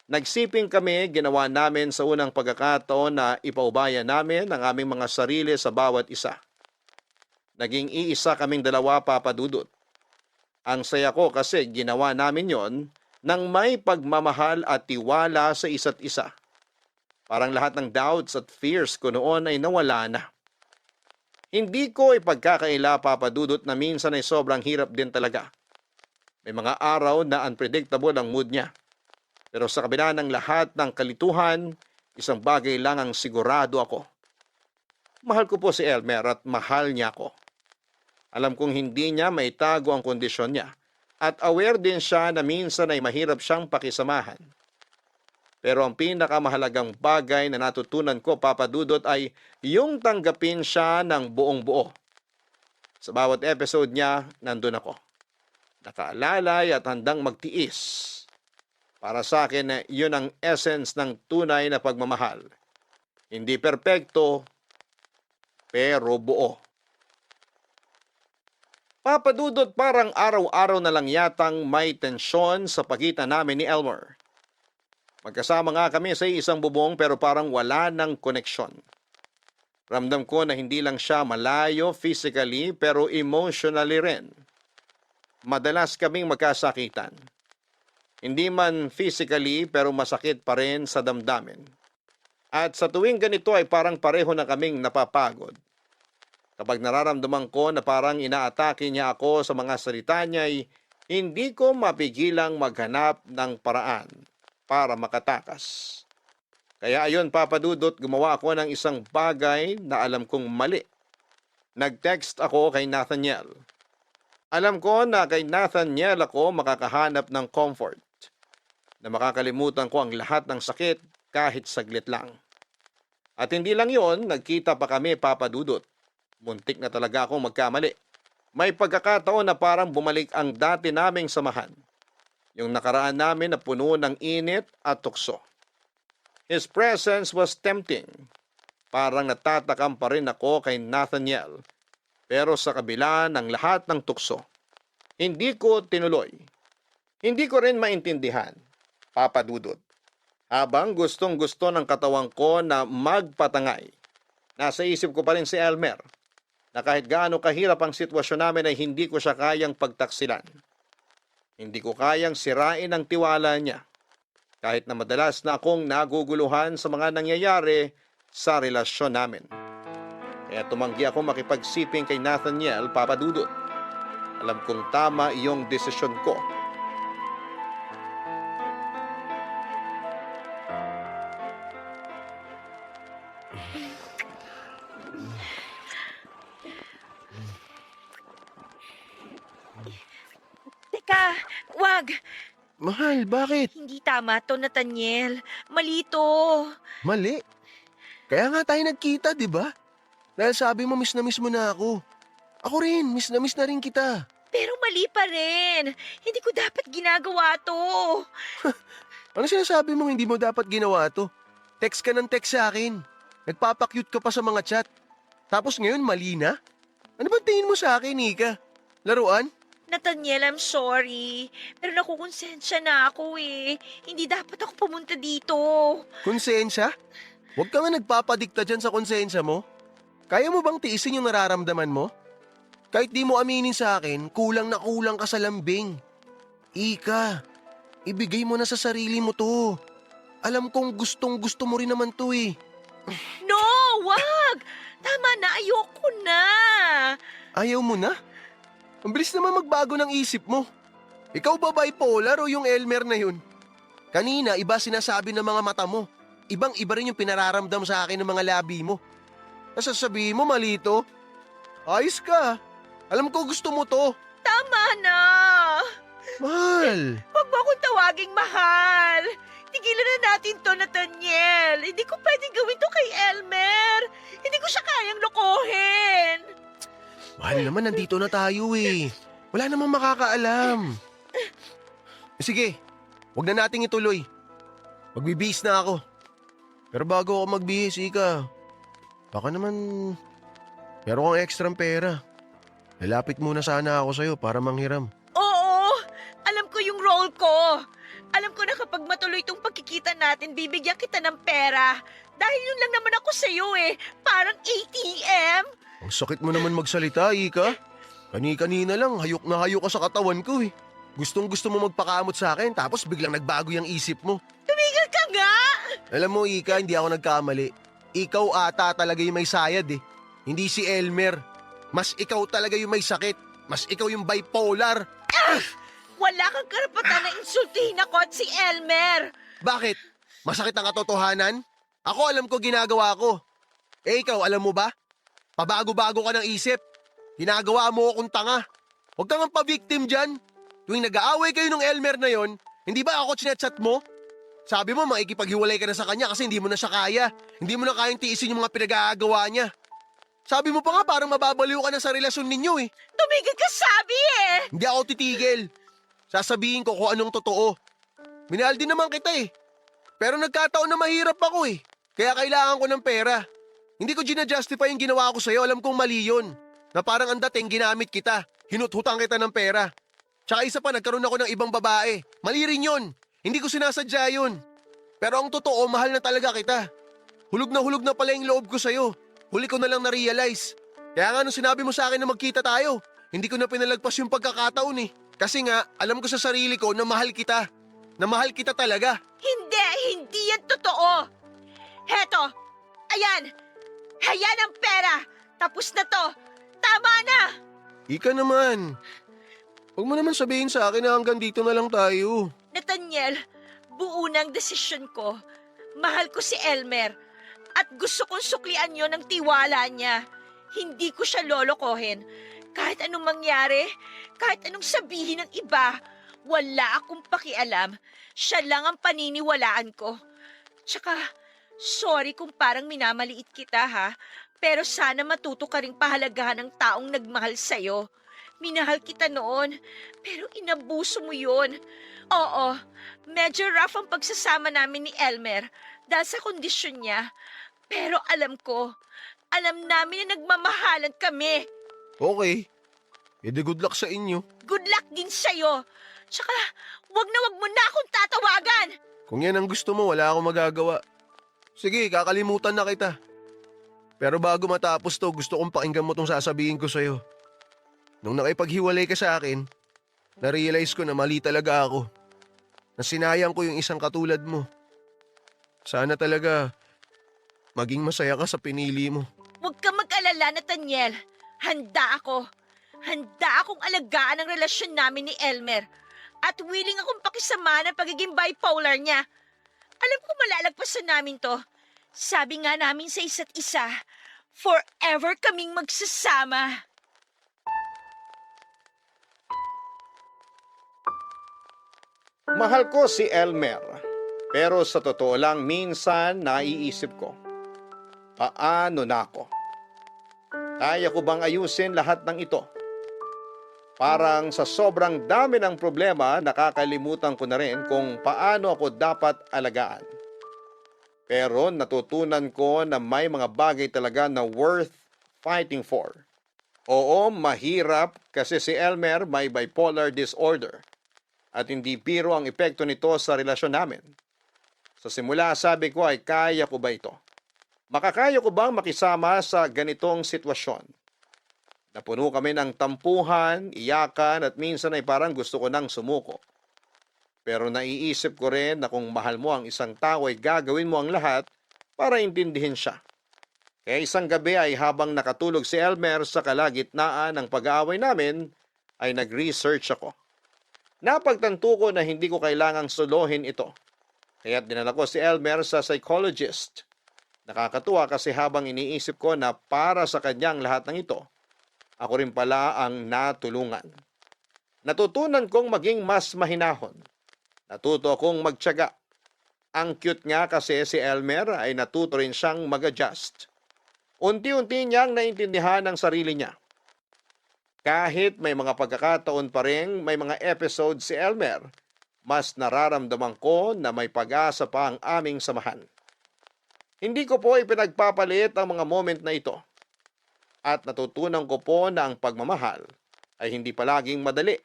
[SPEAKER 1] Nagsiping kami, ginawa namin sa unang pagkakataon na ipaubaya namin ang aming mga sarili sa bawat isa. Naging iisa kaming dalawa, Papa Dudut. Ang saya ko kasi ginawa namin yon ng may pagmamahal at tiwala sa isa't isa. Parang lahat ng doubts at fears ko noon ay nawala na. Hindi ko ipagkakaila, Papa Dudut, na minsan ay sobrang hirap din talaga. May mga araw na unpredictable ang mood niya. Pero sa kabila ng lahat ng kalituhan, isang bagay lang ang sigurado ako. Mahal ko po si Elmer at mahal niya ako. Alam kong hindi niya maitago ang kondisyon niya at aware din siya na minsan ay mahirap siyang pakisamahan. Pero ang pinakamahalagang bagay na natutunan ko, Papa Dudut, ay yung tanggapin siya ng buong buo. Sa bawat episode niya, nandun ako. Nakaalalay at handang magtiis. Para sa akin, yun ang essence ng tunay na pagmamahal. Hindi perpekto, pero buo. Papa Dudut, parang araw-araw na lang yatang may tensyon sa pagitan namin ni Elmer. Magkasama nga kami sa isang bubong pero parang wala ng koneksyon. Ramdam ko na hindi lang siya malayo physically pero emotionally rin. Madalas kaming magkasakitan. Hindi man physically pero masakit pa rin sa damdamin. At sa tuwing ganito ay parang pareho na kaming napapagod. Kapag nararamdaman ko na parang inaatake niya ako sa mga salita niya ay hindi ko mapigilang maghanap ng paraan para makatakas. Kaya ayon, Papa Dudut, gumawa ako ng isang bagay na alam kong mali. Nag-text ako kay Nathaniel. Alam ko na kay Nathaniel ako makakahanap ng comfort. Na makakalimutan ko ang lahat ng sakit kahit saglit lang. At hindi lang yon, nagkita pa kami, Papa Dudut. Muntik na talaga akong magkamali. May pagkakataon na parang bumalik ang dati naming samahan. Yung nakaraan namin na puno ng init at tukso. His presence was tempting. Parang natatakam pa rin ako kay Nathaniel. Pero sa kabila ng lahat ng tukso, hindi ko tinuloy. Hindi ko rin maintindihan, Papa Dudut. Habang gustong-gusto ng katawan ko na magpatangay, nasa isip ko pa rin si Elmer, na kahit gaano kahirap ang sitwasyon namin ay hindi ko siya kayang pagtaksilan. Hindi ko kayang sirain ang tiwala niya, kahit na madalas na akong naguguluhan sa mga nangyayari sa relasyon namin. Kaya tumanggi ako makipagsiping kay Nathaniel, Papa Dudut. Alam kong tama iyong desisyon ko.
[SPEAKER 6] Teka, wag!
[SPEAKER 7] Mahal, bakit?
[SPEAKER 6] Hindi tama to, Nathaniel. Mali to.
[SPEAKER 7] Mali. Kaya nga tayo nagkita, di ba? Dahil sabi mo miss mo na ako. Ako rin, miss na rin kita.
[SPEAKER 6] Pero mali pa rin. Hindi ko dapat ginagawa to.
[SPEAKER 7] Ano sinasabi mong hindi mo dapat ginawa to? Text ka ng text sa akin. Nagpapakyut ka pa sa mga chat. Tapos ngayon mali na? Ano ba tingin mo sa akin, Nika? Laruan?
[SPEAKER 6] Nathaniel, I'm sorry. Pero nakukonsensya na ako eh. Hindi dapat ako pumunta dito.
[SPEAKER 7] Konsensya? Huwag ka nga nagpapadikta dyan sa konsensya mo. Kaya mo bang tiisin yung nararamdaman mo? Kahit di mo aminin sa akin, kulang na kulang ka sa lambing. Ika, ibigay mo na sa sarili mo to. Alam kong gustong gusto mo rin naman to eh.
[SPEAKER 6] No, wag! Tama na, ayoko na.
[SPEAKER 7] Ayaw mo na? Ang bilis naman magbago ng isip mo. Ikaw ba bipolar o yung Elmer na yun? Kanina, iba sinasabi ng mga mata mo. Ibang-iba rin yung pinararamdam sa akin ng mga labi mo. Nasasabihin mo mali to? Ayos ka. Alam ko gusto mo to.
[SPEAKER 6] Tama na.
[SPEAKER 7] Mahal.
[SPEAKER 6] Huwag mo akong tawaging mahal. Tigilan na natin to, Nathaniel. Hindi ko pwedeng gawin to kay Elmer. Hindi ko siya kayang lokohin.
[SPEAKER 7] Mahal naman, nandito na tayo eh. Wala namang makakaalam. Sige, wag na nating ituloy. Magbibihis na ako. Pero bago ako magbihis, Ika, baka naman meron kang ekstrang pera. Lalapit muna sana ako sa'yo para manghiram.
[SPEAKER 6] Oo, alam ko yung role ko. Alam ko na kapag matuloy itong pagkikita natin, bibigyan kita ng pera. Dahil yun lang naman ako sa'yo eh. Parang ATM.
[SPEAKER 7] Ang sakit mo naman magsalita, Ika. Kani-kanina lang, hayok na hayok ka sa katawan ko eh. Gustong gusto mo magpakamot sa akin tapos biglang nagbago yung isip mo.
[SPEAKER 6] Tumigil ka nga!
[SPEAKER 7] Alam mo, Ika, hindi ako nagkamali. Ikaw ata talaga yung may sayad eh. Hindi si Elmer. Mas ikaw talaga yung may sakit. Mas ikaw yung bipolar.
[SPEAKER 6] Wala kang karapatan na insultihin ako at si Elmer!
[SPEAKER 7] Bakit? Masakit ang katotohanan? Ako alam ko ginagawa ko. Eh ikaw, alam mo ba? Pabago-bago ka ng isip. Ginagawa mo akong tanga. Huwag kang pa-victim dyan. Tuwing nag-aaway kayo ng Elmer na yon, hindi ba ako chinachat mo? Sabi mo makikipaghiwalay ka na sa kanya kasi hindi mo na siya kaya. Hindi mo na kayang tiisin yung mga pinag-aagawa niya. Sabi mo pa nga parang mababaliw ka na sa relasyon ninyo eh.
[SPEAKER 6] Tumigil ka sabi eh!
[SPEAKER 7] Hindi ako titigil. Sasabihin ko kung anong totoo. Minahal din naman kita eh. Pero nagkataon na mahirap ako eh. Kaya kailangan ko ng pera. Hindi ko gina-justify yung ginawa ko sa'yo. Alam kong mali yun. Na parang ang dating ginamit kita. Hinuthutang kita ng pera. Tsaka isa pa, nagkaroon ako ng ibang babae. Mali rin yun. Hindi ko sinasadya yun. Pero ang totoo, mahal na talaga kita. Hulog na pala yung loob ko sa'yo. Huli ko na lang na-realize. Kaya nga nung sinabi mo sa akin na magkita tayo, hindi ko na pinalagpas yung pagkakataon eh. Kasi nga, alam ko sa sarili ko na mahal kita. Na mahal kita talaga.
[SPEAKER 6] Hindi yan totoo! Heto, ayan! Ayan ang pera! Tapos na to! Tama na!
[SPEAKER 7] Ika naman. Huwag mo naman sabihin sa akin na hanggang dito na lang tayo.
[SPEAKER 6] Nathaniel, buo na ang desisyon ko. Mahal ko si Elmer. At gusto kong suklian yon ng tiwala niya. Hindi ko siya lolokohin. Kahit anong mangyari, kahit anong sabihin ng iba, wala akong pakialam. Siya lang ang paniniwalaan ko. Tsaka, sorry kung parang minamaliit kita ha, pero sana matuto ka ring pahalagahan ng taong nagmahal sa'yo. Minahal kita noon, pero inabuso mo yun. Oo, medyo rough ang pagsasama namin ni Elmer dahil sa kondisyon niya. Pero alam namin na nagmamahalan kami.
[SPEAKER 7] Okay. Edi good luck sa inyo.
[SPEAKER 6] Good luck din sa'yo. Tsaka, wag mo na akong tatawagan.
[SPEAKER 7] Kung yan ang gusto mo, wala akong magagawa. Sige, kakalimutan na kita. Pero bago matapos to, gusto kong pakinggan mo tong sasabihin ko sa'yo. Nung nakipaghiwalay ka sa akin, na-realize ko na mali talaga ako. Na sinayang ko yung isang katulad mo. Sana talaga maging masaya ka sa pinili mo.
[SPEAKER 6] Huwag ka mag-alala, Nathaniel. Handa akong alagaan ang relasyon namin ni Elmer. At willing akong pakisama ng pagiging bipolar niya. Alam ko malalagpasan namin to. Sabi nga namin sa isa't isa, forever kaming magsasama.
[SPEAKER 1] Mahal ko si Elmer. Pero sa totoo lang, minsan naiisip ko, paano na ako? Kaya ko bang ayusin lahat ng ito? Parang sa sobrang dami ng problema, nakakalimutan ko na rin kung paano ako dapat alagaan. Pero natutunan ko na may mga bagay talaga na worth fighting for. Oo, mahirap kasi si Elmer may bipolar disorder at hindi biro ang epekto nito sa relasyon namin. Sa simula sabi ko ay kaya ko ba ito? Makakaya ko bang makisama sa ganitong sitwasyon? Napuno kami ng tampuhan, iyakan at minsan ay parang gusto ko nang sumuko. Pero naiisip ko rin na kung mahal mo ang isang tao ay gagawin mo ang lahat para intindihin siya. Kaya isang gabi ay habang nakatulog si Elmer sa kalagitnaan ng pag-aaway namin ay nag-research ako. Napagtanto ko na hindi ko kailangang solohin ito. Kaya dinala ko si Elmer sa psychologist. Nakakatuwa kasi habang iniisip ko na para sa kanyang lahat ng ito, ako rin pala ang natulungan. Natutunan kong maging mas mahinahon. Natuto akong magtiyaga. Ang cute nga kasi si Elmer ay natuto rin siyang mag-adjust. Unti-unti niyang naintindihan ang sarili niya. Kahit may mga pagkakataon pa rin, may mga episode si Elmer, mas nararamdaman ko na may pag-asa pa ang aming samahan. Hindi ko po ipinagpapalit ang mga moment na ito. At natutunan ko po na ang pagmamahal ay hindi palaging madali.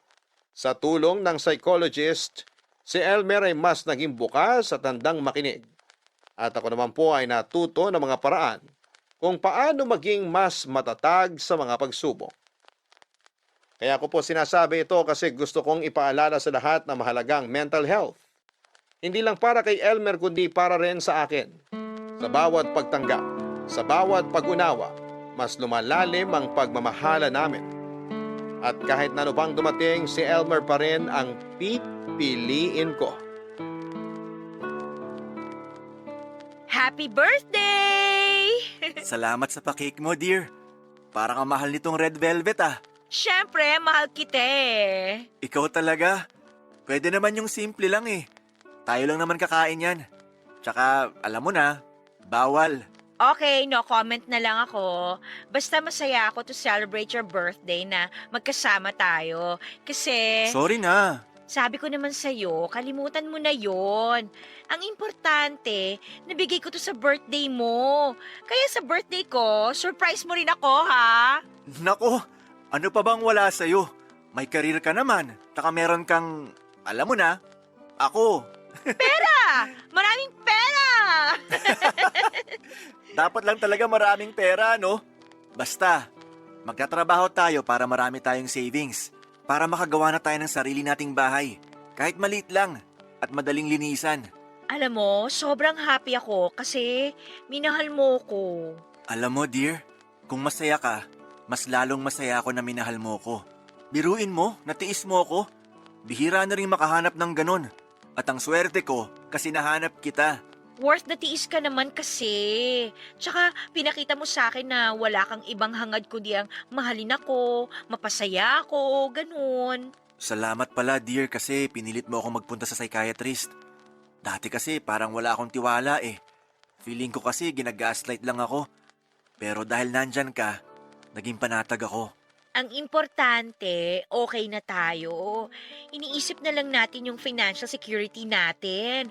[SPEAKER 1] Sa tulong ng psychologist, si Elmer ay mas naging bukas at handang makinig. At ako naman po ay natuto ng mga paraan kung paano maging mas matatag sa mga pagsubok. Kaya ko po sinasabi ito kasi gusto kong ipaalala sa lahat na mahalagang mental health. Hindi lang para kay Elmer kundi para rin sa akin. Sa bawat pagtanggap, sa bawat pag-unawa, mas lumalalim ang pagmamahala namin. At kahit na ano pang dumating, si Elmer pa rin ang pipiliin ko.
[SPEAKER 6] Happy birthday!
[SPEAKER 2] Salamat sa pakik mo, dear. Parang ang mahal nitong red velvet ah.
[SPEAKER 6] Siyempre, mahal kita eh.
[SPEAKER 2] Ikaw talaga. Pwede naman yung simple lang eh. Tayo lang naman kakain yan. Tsaka, alam mo na, bawal.
[SPEAKER 6] Okay, no comment na lang ako. Basta masaya ako to celebrate your birthday na magkasama tayo. Kasi,
[SPEAKER 2] Sorry na.
[SPEAKER 6] sabi ko naman sa'yo, kalimutan mo na yon. Ang importante, nabigay ko to sa birthday mo. Kaya sa birthday ko, surprise mo rin ako, ha?
[SPEAKER 2] Nako, ano pa bang wala sa'yo? May karir ka naman. Taka meron kang, alam mo na, ako.
[SPEAKER 6] Pera! Maraming pera!
[SPEAKER 2] Dapat lang talaga maraming pera, no? Basta, magtatrabaho tayo para marami tayong savings. Para makagawa na tayo ng sarili nating bahay. Kahit maliit lang at madaling linisan.
[SPEAKER 6] Alam mo, sobrang happy ako kasi minahal mo ko.
[SPEAKER 2] Alam mo, dear, kung masaya ka, mas lalong masaya ako na minahal mo ko. Biruin mo, natiis mo ko. Bihira na rin makahanap ng ganun. At ang swerte ko, kasi nahanap kita.
[SPEAKER 6] Worth the tiis ka naman kasi. Tsaka pinakita mo sa akin na wala kang ibang hangad kundi ang mahalin ako, mapasaya ako, ganun.
[SPEAKER 2] Salamat pala, dear, kasi pinilit mo ako magpunta sa psychiatrist. Dati kasi parang wala akong tiwala eh. Feeling ko kasi ginagaslight lang ako. Pero dahil nandyan ka, naging panatag ako.
[SPEAKER 6] Ang importante, okay na tayo. Iniisip na lang natin yung financial security natin.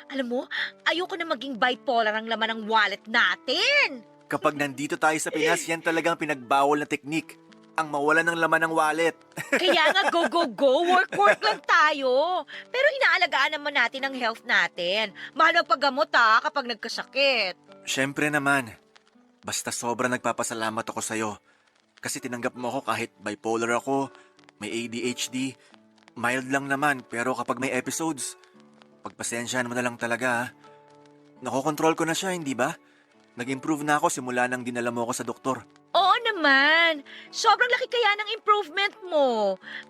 [SPEAKER 6] Alam mo, ayoko na maging bipolar ang laman ng wallet natin.
[SPEAKER 2] Kapag nandito tayo sa Pinas, yan talagang pinagbawal na teknik. Ang mawala ng laman ng wallet.
[SPEAKER 6] Kaya nga go, go, go, work, work lang tayo. Pero inaalagaan naman natin ang health natin. Mahal ang paggamot kapag nagkasakit.
[SPEAKER 2] Siyempre naman. Basta sobrang nagpapasalamat ako sa'yo. Kasi tinanggap mo ako kahit bipolar ako, may ADHD. Mild lang naman, pero kapag may episodes, pagpasensyahan mo na lang talaga ha. Nakokontrol ko na siya, hindi ba? Nag-improve na ako simula nang dinala mo ako sa doktor.
[SPEAKER 6] Oo naman. Sobrang laki kaya ng improvement mo.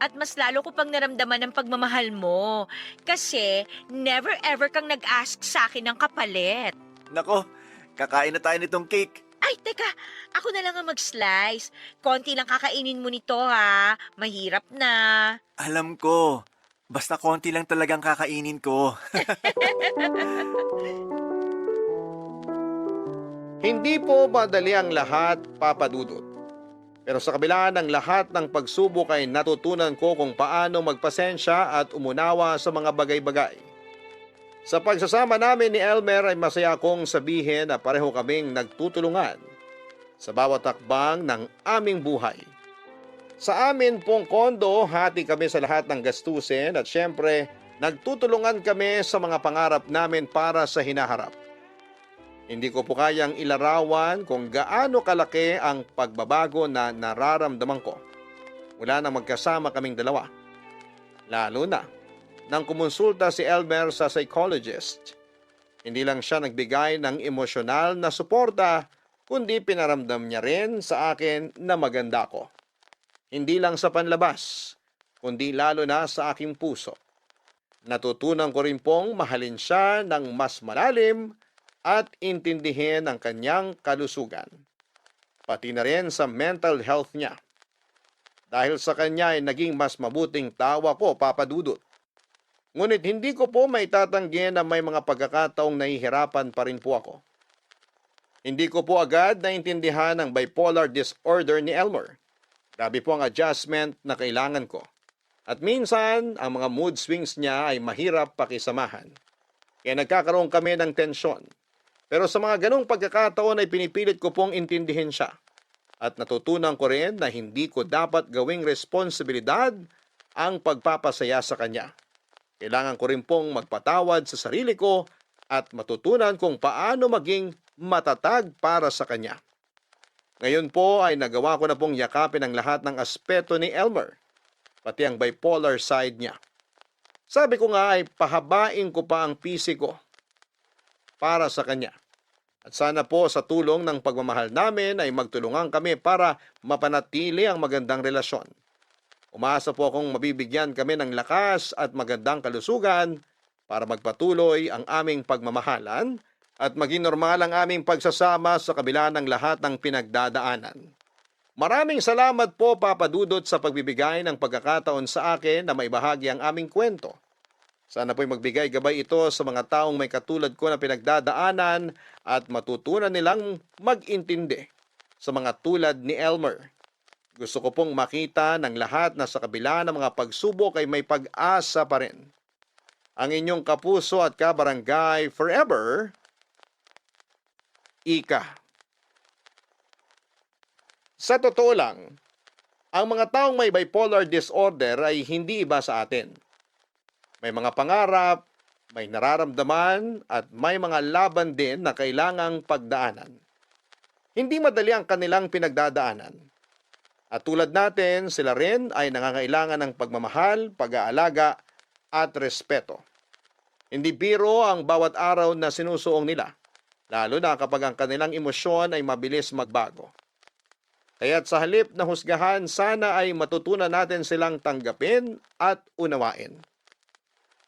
[SPEAKER 6] At mas lalo ko pang naramdaman ng pagmamahal mo. Kasi never ever kang nag-ask sa akin ng kapalit.
[SPEAKER 2] Nako, kakain na tayo nitong cake.
[SPEAKER 6] Ay, teka. Ako na lang ang mag-slice. Konti lang kakainin mo nito ha. Mahirap na.
[SPEAKER 2] Alam ko. Basta konti lang talagang kakainin ko.
[SPEAKER 1] Hindi po madali ang lahat, Papa Dudut. Pero sa kabila ng lahat ng pagsubok ay natutunan ko kung paano magpasensya at umunawa sa mga bagay-bagay. Sa pagsasama namin ni Elmer ay masaya kong sabihin na pareho kaming nagtutulungan sa bawat takbang ng aming buhay. Sa amin pong kondo, hati kami sa lahat ng gastusin at syempre, nagtutulungan kami sa mga pangarap namin para sa hinaharap. Hindi ko po kayang ilarawan kung gaano kalaki ang pagbabago na nararamdaman ko mula nang magkasama kaming dalawa. Lalo na nang kumonsulta si Elmer sa psychologist. Hindi lang siya nagbigay ng emosyonal na suporta, kundi pinaramdam niya rin sa akin na maganda ko. Hindi lang sa panlabas, kundi lalo na sa aking puso. Natutunan ko rin pong mahalin siya ng mas malalim at intindihin ang kanyang kalusugan. Pati na rin sa mental health niya. Dahil sa kanya ay naging mas mabuting tawa ko, Papa Dudut. Ngunit hindi ko po maitatanggi na may mga pagkakataong nahihirapan pa rin po ako. Hindi ko po agad naintindihan ang bipolar disorder ni Elmer. Grabe po ang adjustment na kailangan ko. At minsan, ang mga mood swings niya ay mahirap pakisamahan. Kaya nagkakaroon kami ng tensyon. Pero sa mga ganong pagkakataon ay pinipilit ko pong intindihin siya. At natutunan ko rin na hindi ko dapat gawing responsibilidad ang pagpapasaya sa kanya. Kailangan ko rin pong magpatawad sa sarili ko at matutunan kung paano maging matatag para sa kanya. Ngayon po ay nagawa ko na pong yakapin ang lahat ng aspeto ni Elmer pati ang bipolar side niya. Sabi ko nga ay pahabain ko pa ang PC ko para sa kanya. At sana po sa tulong ng pagmamahal namin ay magtulungan kami para mapanatili ang magandang relasyon. Umaasa po akong mabibigyan kami ng lakas at magandang kalusugan para magpatuloy ang aming pagmamahalan at maging normal ang aming pagsasama sa kabila ng lahat ng pinagdadaanan. Maraming salamat po, Papa Dudut, sa pagbibigay ng pagkakataon sa akin na maibahagi ang aming kwento. Sana po'y magbigay gabay ito sa mga taong may katulad ko na pinagdadaanan at matutunan nilang mag-intindi sa mga tulad ni Elmer. Gusto ko pong makita ng lahat na sa kabila ng mga pagsubok ay may pag-asa pa rin. Ang inyong kapuso at kabarangay forever, Ika. Sa totoo lang, ang mga taong may bipolar disorder ay hindi iba sa atin. May mga pangarap, may nararamdaman, at may mga laban din na kailangang pagdaanan. Hindi madali ang kanilang pinagdadaanan. At tulad natin, sila rin ay nangangailangan ng pagmamahal, pag-aalaga, at respeto. Hindi biro ang bawat araw na sinusuong nila, lalo na kapag ang kanilang emosyon ay mabilis magbago. Kaya't sa halip na husgahan, sana ay matutunan natin silang tanggapin at unawain.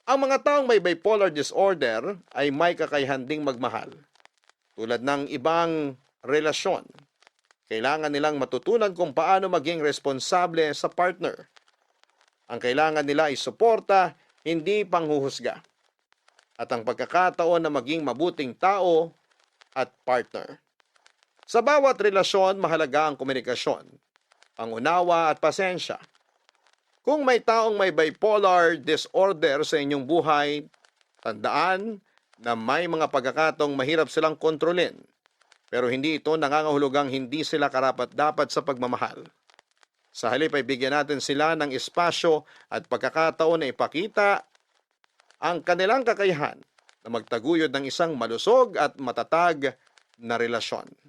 [SPEAKER 1] Ang mga taong may bipolar disorder ay may kakayahan ding magmahal. Tulad ng ibang relasyon, kailangan nilang matutunan kung paano maging responsable sa partner. Ang kailangan nila ay suporta, hindi panghuhusga. At ang pagkakataon na maging mabuting tao at partner. Sa bawat relasyon, mahalaga ang komunikasyon, pangunawa at pasensya. Kung may taong may bipolar disorder sa inyong buhay, tandaan na may mga pagkakataong mahirap silang kontrolin, pero hindi ito nangangahulugang hindi sila karapat-dapat sa pagmamahal. Sa halip ay bigyan natin sila ng espasyo at pagkakataon na ipakita ang kanilang kakayahan na magtaguyod ng isang malusog at matatag na relasyon.